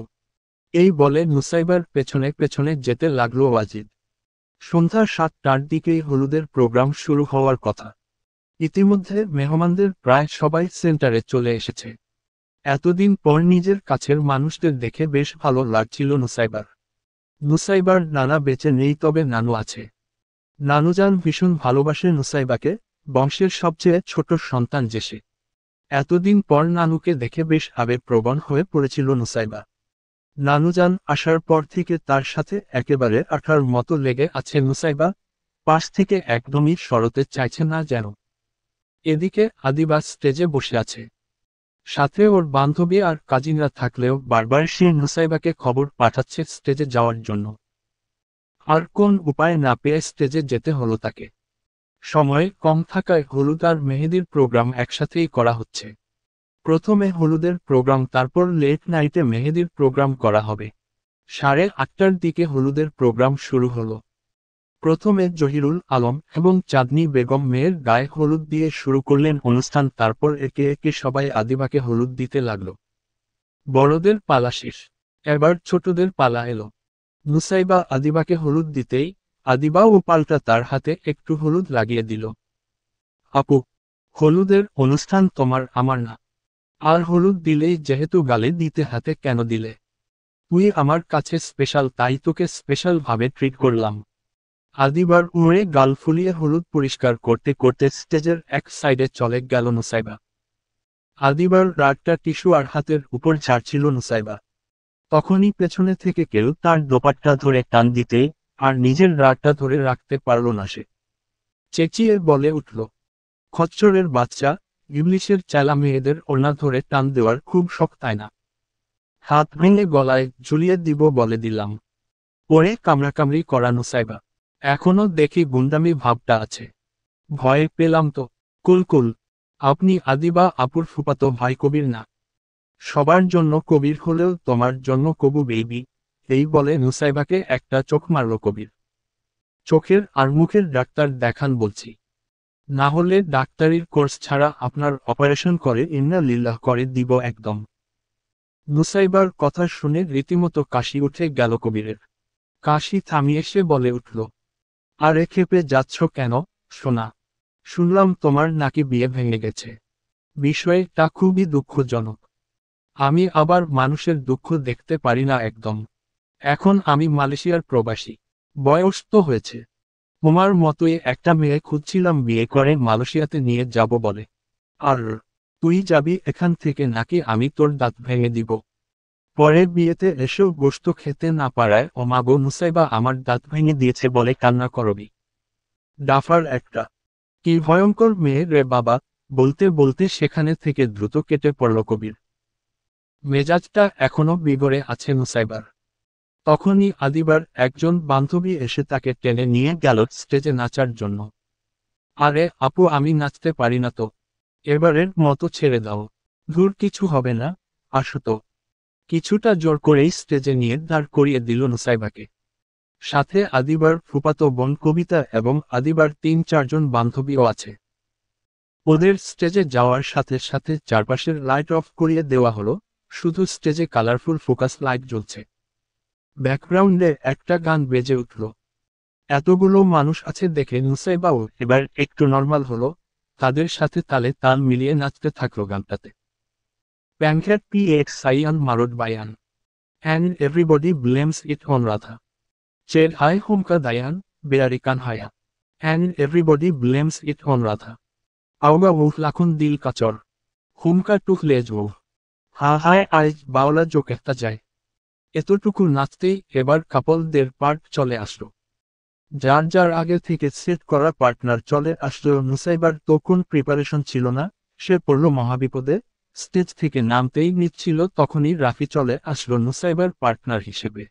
এই বলে নুসাইবার পেছনে পেছনে যেতে লাগলো ওয়াজিদ। সন্ধ্যা 7টার দিকেই হলুদের প্রোগ্রাম শুরু হওয়ার কথা। ইতিমধ্যে মেহমানদের প্রায় সবাই সেন্টারে চলে এসেছে। এতদিন পর নিজের কাছের মানুষদের দেখে বেশ ভালো লাগছিল নুসাইবার। নুসাইবার নানা বেঁচে নেই, তবে নানু আছে। নানুজান ভীষণ ভালোবাসে নুসাইবাকে, বংশের সবচেয়ে ছোট সন্তান যে সে। এতদিন পর নানুকে দেখে বেশ আবেগপ্রবণ হয়ে পড়েছিল নুসাইবা। নানুজান আসার পর থেকে তার সাথে একেবারে আঠার মতো লেগে আছে নুসাইবা, পাশ থেকে একদমই সরতে চাইছে না যেন। এদিকে আদিবা স্টেজে বসে আছে। সাথে ওর বান্ধবী আর কাজিনরা থাকলেও বারবার সে নুসাইবাকে খবর পাঠাচ্ছে স্টেজে যাওয়ার জন্য। আর কোন উপায় না পেয়ে স্টেজে যেতে হলো তাকে। সময় কম থাকায় হলুদ আর মেহেদির প্রোগ্রাম একসাথেই করা হচ্ছে। প্রথমে হলুদের প্রোগ্রাম, তারপর লেট নাইটে মেহেদির প্রোগ্রাম করা হবে। 8:30টার দিকে হলুদের প্রোগ্রাম শুরু হলো। প্রথমে জহিরুল আলম এবং চাঁদনি বেগম মেয়ের গায়ে হলুদ দিয়ে শুরু করলেন অনুষ্ঠান। তারপর একে একে সবাই আদিবাকে হলুদ দিতে লাগলো। বড়দের পালা শেষ, এবার ছোটদের পালা এলো। নুসাইবা আদিবাকে হলুদ দিতেই আদিবাও পাল্টা তার হাতে একটু হলুদ লাগিয়ে দিল। আপু, হলুদের অনুষ্ঠান তোমার আমার না। আর হলুদ দিলেই যেহেতু গালে দিতে হাতে কেন দিলে? তুই আমার কাছে স্পেশাল, তাই তোকে স্পেশাল ভাবে ট্রিট করলাম। আদিবার উড়ে গাল ফুলিয়ে হলুদ পরিষ্কার করতে করতে স্টেজের এক সাইডে চলে গেল নুসাইবা। আদিবার রাগটা টিস্যু আর হাতের উপর ঝাড়ছিল নুসাইবা। তখনই পেছনে থেকে কেউ তার দোপাট্টা ধরে টান দিতে, আর নিজের রাগটা ধরে রাখতে পারল না সে। চেঁচিয়ে বলে উঠল, খচ্চরের বাচ্চা, ইবলিশের চেলা, মেয়েদের ওড়না ধরে টান দেওয়ার খুব শখ তাই না? হাত ভেঙে গলায় ঝুলিয়ে দিব বলে দিলাম। পরে কামড়াকামড়ি করা নুসাইবা। এখনো দেখি গুন্ডামি ভাবটা আছে। ভয় পেলাম তো। কুল, আপনি আদিবা আপুর ফুফাতো ভাই কবির না? সবার জন্য কবির হলেও তোমার জন্য কবু বেবি। এই বলে নুসাইবাকে একটা চোখ মারল কবির। চোখের আর মুখের ডাক্তার দেখান বলছি, না হলে ডাক্তারির কোর্স ছাড়া আপনার অপারেশন করে ইন্না লিল্লাহ করে দিব একদম। নুসাইবার কথা শুনে রীতিমতো কাশি উঠে গেল কবিরের। কাশি থামিয়ে সে বলে উঠল, আরে খেপে যাচ্ছ কেন সোনা? শুনলাম তোমার নাকি বিয়ে ভেঙে গেছে। বিষয়টা খুবই দুঃখজনক। আমি আবার মানুষের দুঃখ দেখতে পারি না একদম। এখন আমি মালয়েশিয়ার প্রবাসী। বয়স তো হয়েছে। তোমার মতোই একটা মেয়ে খুঁজছিলাম, বিয়ে করে মালয়েশিয়াতে নিয়ে যাব বলে। আর তুই যাবি এখান থেকে নাকি আমি তোর দাঁত ভেঙে দিব? পরে বিয়েতে এসেও গোশত খেতে না পারায় ওমাগো নুসাইবা আমার দাঁত ভেঙে দিয়েছে বলে কান্না করবি। ডাফার একটা, কি ভয়ঙ্কর মেয়ে রে বাবা! বলতে বলতে সেখানে থেকে দ্রুত কেটে পড়ল কবির। মেজাজটা এখনো বিগড়ে আছে নুসাইবার। তখনই আদিবার একজন বান্ধবী এসে তাকে টেনে নিয়ে গেল স্টেজে নাচার জন্য। আরে আপু, আমি নাচতে পারি না তো, এবারের মতো ছেড়ে দাও। ধুর, কিছু হবে না, আসো তো। কিছুটা জোর করেই স্টেজে নিয়ে দাঁড় করিয়ে দিল নুসাইবাকে। সাথে আদিবার ফুফাতো বোন কবিতা এবং আদিবার 3-4 জন বান্ধবীও আছে। ওদের স্টেজে যাওয়ার সাথে সাথে চারপাশের লাইট অফ করিয়ে দেওয়া হলো, শুধু স্টেজে কালারফুল ফোকাস লাইট জ্বলছে। ব্যাকগ্রাউন্ডে একটা গান বেজে উঠল। এতগুলো মানুষ আছে দেখে নুসাইবাও এবার একটু নর্মাল হলো, তাদের সাথে তালে তাল মিলিয়ে নাচতে থাকলো গানটাতে। প্যাংখ্যাট PX সাইয়ান মারুড বায়ান, and everybody blames it on Radha. চের হাই হুমকা দায়ান, বেয়ারিকান হায়া, and everybody blames it on Radha. আউগা উহ লাখুন দিল কাচর, হুমকা টুক লেজ উহ, হা হায় আইজ বাওলা জোক একটা যায়। এতটুকু নাচতেই এবার কাপলদের পার্ট চলে আসলো। যার যার আগে থেকে সেট করা পার্টনার চলে আসলো। নুসাইবার তো কোন প্রিপারেশন ছিল না, সে পড়ল মহাবিপদে। স্টেজ থেকে নামতেই নিচ্ছিল তখনই রাফি চলে আসলো নুসাইবার পার্টনার হিসেবে।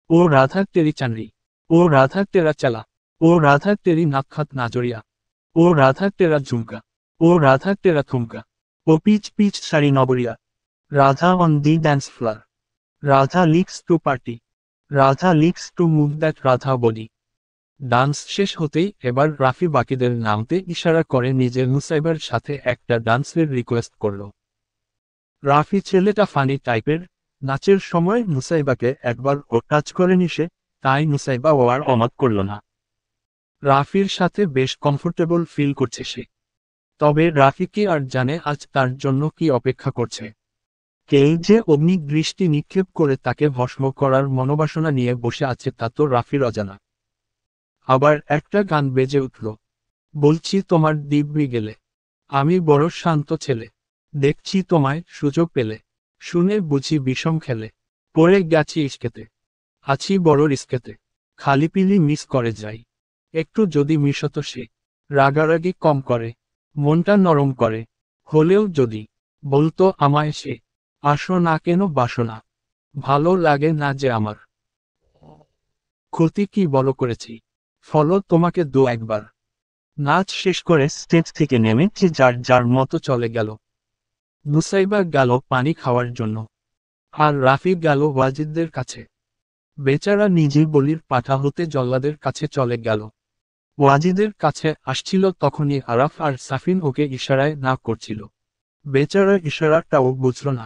ও রাধা তেরি চানরি, ও রাধা তেরা চালা, ও রাধা তেরি নাকখাত নাজরিয়া, ও রাধা তেরা ঝুমকা, ও রাধা তেরা থুমকা, ও পিচ পিচ শাড়ি নবরিয়া। Radha on the dance floor, Radha likes to party, Radha likes to move that Radha body. Dance শেষ হতেই এবার রাফি বাকিদের নামতে ইশারা করে নিজের নুসাইবার সাথে একটা ডান্সের রিকোয়েস্ট করল। রাফি ছেলেটা ফানি টাইপের, নাচের সময় নুসাইবাকে একবার ও টাচ করেনি সে, তাই নুসাইবা ও আর অমত করল না। রাফির সাথে বেশ কমফোর্টেবল ফিল করছে সে। তবে রাফি কি আর জানে আজ তার জন্য কি অপেক্ষা করছে। কেই যে অগ্নি দৃষ্টি নিক্ষেপ করে তাকে ভস্ম করার মনোবাসনা নিয়ে বসে আছে তা তো রাফির অজানা। আবার একটা গান বেজে উঠল। বলছি তোমার দিব্যি গেলে, আমি বড় শান্ত ছেলে, দেখছি তোমায় সুযোগ পেলে, শুনে বুঝি বিষম খেলে, পড়ে গেছি ইস্কেতে, আছি বড় রিস্কেতে, খালি পিলি মিস করে যাই, একটু যদি মিশত সে, রাগারাগি কম করে, মনটা নরম করে, হলেও যদি বলতো আমায় সে, আসো না কেন বাসো না, ভালো লাগে না যে আমার, ক্ষতি কি বলো করেছি? ফলো তোমাকে দু একবার। নাচ শেষ করে স্টেজ থেকে নেমে যে যার যার মতো চলে গেল। নুসাইবা গেল পানি খাওয়ার জন্য, আর রাফি গেল ওয়াজিদদের কাছে। বেচারা নিজেই বলির পাঠা হতে জল্লাদের কাছে চলে গেল। ওয়াজিদের কাছে আসছিল তখনই আরাফ আর সাফিন ওকে ইশারায় না করছিল। বেচারা ইশারাটাও বুঝল না।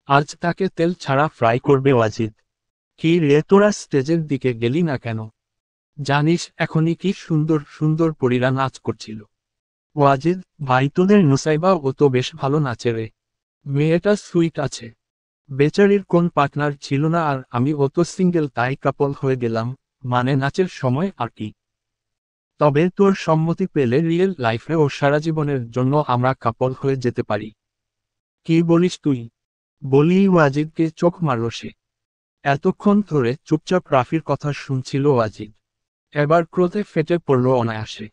আজ তাকে তেল ছাড়া ফ্রাই করবে ওয়াজিদ। কি রে তোরা স্টেজের দিকে গেলি না কেন? জানিস এখনই কি সুন্দর সুন্দর পরীরা নাচ করছিল। ওয়াজিদ, ভাই তোদের নুসাইবা ও তো বেশ ভালো নাচে রে। মেয়েটা সুইট আছে। বেচারির কোন পার্টনার ছিল না আর আমি ও তো সিঙ্গেল, তাই কাপল হয়ে গেলাম, মানে নাচের সময় আর কি। তবে তোর সম্মতি পেলে রিয়েল লাইফে ও সারা জীবনের জন্য আমরা কাপল হয়ে যেতে পারি। কি বলিস তুই? বলি ওয়াজিদকে চোখ মারল সে। এতক্ষণ ধরে চুপচাপ রাফির কথা শুনছিল ওয়াজিদ। এবার ক্রোধে ফেটে পড়ল অনায়াসে।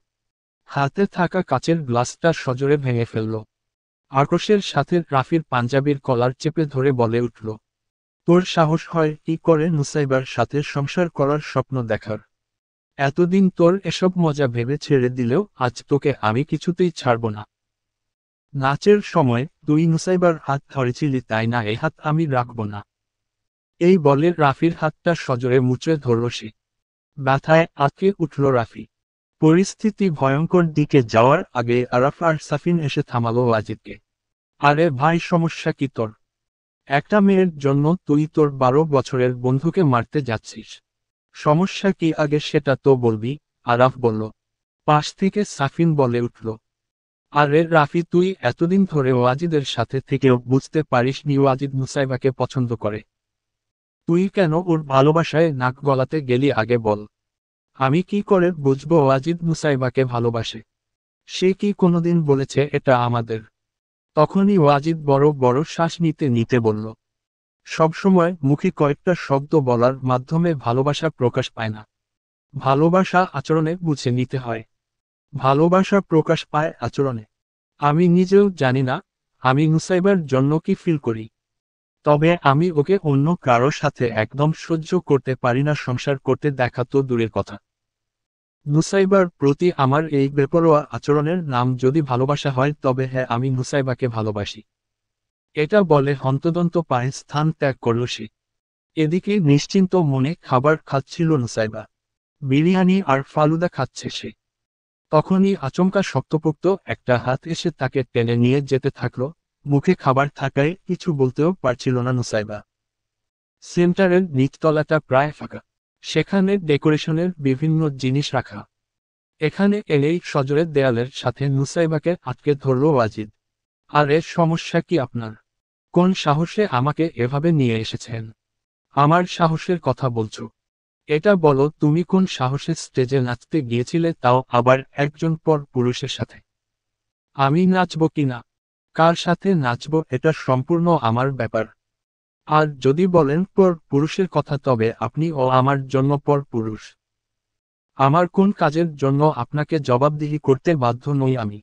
হাতে থাকা কাচের গ্লাসটা সজোরে ভেঙে ফেলল। আক্রোশের সাথে রাফির পাঞ্জাবির কলার চেপে ধরে বলে উঠল, তোর সাহস হয় কি করে নুসাইবার সাথে সংসার করার স্বপ্ন দেখার? এতদিন তোর এসব মজা ভেবে ছেড়ে দিলেও আজ তোকে আমি কিছুতেই ছাড়ব না। নাচের সময় তুই নুসাইবার হাত ধরেছিলি তাই না, এই হাত আমি রাখব না। এই বলে রাফির হাতটা সজোরে মুচড়ে ধরল সে। ব্যথায় আটকে উঠল রাফি। পরিস্থিতি ভয়ঙ্কর দিকে যাওয়ার আগে আরাফ আর সাফিন এসে থামালো ওয়াজিদকে। আরে ভাই, সমস্যা কি তোর? একটা মেয়ের জন্য তুই তোর 12 বছরের বন্ধুকে মারতে যাচ্ছিস। সমস্যা কি আগে সেটা তো বলবি। আরাফ বলল। পাশ থেকে সাফিন বলে উঠল, আরে রাফি, তুই এতদিন ধরে ওয়াজিদের সাথে থেকেও বুঝতে পারিসনি ওয়াজিদ নুসাইবাকে পছন্দ করে। তুই কেন ওর ভালোবাসায় নাক গলাতে গেলি আগে বল। আমি কি করে বুঝবো ওয়াজিদ নুসাইবাকে ভালোবাসে? সে কি কোনোদিন বলেছে এটা আমাদের? তখনই ওয়াজিদ বড় বড় শ্বাস নিতে নিতে বলল, সবসময় মুখে কয়েকটা শব্দ বলার মাধ্যমে ভালোবাসা প্রকাশ পায় না। ভালোবাসা আচরণে বুঝে নিতে হয়। ভালোবাসা প্রকাশ পায় আচরণে। আমি নিজেও জানি না আমি নুসাইবার জন্য কি ফিল করি। তবে আমি ওকে অন্য কারো সাথে একদম সহ্য করতে পারি না, সংসার করতে দেখা তো দূরের কথা। নুসাইবার প্রতি আমার এই বেপরোয়া আচরণের নাম যদি ভালোবাসা হয় তবে হ্যাঁ, আমি নুসাইবাকে ভালোবাসি। এটা বলে হন্তদন্ত পায়ে স্থান ত্যাগ করল সে। এদিকে নিশ্চিন্ত মনে খাবার খাচ্ছিল নুসাইবা। বিরিয়ানি আর ফালুদা খাচ্ছে সে। তখনই আচমকা শক্তপোক্ত একটা হাত এসে তাকে টেনে নিয়ে যেতে থাকলো। মুখে খাবার থাকায় কিছু বলতেও পারছিল না নুসাইবা। সেন্টারের নিচতলাটা প্রায় ফাঁকা। সেখানে ডেকোরেশনের বিভিন্ন জিনিস রাখা। এখানে এলেই সজোরে দেয়ালের সাথে নুসাইবাকে আটকে ধরল ওয়াজিদ। আরে সমস্যা কি আপনার? কোন সাহসে আমাকে এভাবে নিয়ে এসেছেন? আমার সাহসের কথা বলছো? এটা বলো, তুমি কোন সাহসে স্টেজে নাচতে গিয়েছিলে, তাও আবার একজন পর পুরুষের সাথে? আমি নাচব কি না, কার সাথে নাচব এটা সম্পূর্ণ আমার ব্যাপার। আর যদি বলেন পর পুরুষের কথা তবে আপনি ও আমার জন্য পর পুরুষ। আমার কোন কাজের জন্য আপনাকে জবাবদিহি করতে বাধ্য নই আমি।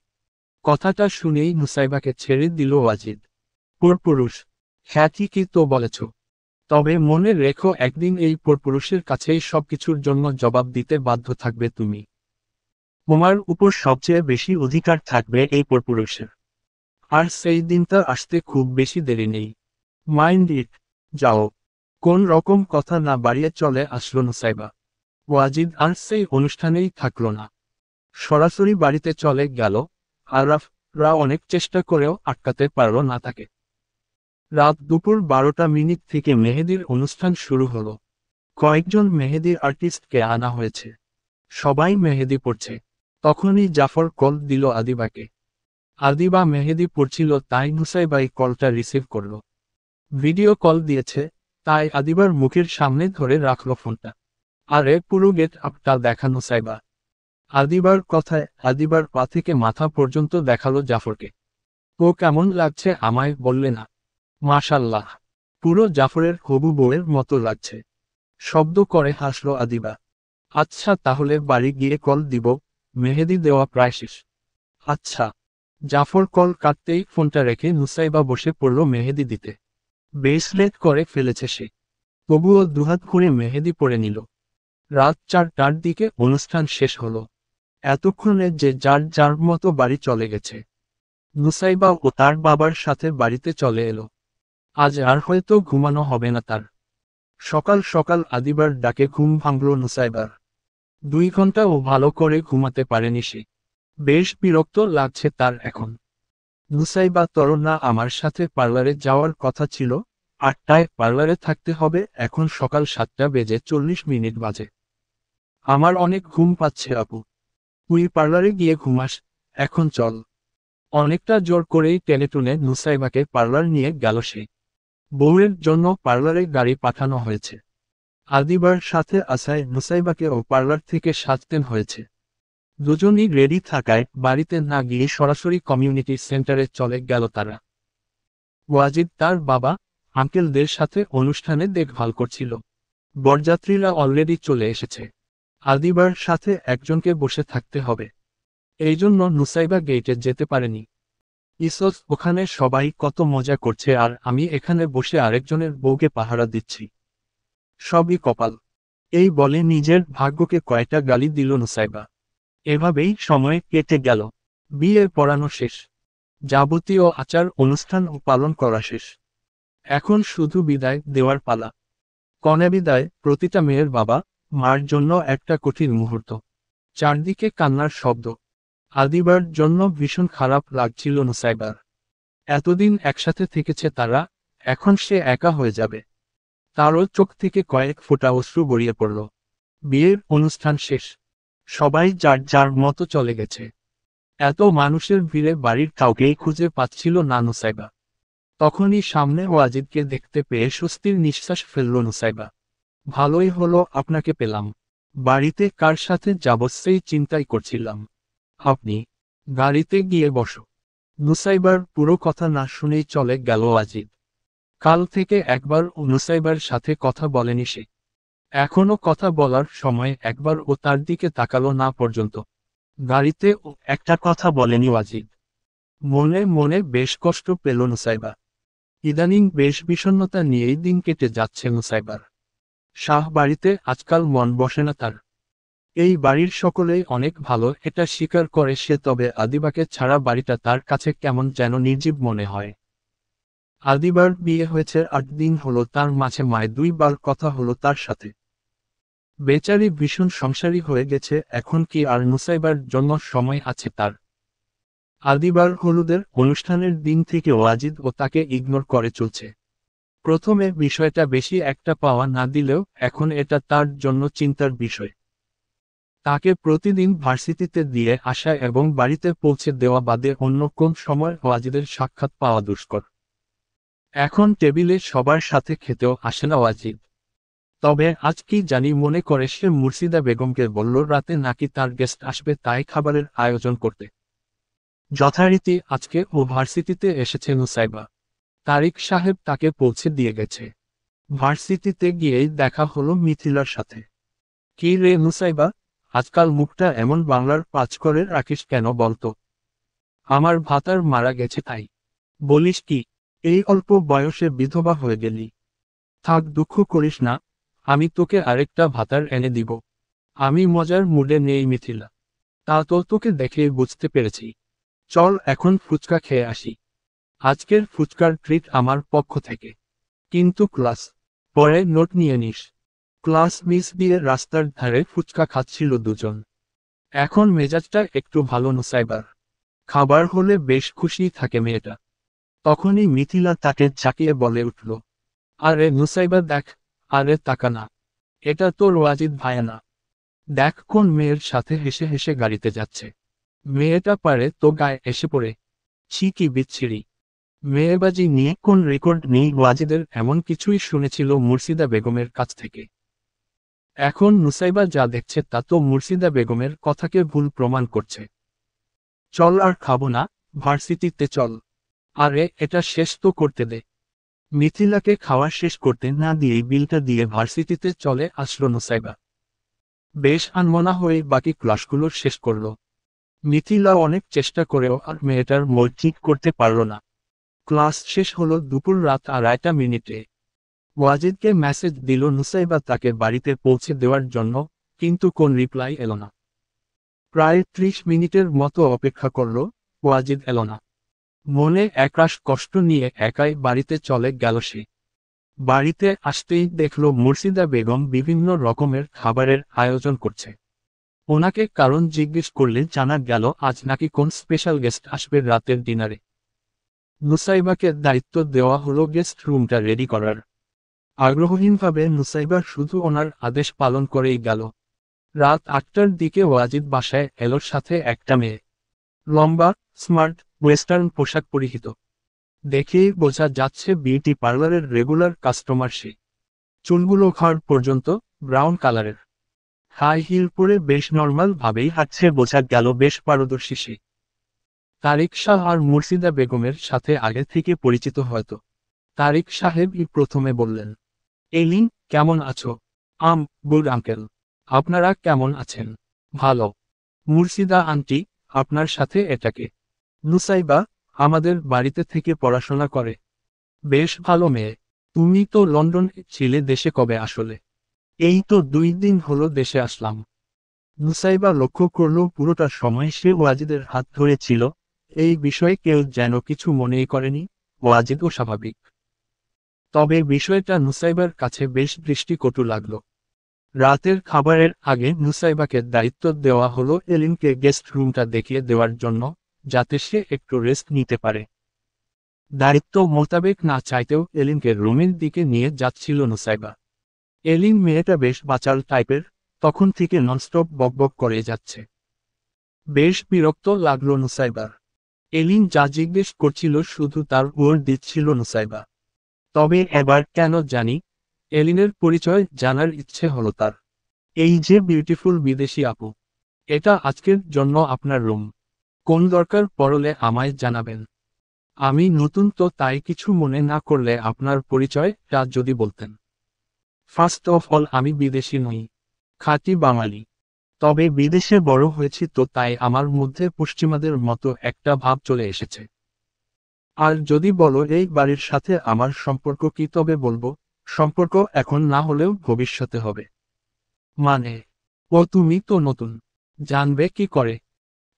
কথাটা শুনেই নুসাইবাকে ছেড়ে দিল ওয়াজিদ। পরপুরুষ? হ্যাঁ, ঠিকই তো বলেছ। তবে মনে রেখো, একদিন এই পরপুরুষের কাছেই সবকিছুর জন্য জবাব দিতে বাধ্য থাকবে তুমি। তোমার উপর সবচেয়ে বেশি অধিকার থাকবে এই পরপুরুষের। আর সেই দিনটা আসতে খুব বেশি দেরি নেই। Mind it. যাও। কোন রকম কথা না বাড়িয়ে চলে আসলো নুসাইবা। ওয়াজিদ আর সেই অনুষ্ঠানেই থাকল না। সরাসরি বাড়িতে চলে গেল। আরাফরা অনেক চেষ্টা করেও আটকাতে পারল না তাকে। রাত দুপুর 12টা থেকে মেহেদির অনুষ্ঠান শুরু হলো। কয়েকজন মেহেদি আর্টিস্টকে আনা হয়েছে। সবাই মেহেদি পড়ছে। তখনই জাফর কল দিল আদিবাকে। আদিবা মেহেদি পড়ছিল তাই নুসাইবাই কলটা রিসিভ করল। ভিডিও কল দিয়েছে তাই আদিবার মুখের সামনে ধরে রাখল ফোনটা। আরে পুরো গেট আপটা দেখা নুসাইবা। আদিবার কথায় আদিবার পা থেকে মাথা পর্যন্ত দেখালো জাফরকে। ও কেমন লাগছে আমায় বললে না? মাশাল্লাহ, পুরো জাফরের হবু বউয়ের মতো লাগছে। শব্দ করে হাসল আদিবা। আচ্ছা তাহলে বাড়ি গিয়ে কল দিব, মেহেদি দেওয়া প্রায় শেষ। আচ্ছা। জাফর কল কাটতেই ফোনটা রেখে নুসাইবা বসে পড়ল মেহেদি দিতে। বেশ লেট করে ফেলেছে সে। তবুও দুহাত করে মেহেদি পরে নিল। রাত 4টার দিকে অনুষ্ঠান শেষ হলো। এতক্ষণে যে যার যার মতো বাড়ি চলে গেছে। নুসাইবা ও তার বাবার সাথে বাড়িতে চলে এলো। আজ আর হয়তো ঘুমানো হবে না তার। সকাল সকাল আদিবার ডাকে ঘুম ভাঙল নুসাইবার। 2 ঘন্টা ও ভালো করে ঘুমাতে পারেনি সে। বেশ বিরক্ত লাগছে তার এখন। নুসাইবা, তোর না আমার সাথে পার্লারে যাওয়ার কথা ছিল? 8টায় পার্লারে থাকতে হবে, এখন সকাল 7:40 বাজে। আমার অনেক ঘুম পাচ্ছে আপু। তুই পার্লারে গিয়ে ঘুমাস, এখন চল। অনেকটা জোর করেই টেনে নুসাইবাকে পার্লার নিয়ে গেল সে। বউয়ের জন্য পার্লারে গাড়ি পাঠানো হয়েছে। আদিবার সাথে আসায় নুসাইবাকেও পার্লার থেকে সাজতে হয়েছে। দুজনই রেডি থাকায় বাড়িতে না গিয়ে সরাসরি কমিউনিটি সেন্টারে চলে গেল তারা। ওয়াজিদ তার বাবা, আঙ্কেলদের সাথে অনুষ্ঠানে দেখভাল করছিল। বরযাত্রীরা অলরেডি চলে এসেছে। আদিবার সাথে একজনকে বসে থাকতে হবে। এই জন্য নুসাইবা গেটে যেতে পারেনি। ইসস, ওখানে সবাই কত মজা করছে আর আমি এখানে বসে আরেকজনের বউকে পাহারা দিচ্ছি। সবই কপাল। এই বলে নিজের ভাগ্যকে কয়টা গালি দিল নুসাইবা। এভাবেই সময় কেটে গেল। বিয়ে পড়ানো শেষ। যাবতীয় আচার অনুষ্ঠান ও পালন করা শেষ। এখন শুধু বিদায় দেওয়ার পালা। কনে বিদায় প্রতিটা মেয়ের বাবা মার জন্য একটা কঠিন মুহূর্ত। চারদিকে কান্নার শব্দ। আদিবার জন্য ভীষণ খারাপ লাগছিল নুসাইবার। এতদিন একসাথে থেকেছে তারা, এখন সে একা হয়ে যাবে। তারও চোখ থেকে কয়েক ফোঁটা অশ্রু গড়িয়ে পড়ল। বিয়ের অনুষ্ঠান শেষ। সবাই যার যার মতো চলে গেছে। এত মানুষের ভিড়ে বাড়ির কাউকেই খুঁজে পাচ্ছিল না নুসাইবা। তখনই সামনে ওয়াজিদকে দেখতে পেয়ে স্বস্তির নিঃশ্বাস ফেলল নুসাইবা। ভালোই হলো আপনাকে পেলাম। বাড়িতে কার সাথে যাব সেই চিন্তাই করছিলাম। আপনি গাড়িতে গিয়ে বসো। নুসাইবার পুরো কথা না শুনেই চলে গেল ওয়াজিদ। কাল থেকে একবার নুসাইবার সাথে কথা বলেনি সে। এখনো কথা বলার সময় একবার ও তার দিকে তাকালো না পর্যন্ত। গাড়িতে ও একটা কথা বলেনি ওয়াজিদ। মনে মনে বেশ কষ্ট পেল নুসাইবা। ইদানিং বেশ বিষণ্ণতা নিয়েই দিন কেটে যাচ্ছে নুসাইবার। শাহ বাড়িতে আজকাল মন বসে না তার। এই বাড়ির সকলেই অনেক ভালো এটা স্বীকার করে সে, তবে আদিবাকে ছাড়া বাড়িটা তার কাছে কেমন যেন নির্জীব মনে হয়। আদিবার বিয়ে হয়েছে 8 দিন হলো, তার মাঝে মায় 2বার কথা হলো তার সাথে। বেচারি ভীষণ সংসারী হয়ে গেছে, এখন কি আর নুসাইবার জন্য সময় আছে তার? আদিবার হলুদের অনুষ্ঠানের দিন থেকে ওয়াজিদ ও তাকে ইগনোর করে চলছে। প্রথমে বিষয়টা বেশি একটা পাওয়া না দিলেও এখন এটা তার জন্য চিন্তার বিষয়। তাকে প্রতিদিন ভার্সিটিতে দিয়ে আসা এবং বাড়িতে পৌঁছে দেওয়া বাদে অন্য কোন সময় ওয়াজিদের সাক্ষাৎ পাওয়া দুষ্কর। এখন টেবিলে সবার সাথে খেতেও আসে না ওয়াজিদ। তবে আজ কি জানি মনে করে সে মুর্শিদা বেগমকে বলল রাতে নাকি তার গেস্ট আসবে, তাই খাবারের আয়োজন করতে। যথারীতি আজকে ও ভার্সিটিতে এসেছে নুসাইবা। তারিক সাহেব তাকে পৌঁছে দিয়ে গেছে। ভার্সিটিতে গিয়েই দেখা হলো মিথিলার সাথে। কি রে নুসাইবা, আজকাল মুখটা এমন বাংলার পাঁচ করে রাখিস কেন বলতো? আমার ভাতার মারা গেছে তাই। বলিস কি, এই অল্প বয়সে বিধবা হয়ে গেলি? থাক, দুঃখ করিস না, আমি তোকে আরেকটা ভাতার এনে দিব। আমি মজার মুডে নেই মিথিলা। তা তো তোকে দেখেই বুঝতে পেরেছি। চল এখন ফুচকা খেয়ে আসি। আজকের ফুচকার ট্রিট আমার পক্ষ থেকে। কিন্তু ক্লাস পরে নোট নিয়ে নিস। ক্লাস মিস দিয়ে রাস্তার ধারে ফুচকা খাচ্ছিল দুজন। এখন মেজাজটা একটু ভালো নুসাইবার। খাবার হলে বেশ খুশি থাকে মেয়েটা। তখনই মিথিলা তাকে ঝাঁকিয়ে বলে উঠল, আরে নুসাইবা দেখ, আরে তাকা না, এটা তোর ওয়াজিদ ভাইয়া না। দেখ কোন মেয়ের সাথে হেসে হেসে গাড়িতে যাচ্ছে। মেয়েটা পারে তো গায়ে এসে পড়ে। ছি কি বিচ্ছিরি। মেয়েবাজি নিয়ে কোন রেকর্ড নেই ওয়াজিদের, এমন কিছুই শুনেছিল মুর্শিদা বেগমের কাছ থেকে। এখন নুসাইবা যা দেখছে তা তো মুর্শিদা বেগমের কথাকে ভুল প্রমাণ করছে। চল আর খাবো না, ভার্সিটিতে চল। আরে এটা শেষ তো করতে দে। মিথিলাকে খাওয়া শেষ করতে না দিয়েই বিলটা দিয়ে ভার্সিটিতে চলে আসলো নুসাইবা। বেশ আনমনা হয়ে বাকি ক্লাসগুলো শেষ করল। মিথিলা অনেক চেষ্টা করেও আর মেয়েটার মন ঠিক করতে পারল না। ক্লাস শেষ হলো দুপুর রাত 2:30। ওয়াজিদকে মেসেজ দিল নুসাইবা তাকে বাড়িতে পৌঁছে দেওয়ার জন্য, কিন্তু কোন রিপ্লাই এলো না। প্রায় 30 মিনিটের মতো অপেক্ষা করল, ওয়াজিদ এলো না। মনে একরাশ কষ্ট নিয়ে একাই বাড়িতে চলে গেল সে। বাড়িতে আসতেই দেখল মুর্শিদা বেগম বিভিন্ন রকমের খাবারের আয়োজন করছে। ওনাকে কারণ জিজ্ঞেস করলে জানা গেল আজ নাকি কোন স্পেশাল গেস্ট আসবে রাতের ডিনারে। নুসাইবাকে দায়িত্ব দেওয়া হলো গেস্ট রুমটা রেডি করার। আগ্রহহীনভাবে নুসাইবা শুধু ওনার আদেশ পালন করেই গেল। রাত 8টার দিকে ওয়াজিদ বাসায় এলোর সাথে একটা মেয়ে। লম্বা, স্মার্ট, ওয়েস্টার্ন পোশাক পরিহিত। দেখেই বোঝা যাচ্ছে বিউটি পার্লারের রেগুলার কাস্টমার সে। চুলগুলো ঘাড় পর্যন্ত, ব্রাউন কালারের। হাই হিল পরে বেশ নর্মাল ভাবেই হাঁটছে, বোঝা গেল বেশ পারদর্শী সে। তারিক শাহ আর মুর্শিদা বেগমের সাথে আগে থেকে পরিচিত হয়তো। তারিক সাহেবই প্রথমে বললেন, এলিন, কেমন আছো? Good uncle. আপনারা কেমন আছেন? ভালো। মুর্শিদা আন্টি, আপনার সাথে এটাকে? নুসাইবা, আমাদের বাড়িতে থেকে পড়াশোনা করে। বেশ ভালো মেয়ে। তুমি তো লন্ডন ছিলে, দেশে কবে আসলে? এই তো 2 দিন হলো দেশে আসলাম। নুসাইবা লক্ষ্য করল পুরোটা সময় সে ওয়াজিদের হাত ধরেছিল, এই বিষয়ে কেউ যেন কিছু মনেই করেনি, ওয়াজিদও স্বাভাবিক। তবে বিষয়টা নুসাইবার কাছে বেশ দৃষ্টিকটু লাগল। রাতের খাবারের আগে নুসাইবাকে দায়িত্ব দেওয়া হলো এলিনকে গেস্ট রুমটা দেখিয়ে দেওয়ার জন্য, যাতে সে একটু রেস্ট নিতে পারে। দায়িত্ব মোতাবেক না চাইতেও এলিনকে রুমের দিকে নিয়ে যাচ্ছিল নুসাইবা। এলিন মেয়েটা বেশ বাচাল টাইপের, তখন থেকে ননস্টপ বকবক করে যাচ্ছে। বেশ বিরক্ত লাগলো নুসাইবার। এলিন যা জিজ্ঞেস করছিল শুধু তার উত্তর দিচ্ছিল নুসাইবা। তবে এবার কেন জানি এলিনের পরিচয় জানার ইচ্ছে হলো তার। এই যে বিউটিফুল বিদেশি আপু, এটা আজকের জন্য আপনার রুম। কোন দরকার পড়লে আমায় জানাবেন। আমি নতুন তো, তাই কিছু মনে না করলে আপনার পরিচয়টা যদি বলতেন। ফার্স্ট অফ অল, আমি বিদেশি নই, খাঁটি বাঙালি। তবে বিদেশে বড় হয়েছি তো, তাই আমার মধ্যে পশ্চিমাদের মতো একটা ভাব চলে এসেছে। আর যদি বলো এই বাড়ির সাথে আমার সম্পর্ক কি, তবে বলবো, সম্পর্ক এখন না হলেও ভবিষ্যতে হবে। মানে? ও তুমি তো নতুন, জানবে কি করে?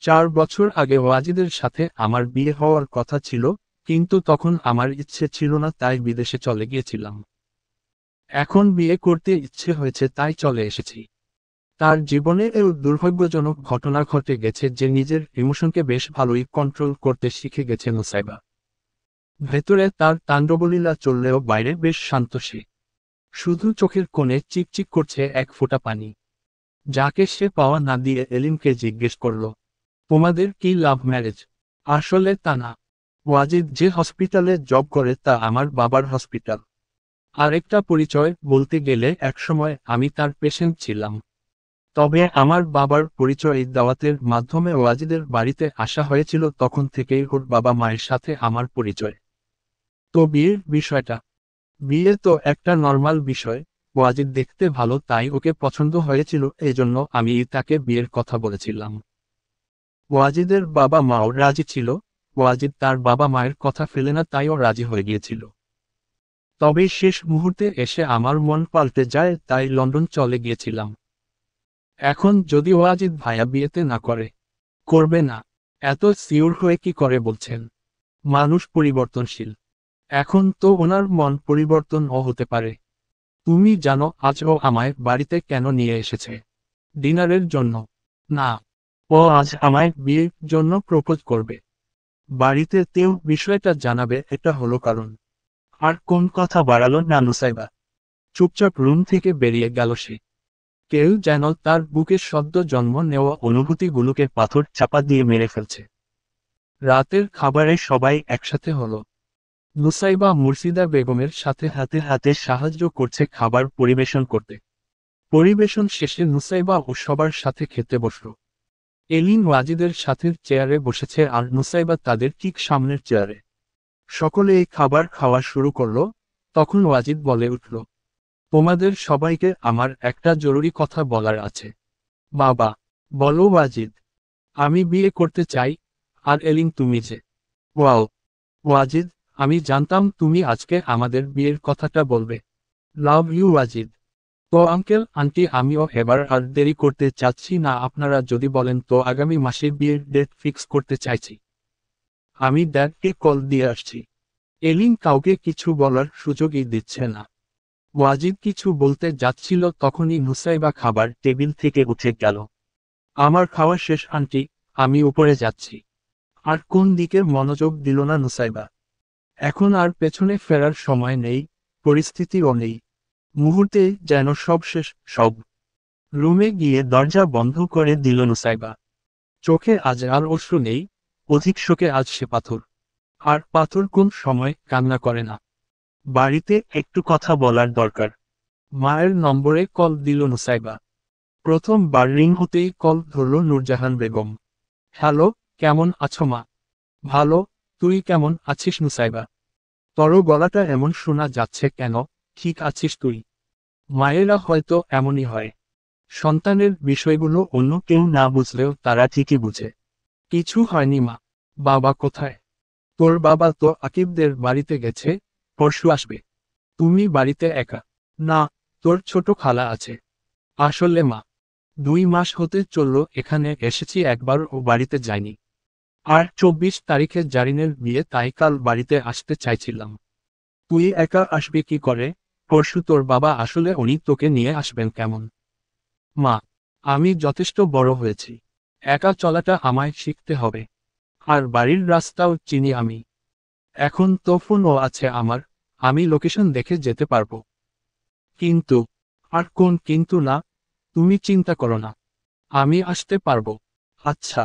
4 বছর আগে ওয়াজিদের সাথে আমার বিয়ে হওয়ার কথা ছিল, কিন্তু তখন আমার ইচ্ছে ছিল না, তাই বিদেশে চলে গিয়েছিলাম। এখন বিয়ে করতে ইচ্ছে হয়েছে, তাই চলে এসেছি। তার জীবনে এও দুর্ভাগ্যজনক ঘটনা ঘটে গেছে যে নিজের ইমোশনকে বেশ ভালোই কন্ট্রোল করতে শিখে গেছে নুসাইবা। ভেতরে তার তাণ্ডবলীলা চললেও বাইরে বেশ শান্ত সে। শুধু চোখের কোণে চিকচিক করছে এক ফোঁটা পানি। যাকে সে পাওয়া না দিয়ে এলিনকে জিজ্ঞেস করল, তোমাদের কি লাভ ম্যারেজ? আসলে তা না। ওয়াজিদ যে হসপিটালে জব করে তা আমার বাবার হসপিটাল। আরেকটা পরিচয় বলতে গেলে একসময় আমি তার পেশেন্ট ছিলাম। তবে আমার বাবার পরিচয় দাওয়াতের মাধ্যমে ওয়াজিদের বাড়িতে আসা হয়েছিল, তখন থেকেই ওর বাবা মায়ের সাথে আমার পরিচয়। তো বিয়ের বিষয়টা? বিয়ে তো একটা নর্মাল বিষয়। ওয়াজিদ দেখতে ভালো, তাই ওকে পছন্দ হয়েছিল, এজন্য আমি তাকে বিয়ের কথা বলেছিলাম। ওয়াজিদের বাবা মাও রাজি ছিল। ওয়াজিদ তার বাবা মায়ের কথা ফেলে না, তাইও রাজি হয়ে গিয়েছিল। তবে শেষ মুহূর্তে এসে আমার মন পাল্টে যায়, তাই লন্ডন চলে গিয়েছিলাম। এখন যদি ওয়াজিদ ভাইয়া বিয়েতে না করে? করবে না? এত সিওর হয়ে কি করে বলছেন? মানুষ পরিবর্তনশীল। এখন তো ওনার মন পরিবর্তনও হতে পারে। তুমি জানো আজ ও আমায় বাড়িতে কেন নিয়ে এসেছে? ডিনারের জন্য? না, ও আজ আমায় বিয়ের জন্য প্রপোজ করবে। বাড়িতে তেও বিষয়টা জানাবে, এটা হলো কারণ। আর কোন কথা বাড়ালো না নুসাইবা। চুপচাপ রুম থেকে বেরিয়ে গেল সে। কেউ যেন তার বুকে সদ্য জন্ম নেওয়া অনুভূতিগুলোকে পাথর চাপা দিয়ে মেরে ফেলছে। রাতের খাবারে সবাই একসাথে হলো। নুসাইবা মুর্শিদা বেগমের সাথে হাতে হাতে সাহায্য করছে খাবার পরিবেশন করতে। পরিবেশন শেষে নুসাইবা ও সবার সাথে খেতে বসল। এলিন ওয়াজিদের সাথের চেয়ারে বসেছে আর নুসাইবা তাদের ঠিক সামনের চেয়ারে। সকলে এই খাবার খাওয়া শুরু করলো। তখন ওয়াজিদ বলে উঠল, তোমাদের সবাইকে আমার একটা জরুরি কথা বলার আছে। বাবা, বলো ওয়াজিদ। আমি বিয়ে করতে চাই। আর এলিন তুমি যে। ওয়াও! ওয়াজিদ, আমি জানতাম তুমি আজকে আমাদের বিয়ের কথাটা বলবে। Love you Wajid. তো আঙ্কেল আন্টি আমিও এবার আর দেরি করতে চাচ্ছি না, আপনারা যদি বলেন তো আগামী মাসে বিয়ের ডেট ফিক্স করতে চাইছি। আমি ড্যাডকে কল দিয়ে আসছি। এলিন কাউকে কিছু বলার সুযোগই দিচ্ছে না। ওয়াজিদ কিছু বলতে যাচ্ছিল তখনই নুসাইবা খাবার টেবিল থেকে উঠে গেল। আমার খাওয়া শেষ আন্টি, আমি উপরে যাচ্ছি। আর কোন দিকে মনোযোগ দিল না নুসাইবা। এখন আর পেছনে ফেরার সময় নেই, পরিস্থিতিও নেই। মুহূর্তেই যেন সব শেষ, সব। রুমে গিয়ে দরজা বন্ধ করে দিল নুসাইবা। চোখে আজ আর অশ্রু নেই, অধিক শোকে আজ সে পাথর। আর পাথর কোন সময় কান্না করে না। বাড়িতে একটু কথা বলার দরকার। মায়ের নম্বরে কল দিল নুসাইবা। প্রথমবার রিং হতেই কল ধরল নূরজাহান বেগম। হ্যালো, কেমন আছো মা? ভালো, তুই কেমন আছিস নুসাইবা? তোর গলাটা এমন শোনা যাচ্ছে কেন, ঠিক আছিস তুই? মায়েরা হয়তো এমনই হয়। সন্তানের বিষয়গুলো অন্য কেউ না বুঝলেও তারা ঠিকই বুঝে। কিছু হয়নি মা। বাবা কোথায়? তোর বাবা তো আকিবদের বাড়িতে গেছে, পরশু আসবে। তুমি বাড়িতে একা? না, তোর ছোট খালা আছে। আসলে মা, 2 মাস হতে চলল এখানে এসেছি, একবার ও বাড়িতে যায়নি। আর 24 তারিখে জারিনের বিয়ে, তাই কাল বাড়িতে আসতে চাইছিলাম। তুই একা আসবি কি করে? পরশু তোর বাবা আসলে উনি তোকে নিয়ে আসবেন কেমন? মা, আমি যথেষ্ট বড় হয়েছি। একা চলাটা আমায় শিখতে হবে। আর বাড়ির রাস্তাও চিনি আমি। এখন তো ফোনও আছে আমার, আমি লোকেশন দেখে যেতে পারবো। কিন্তু, আর কোন কিন্তু না? তুমি চিন্তা করো না, আমি আসতে পারবো। আচ্ছা।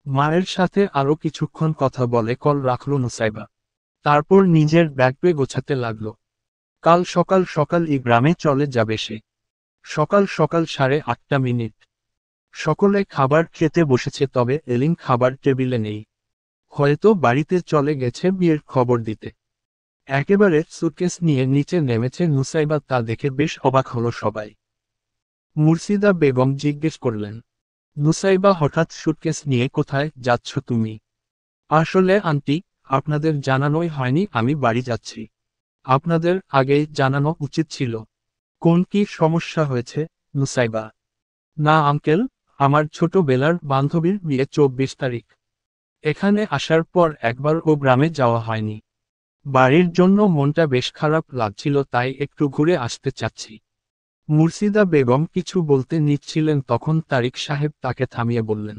মায়ের সাথে আরো কিছুক্ষণ কথা বলে কল রাখলো নুসাইবা। তারপর নিজের ব্যাগ গোছাতে লাগলো। কাল সকাল সকালই গ্রামে চলে যাবে সে। সকাল সকাল 8:30। সকলে খাবার খেতে বসেছে, তবে এলিন খাবার টেবিলে নেই। হয়তো বাড়িতে চলে গেছে বিয়ের খবর দিতে। একেবারে সুটকেস নিয়ে নিচে নেমেছে নুসাইবা, তা দেখে বেশ অবাক হলো সবাই। মুর্শিদা বেগম জিজ্ঞেস করলেন, নুসাইবা হঠাৎ সুটকেস নিয়ে কোথায় যাচ্ছ তুমি? আসলে আন্টি, আপনাদের জানানোই হয়নি আমি বাড়ি যাচ্ছি। আপনাদের আগেই জানানো উচিত ছিল। কোন কি সমস্যা হয়েছে, নুসাইবা? না আঙ্কেল, আমার ছোটবেলার বান্ধবীর বিয়ে 24 তারিখ। এখানে আসার পর একবার ও গ্রামে যাওয়া হয়নি। বাড়ির জন্য মনটা বেশ খারাপ লাগছিল, তাই একটু ঘুরে আসতে চাচ্ছি। মুর্শিদা বেগম কিছু বলতে নিচ্ছিলেন, তখন তারিক সাহেব তাকে থামিয়ে বললেন,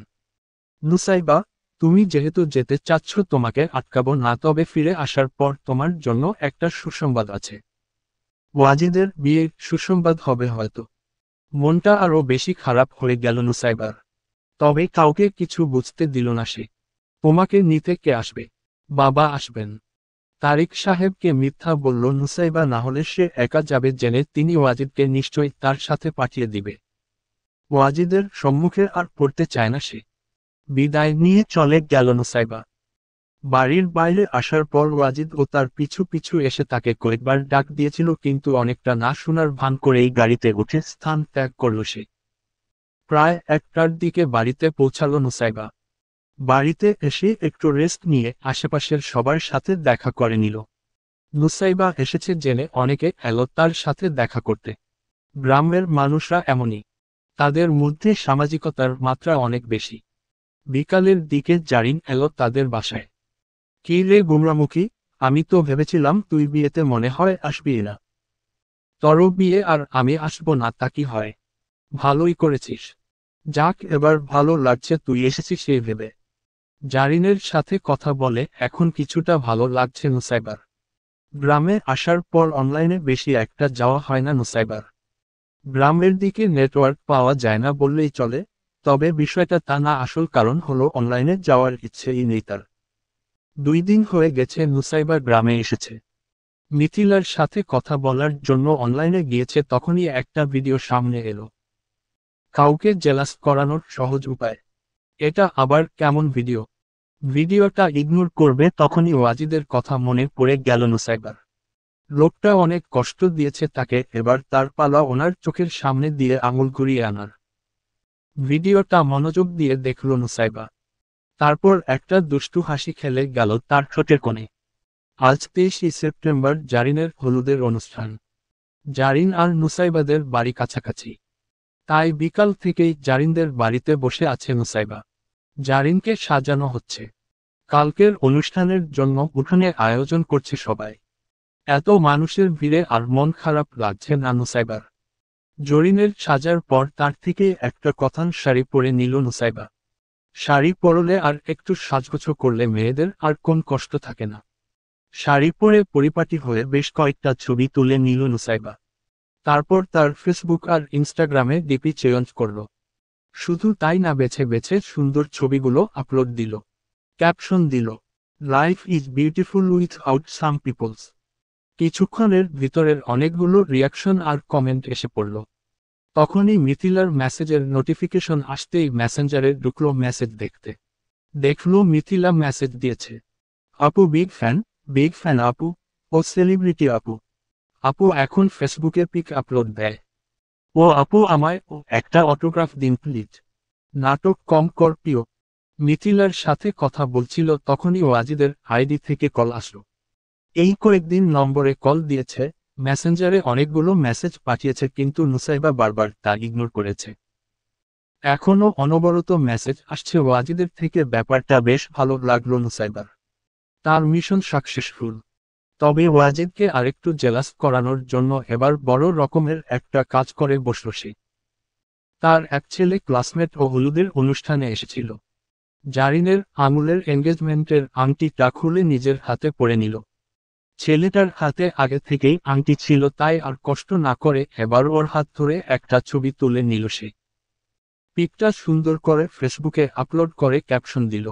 নুসাইবা, তুমি যেহেতু যেতে চাচ্ছ তোমাকে আটকাবো না, তবে ফিরে আসার পর তোমার জন্য একটা সুসংবাদ আছে। ওয়াজিদের বিয়ের সুসংবাদ হবে হয়তো। মনটা আরো বেশি খারাপ হয়ে গেল নুসাইবার। তবে কাউকে কিছু বুঝতে দিল না সে। তোমাকে নিতে কে আসবে? বাবা আসবেন। তারিক সাহেবকে মিথ্যা বলল নুসাইবা, না হলে সে একা যাবে জেনে তিনি ওয়াজিদকে নিশ্চয়ই তার সাথে পাঠিয়ে দিবে। ওয়াজিদের সম্মুখে আর পড়তে চায় না সে। বিদায় নিয়ে চলে গেল নুসাইবা। বাড়ির বাইরে আসার পর ওয়াজিদ ও তার পিছু পিছু এসে তাকে কয়েকবার ডাক দিয়েছিল, কিন্তু অনেকটা না শোনার ভান করেই গাড়িতে উঠে স্থান ত্যাগ করল সে। প্রায় 1টার দিকে বাড়িতে পৌঁছালো নুসাইবা। বাড়িতে এসে একটু রেস্ট নিয়ে আশেপাশের সবার সাথে দেখা করে নিল। নুসাইবা এসেছে জেনে অনেকে এলো তার সাথে দেখা করতে। গ্রামের মানুষরা এমনই। তাদের মধ্যে সামাজিকতার মাত্রা অনেক বেশি। বিকালের দিকে জারিন এলো তাদের বাসায়। কি রে গুমরামুখী, আমি তো ভেবেছিলাম তুই বিয়েতে মনে হয় আসবি না। তোর বিয়ে আর আমি আসবো না তা কি হয়? ভালোই করেছিস। যাক, এবার ভালো লাগছে তুই এসেছিস সেই ভেবে। জারিনের সাথে কথা বলে এখন কিছুটা ভালো লাগছে নুসাইবার। গ্রামে আসার পর অনলাইনে বেশি একটা যাওয়া হয় না নুসাইবার। গ্রামের দিকে নেটওয়ার্ক পাওয়া যায় না বললেই চলে, তবে বিষয়টা তা না, আসল কারণ হলো অনলাইনে যাওয়ার ইচ্ছেই নেই তার। 2 দিন হয়ে গেছে নুসাইবা গ্রামে এসেছে। মিথিলার সাথে কথা বলার জন্য অনলাইনে গিয়েছে, তখনই একটা ভিডিও সামনে এলো। কাউকে জেলাস করানোর সহজ উপায়। এটা আবার কেমন ভিডিও? ভিডিওটা ইগনোর করবে তখনই ওয়াজিদের কথা মনে পড়ে গেল নুসাইবার। লোকটা অনেক কষ্ট দিয়েছে তাকে, এবার তার পালা ওনার চোখের সামনে দিয়ে আঙুল ঘুরিয়ে আনার। ভিডিওটা মনোযোগ দিয়ে দেখল নুসাইবা। তারপর একটা দুষ্টু হাসি খেলে গেল তার ঠোঁটের কোণে। আজ 23 সেপ্টেম্বর, জারিনের হলুদের অনুষ্ঠান। জারিন আর নুসাইবাদের বাড়ি কাছাকাছি, তাই বিকাল থেকেই জারিনদের বাড়িতে বসে আছে নুসাইবা। জারিনকে সাজানো হচ্ছে, কালকের অনুষ্ঠানের জন্য উঠানে আয়োজন করছে সবাই। এত মানুষের ভিড়ে আর মন খারাপ লাগছে না নুসাইবার। জরিনের সাজার পর তার থেকে একটা কাতান শাড়ি পরে নিল নুসাইবা। শাড়ি পরলে আর একটু সাজগোজ করলে মেয়েদের আর কোন কষ্ট থাকে না। শাড়ি পরে পরিপাটি হয়ে বেশ কয়েকটা ছবি তুলে নিল নুসাইবা। তারপর তার ফেসবুক আর ইনস্টাগ্রামে ডিপি চেঞ্জ করল। শুধু তাই না, বেছে বেছে সুন্দর ছবিগুলো আপলোড দিল। ক্যাপশন দিল, life is beautiful without some peoples. কিছুক্ষণের ভিতরের অনেকগুলো রিয়াকশন আর কমেন্ট এসে পড়ল। তখনই মিথিলার মেসেজের নোটিফিকেশন আসতেই মেসেঞ্জারে ঢুকলো মেসেজ দেখতে। দেখলো মিথিলা মেসেজ দিয়েছে, আপু বিগ ফ্যান আপু, ও সেলিব্রিটি আপু। আপু এখন ফেসবুকে পিক আপলোড দেয়। ও আপু আমায় একটা অটোগ্রাফ দিন প্লিজ। নাটক কম কর প্রিয়। মিথিলার সাথে কথা বলছিল তখনই ওয়াজিদের আইডি থেকে কল আসলো। এই কয়েকদিন নম্বরে কল দিয়েছে, মেসেঞ্জারে অনেকগুলো মেসেজ পাঠিয়েছে, কিন্তু নুসাইবা বারবার তা ইগনোর করেছে। এখনও অনবরত মেসেজ আসছে ওয়াজিদের থেকে। ব্যাপারটা বেশ ভালো লাগলো নুসাইবার। তার মিশন সাকসেসফুল। তবে ওয়াজিদকে আরেকটু জেলাস করানোর জন্য এবার বড় রকমের একটা কাজ করে বসল সে। তার এক ছেলে ক্লাসমেট ও হলুদের অনুষ্ঠানে এসেছিল। জারিনের আঙুলের এনগেজমেন্টের আংটিটা খুলে নিজের হাতে পরে নিল। ছেলেটার হাতে আগে থেকেই আংটি ছিল, তাই আর কষ্ট না করে এবার ওর হাত ধরে একটা ছবি তুলে নিল সে। পিকটা সুন্দর করে ফেসবুকে আপলোড করে ক্যাপশন দিল,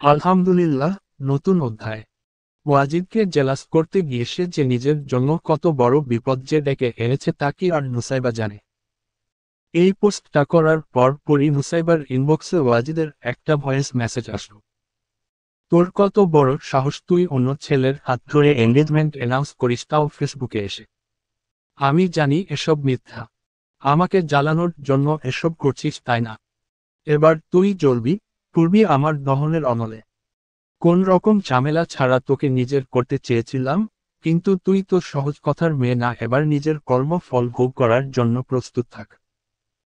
আলহামদুলিল্লাহ, নতুন অধ্যায়। ওয়াজিদকে জেলাস করতে গিয়ে সে যে নিজের জন্য কত বড় বিপদ যে ডেকে এনেছে তা কি আর নুসাইবা জানে। এই পোস্টটা করার পরই নুসাইবার ইনবক্সে ওয়াজিদের একটা ভয়েস মেসেজ আসলো, তোর কত বড় সাহস, তুই অন্য ছেলের হাত ধরে এঙ্গেজমেন্ট অ্যানাউন্স করিস, তাও ফেসবুকে এসে। আমি জানি এসব মিথ্যা, আমাকে জ্বালানোর জন্য এসব করছিস তাই না? এবার তুই জ্বলবি, পূর্বী আমার দহনের অনলে। কোন রকম ঝামেলা ছাড়া তোকে নিজের করতে চেয়েছিলাম, কিন্তু তুই তো সহজ কথার মেয়ে না। এবার নিজের কর্মফল ভোগ করার জন্য প্রস্তুত থাক।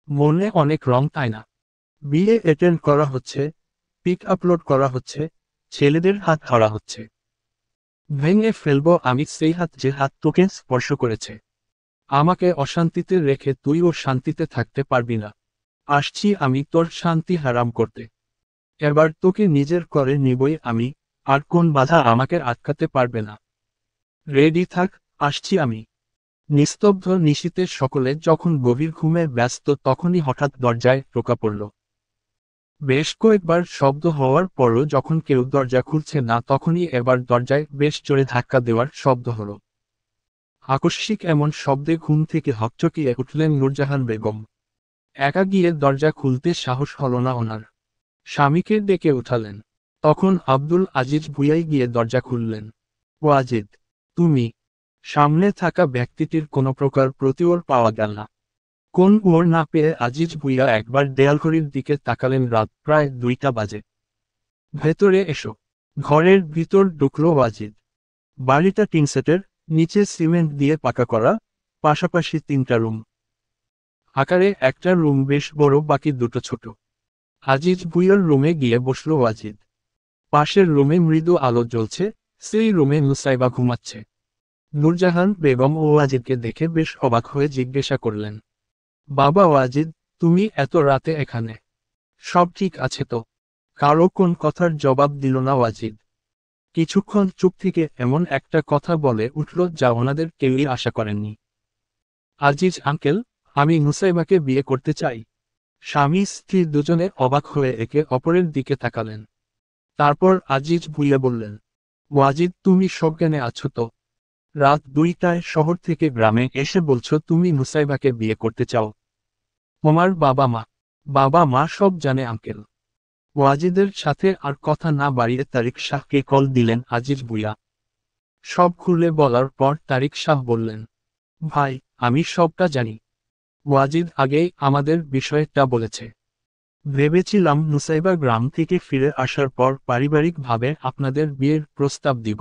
মনে অনেক রং তাই না? বিয়ে অ্যাটেন্ড করা হচ্ছে, পিক আপলোড করা হচ্ছে, ছেলেদের হাত ধরা হচ্ছে। ভেঙে ফেলবো আমি সেই হাত যে হাত তোকে স্পর্শ করেছে। আমাকে অশান্তিতে রেখে তুইও শান্তিতে থাকতে পারবি না। আসছি আমি তোর শান্তি হারাম করতে। এবার তোকে নিজের করে নিবই আমি, আর কোন বাধা আমাকে আটকাতে পারবে না। রেডি থাক, আসছি আমি। নিস্তব্ধ নিশীতে সকলে যখন গভীর ঘুমে ব্যস্ত তখনই হঠাৎ দরজায় টোকা পড়ল। বেশ কয়েকবার শব্দ হওয়ার পরও যখন কেউ দরজা খুলছে না তখনই এবার দরজায় বেশ জোরে ধাক্কা দেওয়ার শব্দ হলো। আকস্মিক এমন শব্দে ঘুম থেকে হকচকিয়ে উঠলেন নূরজাহান বেগম। একা গিয়ে দরজা খুলতে সাহস হল না ওনার। স্বামীকে ডেকে উঠালেন। তখন আব্দুল আজিজ ভুঁইয়াই গিয়ে দরজা খুললেন। ওয়াজিদ, তুমি? সামনে থাকা ব্যক্তিটির কোনো প্রকার প্রতিউত্তর পাওয়া গেল না। কোন ওর না পেয়ে আজিজ ভুঁইয়া একবার দেয়ালঘড়ির দিকে তাকালেন। রাত প্রায় 2টা বাজে। ভেতরে এসো। ঘরের ভিতর ঢুকলো ওয়াজিদ। বাড়িটা টিনসেটের, নিচে সিমেন্ট দিয়ে পাকা করা, পাশাপাশি 3টা রুম। আকারে একটা রুম বেশ বড়, বাকি 2টো ছোট। আজিজ ভুঁইয়ার রুমে গিয়ে বসল ওয়াজিদ। পাশের রুমে মৃদু আলো জ্বলছে, সেই রুমে নুসাইবা ঘুমাচ্ছে। নূরজাহান বেগম ও ওয়াজিদকে দেখে বেশ অবাক হয়ে জিজ্ঞাসা করলেন, বাবা ওয়াজিদ, তুমি এত রাতে এখানে? সব ঠিক আছে তো? কারো কোন কথার জবাব দিল না ওয়াজিদ। কিছুক্ষণ চুপ থেকে এমন একটা কথা বলে উঠল যা ওনাদের কেউই আশা করেননি। আজিজ আঙ্কেল, আমি নুসাইবাকে বিয়ে করতে চাই। স্বামী স্ত্রী দুজনে অবাক হয়ে একে অপরের দিকে তাকালেন। তারপর আজিজ ভুঁইয়া বললেন, ওয়াজিদ, তুমি সজ্ঞানে আছো তো? রাত 2টায় শহর থেকে গ্রামে এসে বলছো তুমি নুসাইবাকে বিয়ে করতে চাও। তোমার বাবা মা সব জানে আঙ্কেল। ওয়াজিদের সাথে আর কথা না বাড়িয়ে তারিক শাহকে কল দিলেন আজিজ ভুঁইয়া। সব খুলে বলার পর তারিক শাহ বললেন, ভাই, আমি সবটা জানি। ওয়াজিদ আগেই আমাদের বিষয়টা বলেছে। ভেবেছিলাম নুসাইবা গ্রাম থেকে ফিরে আসার পর পারিবারিকভাবে আপনাদের বিয়ের প্রস্তাব দিব।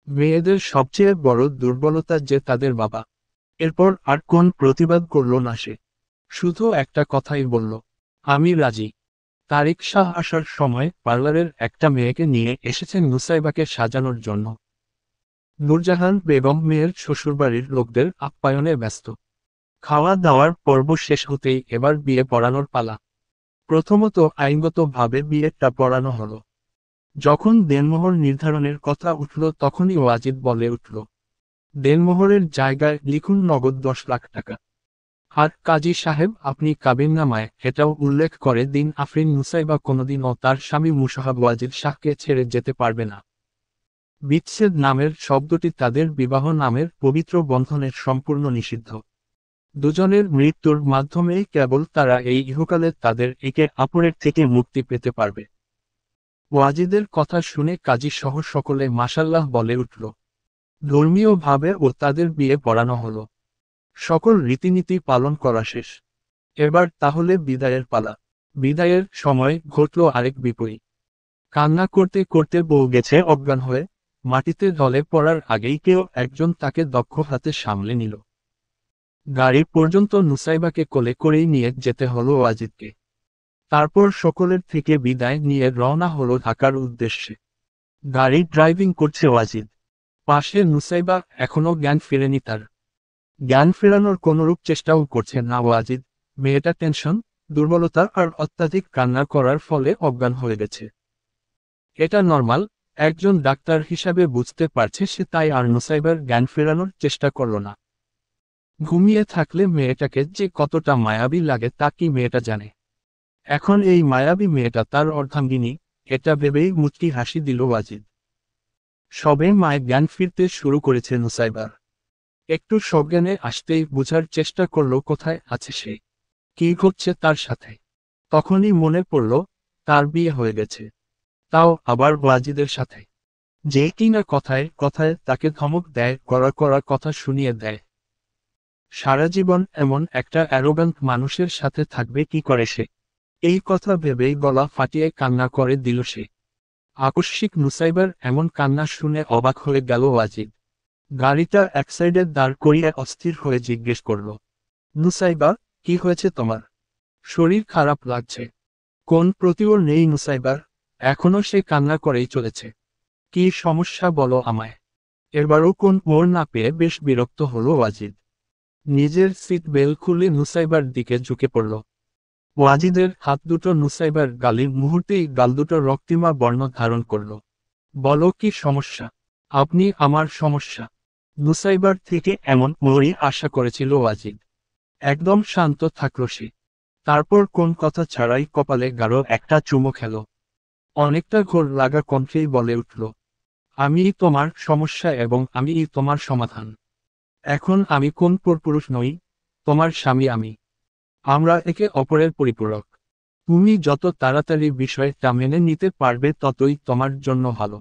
মেয়েদের সবচেয়ে বড় দুর্বলতা যে তাদের বাবা। এরপর আর কোন প্রতিবাদ করল না সে, শুধু একটা কথাই বলল, আমি রাজি। তারিক শাহ আসার সময় পার্লারের একটা মেয়েকে নিয়ে এসেছেন নুসাইবাকে সাজানোর জন্য। নূরজাহান বেগম মেয়ের শ্বশুরবাড়ির লোকদের আপ্যায়নে ব্যস্ত। খাওয়া দাওয়ার পর্ব শেষ হতেই এবার বিয়ে পড়ানোর পালা। প্রথমত আইনগতভাবে বিয়েটা পড়ানো হলো। যখন দেনমোহর নির্ধারণের কথা উঠল তখনই ওয়াজিদ বলে উঠল, দেনমোহরের জায়গায় লিখুন নগদ 10 লাখ টাকা। আর কাজী সাহেব আপনি কাবিননামায় এটাও উল্লেখ করে দিন আফরিন নুসাইবা কোনোদিনও তার স্বামী মুসাহাব ওয়াজিদ শাহকে ছেড়ে যেতে পারবে না। বিচ্ছেদ নামের শব্দটি তাদের বিবাহ নামের পবিত্র বন্ধনের সম্পূর্ণ নিষিদ্ধ। দুজনের মৃত্যুর মাধ্যমেই কেবল তারা এই ইহকালে তাদের একে অপরের থেকে মুক্তি পেতে পারবে। ওয়াজিদের কথা শুনে কাজী সহ সকলে মাশাল্লাহ বলে উঠল। ধর্মীয়ভাবে ও তাদের বিয়ে পড়ানো হলো। সকল রীতিনীতি পালন করা শেষ। এবার তাহলে বিদায়ের পালা। বিদায়ের সময় ঘটল আরেক বিপরীত। কান্না করতে করতে বউ গেছে অজ্ঞান হয়ে, মাটিতে ঢলে পড়ার আগেই কেউ একজন তাকে দক্ষ হাতে সামলে নিল। গাড়ি পর্যন্ত নুসাইবাকে কোলে করেই নিয়ে যেতে হলো ওয়াজিদকে। তারপর সকলের থেকে বিদায় নিয়ে রওনা হলো ঢাকার উদ্দেশ্যে। গাড়ি ড্রাইভিং করছে ওয়াজিদ। পাশে নুসাইবা, এখনো জ্ঞান ফেরেনি তার। জ্ঞান ফেরানোর কোনরূপ চেষ্টাও করছে না ওয়াজিদ। মেয়েটা টেনশন, দুর্বলতা আর অত্যাধিক কান্না করার ফলে অজ্ঞান হয়ে গেছে। এটা নরমাল, একজন ডাক্তার হিসাবে বুঝতে পারছে সে, তাই আর নুসাইবার জ্ঞান ফেরানোর চেষ্টা করল না। ঘুমিয়ে থাকলে মেয়েটাকে যে কতটা মায়াবী লাগে তা কি মেয়েটা জানে? এখন এই মায়াবী মেয়েটা তার অর্ধাঙ্গিনী, এটা ভেবেই মুচকি হাসি দিল ওয়াজিদ। সবে মায় জ্ঞান ফিরতে শুরু করেছে নুসাইবার। একটু সজ্ঞানে আসতেই বুঝার চেষ্টা করল কোথায় আছে সে, কি ঘটছে তার সাথে। তখনই মনে পড়ল তার বিয়ে হয়ে গেছে, তাও আবার ওয়াজিদের সাথে, যে কিনা কথায় কথায় তাকে ধমক দেয়, কড়া কড়া কথা শুনিয়ে দেয়। সারা জীবন এমন একটা অ্যারোগান্ট মানুষের সাথে থাকবে কি করে সে? এই কথা ভেবেই গলা ফাটিয়ে কান্না করে দিল সে। আকস্মিক নুসাইবার এমন কান্না শুনে অবাক হয়ে গেল ওয়াজিদ। গাড়িটা এক সাইডে দাঁড় করিয়ে অস্থির হয়ে জিজ্ঞেস করল, নুসাইবা, কি হয়েছে তোমার? শরীর খারাপ লাগছে? কোন প্রতিওর নেই নুসাইবার, এখনো সে কান্না করেই চলেছে। কি সমস্যা বলো আমায়? এবারও কোন ওর না পেয়ে বেশ বিরক্ত হলো ওয়াজিদ। নিজের সিট বেল্ট খুলে নুসাইবার দিকে ঝুঁকে পড়ল। ওয়াজিদের হাত দুটো নুসাইবার গালির মুহূর্তেই গাল দুটো রক্তিমা বর্ণ ধারণ করল। বলো কি সমস্যা? আপনি আমার সমস্যা। নুসাইবার থেকে এমন মোড়ই আশা করেছিল ওয়াজিদ। একদম শান্ত থাকল সে। তারপর কোন কথা ছাড়াই কপালে গাঢ় একটা চুমো খেল। অনেকটা ঘোর লাগা কণ্ঠেই বলে উঠল, আমিই তোমার সমস্যা এবং আমিই তোমার সমাধান। এখন আমি কোন পরপুরুষ নই, তোমার স্বামী আমি। আমরা একে অপরের পরিপূরক। তুমি যত তাড়াতাড়ি বিষয়টা মেনে নিতে পারবে ততই তোমার জন্য ভালো।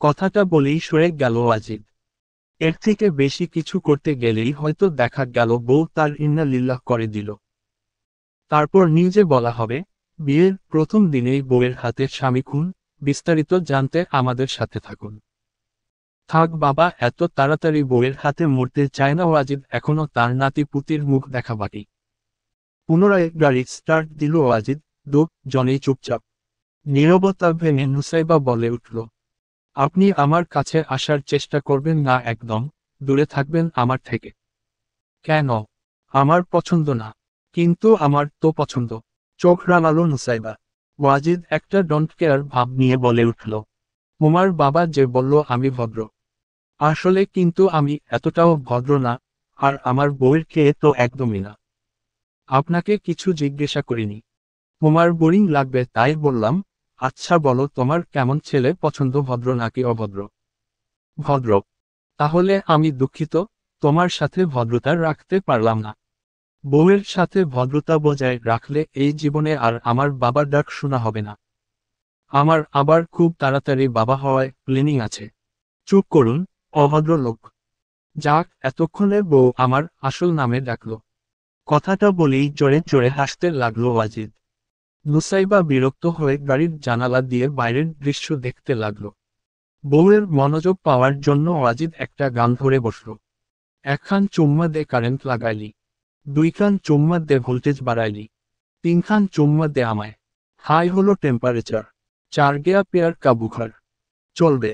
কথাটা বলেই সরে গেল ওয়াজিদ। এর থেকে বেশি কিছু করতে গেলেই হয়তো দেখা গেল বউ তার ইন্না লিল্লাহ করে দিল। তারপর নিউজে বলা হবে, বিয়ের প্রথম দিনেই বউয়ের হাতে স্বামী খুন। বিস্তারিত জানতে আমাদের সাথে থাকুন। থাক বাবা, এত তাড়াতাড়ি বউয়ের হাতে মরতে চায় না ওয়াজিদ, এখনো তার নাতি পুতির মুখ দেখা বাকি। পুনরায় গাড়ি স্টার্ট দিল ওয়াজিদ। জনেই চুপচাপ। নীরবতা ভেঙে নুসাইবা বলে উঠল, আপনি আমার কাছে আসার চেষ্টা করবেন না, একদম দূরে থাকবেন আমার থেকে। কেন? আমার পছন্দ না? কিন্তু আমার তো পছন্দ। চোখ রাঙালো নুসাইবা। ওয়াজিদ একটা ডোন্ট কেয়ার ভাব নিয়ে বলে উঠল, তোমার বাবা যে বলল আমি ভদ্র, আসলে কিন্তু আমি এতটাও ভদ্র না, আর আমার বউয়ের খেয়ে তো একদমই না। আপনাকে কিছু জিজ্ঞাসা করিনি। তোমার বোরিং লাগবে তাই বললাম। আচ্ছা বলো, তোমার কেমন ছেলে পছন্দ, ভদ্র নাকি অভদ্র? ভদ্র। তাহলে আমি দুঃখিত, তোমার সাথে ভদ্রতা রাখতে পারলাম না। বউয়ের সাথে ভদ্রতা বজায় রাখলে এই জীবনে আর আমার বাবার ডাক শোনা হবে না। আমার আবার খুব তাড়াতাড়ি বাবা হওয়ায় প্ল্যানিং আছে। চুপ করুন, অভদ্র লোক। যাক, এতক্ষণে বউ আমার আসল নামে ডাকলো। কথাটা বলেই জোরে জোরে হাসতে লাগলো ওয়াজিদ। নুসাইবা বিরক্ত হয়ে গাড়ির জানালা দিয়ে বাইরের দৃশ্য দেখতে লাগলো। বউয়ের মনোযোগ পাওয়ার জন্য ওয়াজিদ একটা গান ধরে বসল। একখান চুম্মা দে কারেন্ট লাগাইলি, দুইখান চুম্মা দে ভোল্টেজ বাড়াইলি, তিনখান চুম্মা দে আমায়, হাই হলো টেম্পারেচার, চার গেয়া পেয়ার কা বুখার, চলবে।